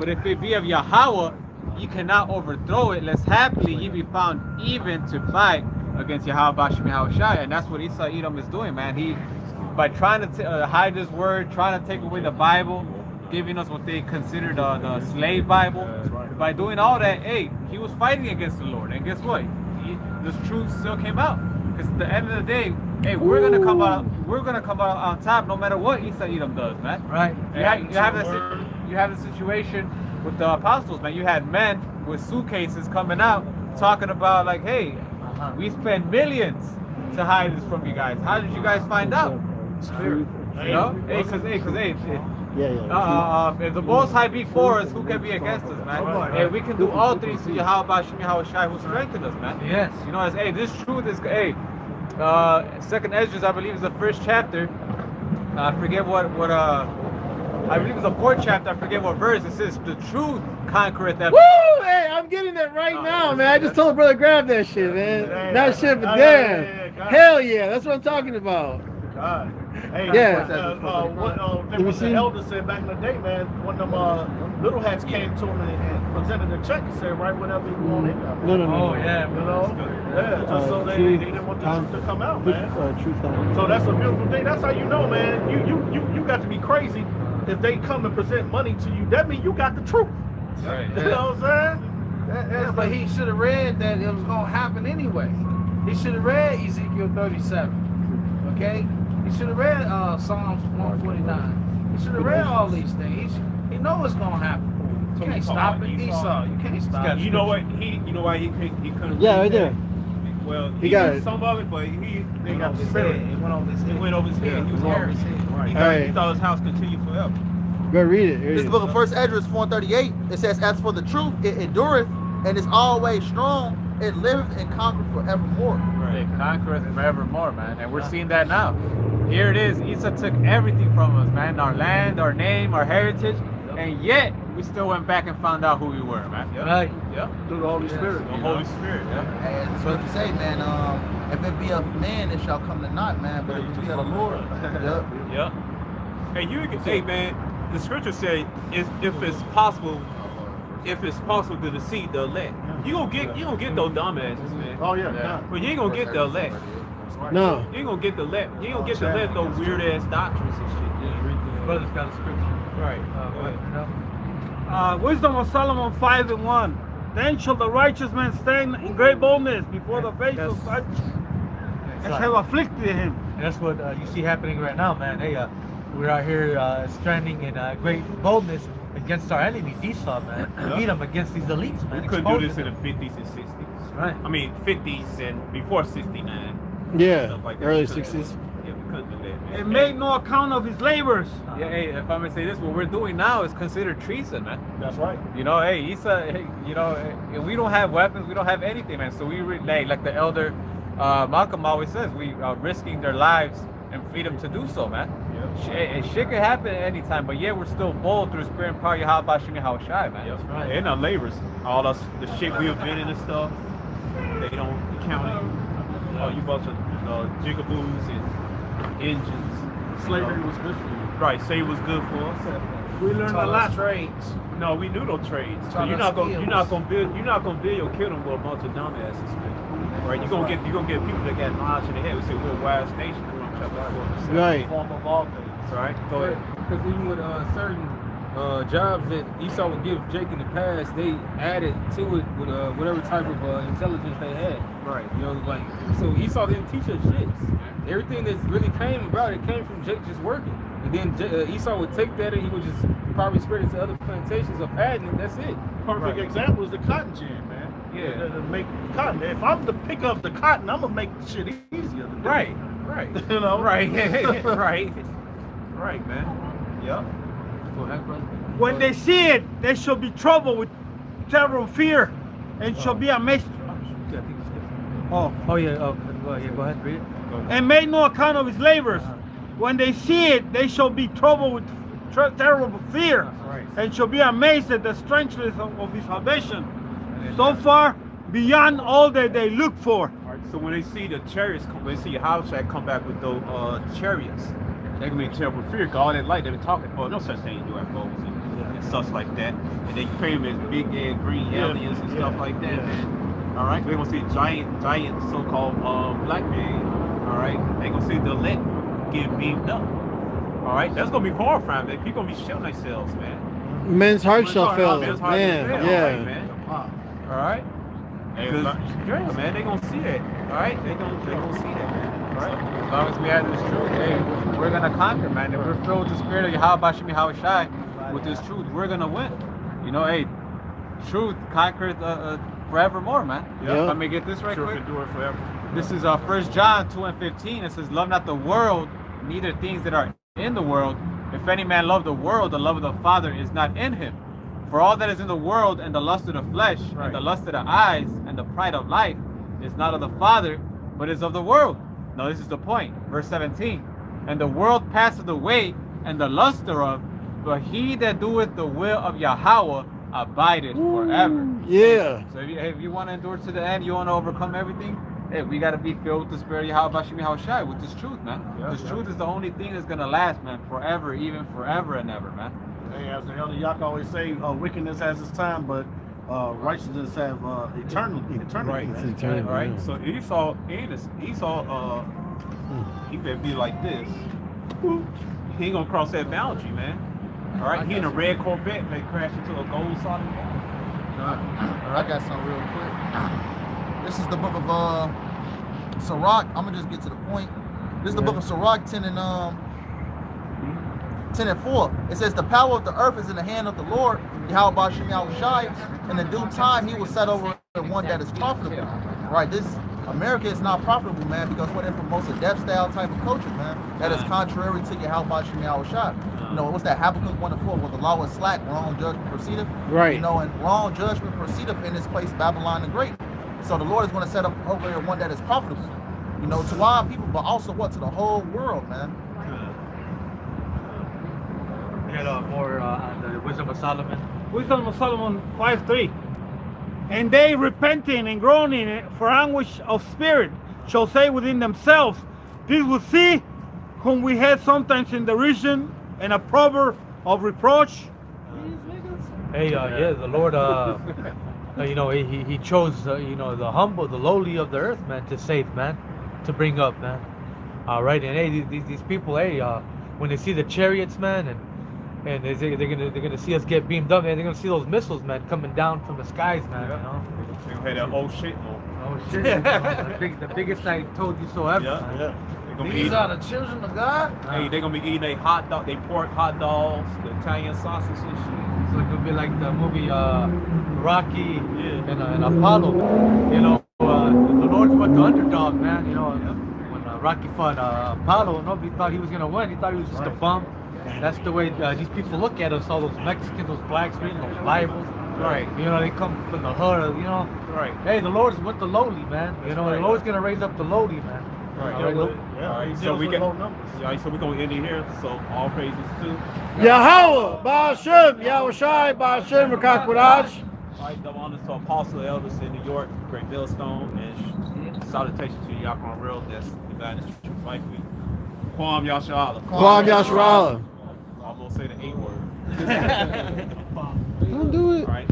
But if it be of Yahweh, ye cannot overthrow it, lest happily ye be found even to fight against Yahweh Bashim Yahushai. And that's what Esau Edom is doing, man. He, by trying to hide his word, trying to take away the Bible, giving us what they considered the slave Bible. By doing all that, hey, he was fighting against the Lord. And guess what? This truth still came out. Because at the end of the day, hey, we're gonna come out on top no matter what Esau Edom does, man. Right. You have the situation with the apostles, man. You had men with suitcases coming out talking about like, hey, we spent millions to hide this from you guys. How did you guys find out? Spirit. You know? Hey, cause Yeah. if the Most High be for us, who can be against us, man? Hey, we can do all things to Yahweh Bashim Yahushai who strengthened us, man. Yes. You know, as hey, this truth is Second Ezra, I believe, is the first chapter. I forget what I believe it's the fourth chapter. I forget what verse. It says the truth conquereth that. Woo! Hey, I'm getting that right now, man. I just told brother grab that shit, man. That shit for damn. Hell yeah, that's what I'm talking about. God. Hey, Yeah. The elder said back in the day, man, when them little hats came to him and presented a check and said, write whatever you want in there. No. Oh yeah. You know? Yeah, just so they didn't want the truth to come out, man. Truth. So that's a beautiful thing. That's how you know, man. You got to be crazy if they come and present money to you. That means you got the truth. Right. You know what I'm saying? But he should have read that it was going to happen anyway. He should have read Ezekiel 37. Okay? He should have read Psalms 149. He should have read all these things. He knows it's going to happen. You can't stop it. Esau. You can't stop it. You know what? You know why he couldn't. Yeah, right there. Well, He he got knew it. some of it, but he got the spirit. It went over his head. It went over his head. He was Over hard. his head. Right. He Alright. thought his house continued forever. Go read it. This is the book of First Ezra 4:38. It says, "As for the truth, it endureth and is always strong. It liveth and conquereth forevermore." It conquereth forevermore, man. And we're seeing that now. Here it is. Esau took everything from us, man. Our land, our name, our heritage. And yet, we still went back and found out who we were, man. Yep. Right. Yep. Through the Holy Spirit. The Holy Spirit. Yeah. And that's what you say, man. If it be of man, it shall come to naught, man. But if it be of the Lord, yep. Yep. And you can say, man, the scripture say, if it's possible to deceive the elect, you gonna get those dumbasses, man. Oh, yeah. But you ain't gonna get the elect. No. You ain't gonna get the elect. You ain't gonna get the elect those weird ass doctrines and shit. Brother's got a scripture. Right. Wisdom of Solomon 5:1. Then shall the righteous man stand in great boldness before the face of such as have afflicted him. And that's what you see happening right now, man. Hey, we're out here standing in great boldness against our enemies, Esau, man. Beat them against these elites, man. We couldn't do this Exposing in the 50s and 60s. Right. I mean, 50s and before 69. Yeah. Stuff like that. Early We couldn't- 60s. Yeah, we couldn't do that, man. And made no account of his labors. Yeah, hey, if I'm gonna say this, what we're doing now is considered treason, man. That's right. You know, hey, Esau, hey, you know, we don't have weapons, we don't have anything, man. So we like the elder Malcolm always says, we are risking their lives and freedom to do so, man. Shit could happen at any time, but yeah, we're still bold through spirit and power. Yahweh Bashim Yahushai, man. Yep. And our labors, all us, the shit we invented and stuff, they don't count it. You bunch of jigaboos and engines. Slavery was good for you. Right, say it was good for us. We learned a lot. Trades. No, we knew no trades. So Taught you're us not gonna skills. build your kingdom with a bunch of dumbasses, man. Right? You're gonna get people that got knowledge in the head. We say we're a wise nation. Right. Form of all things. Right. Go ahead. Because even with certain jobs that Esau would give Jake in the past, they added to it with whatever type of intelligence they had. Right. You know, like, so Esau didn't teach us shit. Everything that really came about, it came from Jake just working. And then Esau would take that and he would just probably spread it to other plantations or patent it. That's it. Perfect example is the cotton gin, man. Yeah. To make cotton. If I'm to pick up the cotton, I'm gonna make the shit easier. To do. Right. Right. You know. Right. Right. Right, man. Yep. Go ahead, brother. When they see it, they shall be troubled with terrible fear and shall be amazed. Oh, Oh yeah. Oh, yeah. Go ahead, read it. and made no account of his labors. When they see it, they shall be troubled with terrible fear Right. and shall be amazed at the strangeness of his salvation. So far beyond all that they look for. Right. So when they see the chariots come, they see your house shack come back with those chariots. They can be terrible fear. God that light they've been talking about. No such thing as UFOs. and stuff like that. And they create them as big and green aliens and stuff like that, man. All right, we're gonna see giant so-called black man. All right, they're gonna see the elect get beamed up. All right, that's gonna be horrifying, man. People gonna be shitting themselves, man. Men's hearts shall fail. Men's hearts Man, shall fail, yeah. right, man. All right. Because, man, they gonna see that. All right, they gonna see that, man. All right. As long as we have this truth, hey, we're gonna conquer, man. If we're filled with the spirit of Yahweh Shemi Hawashai, with this truth, we're gonna win. You know, hey, truth conquers forevermore, man. Yeah. Let me get this right Truth quick. endure forever. This is 1 John 2:15. It says, "Love not the world, neither things that are in the world. If any man love the world, the love of the Father is not in him. For all that is in the world, and the lust of the flesh, and the lust of the eyes, and the pride of life, is not of the Father, but is of the world." Now this is the point. Verse 17. "And the world passeth away, and the lust thereof, but he that doeth the will of Yahweh abideth forever." Yeah. So if you want to endure to the end, you want to overcome everything, hey, we got to be filled with the spirit of Yahweh Shemi Hawashai, with this truth, man. This truth is the only thing that's going to last, man, forever, even forever and ever, man. Hey, as the Elder Yak always say, wickedness has its time, but righteousness have eternity. Right. Man. Eternity, All right. yeah. So Esau, he better be like this. He ain't gonna cross that boundary, man. All right. He in a red Corvette, they crash into a gold solid wall. I got something real quick. This is the book of Sirach. I'm gonna just get to the point. This is the book of Sirach 10 and 4. It says, "The power of the earth is in the hand of the Lord, Yahweh Shemi Hawashai. In the due time, he will set over one that is profitable." Right? This America is not profitable, man, because what it promotes a death style type of culture, man. That is contrary to Yahweh Shemi Hawashai. You know, what's that? Habakkuk 1:4, "Well, the law is slack, wrong judgment proceedeth." Right. You know, and wrong judgment proceedeth in this place, Babylon the Great. So the Lord is going to set up over here one that is profitable. You know, to our people, but also what? To the whole world, man. We got more on the wisdom of Solomon. Wisdom of Solomon 5:3. "And they repenting and groaning for anguish of spirit shall say within themselves, This will see whom we had sometimes in derision and a proverb of reproach." Hey, yeah, the Lord, you know, he chose, you know, the humble, the lowly of the earth, man, to save, man, to bring up, man. All right, and hey, these people, hey, when they see the chariots, man, and they're gonna see us get beamed up, man. They're gonna see those missiles, man, coming down from the skies, man. You know. They gonna have that old shit on. Oh shit! You know, the biggest I told you so ever. Man. They gonna be These eating, are the children of God. hey, they gonna be eating they hot dog, they pork hot dogs, the Italian sausage and shit. It's like gonna be like the movie Rocky and Apollo. You know, the Lord's what the underdog, man. You know, when Rocky fought Apollo, nobody thought he was gonna win. He thought he was just a bum. That's the way these people look at us, all those Mexicans, those blacks reading those Bibles. Right. You know, they come from the hood, you know. Right. Hey, the Lord's with the lowly, man. You know, the Lord's gonna raise up the lowly, man. Right. All right, look. All right. So we got. All right. So we're gonna end it here. So all praises to Yahweh, Ba'ashem, Yahushai, Ba'ashem, Rakakwadash. All right. Double honors to Apostle Elders in New York, Great Millstone, and salutations to Yakon Real. That's the guy that's true fight week. Kwam Yashala. Kwam Yasharala. I'm gonna say the 8 word. Don't do it. All right.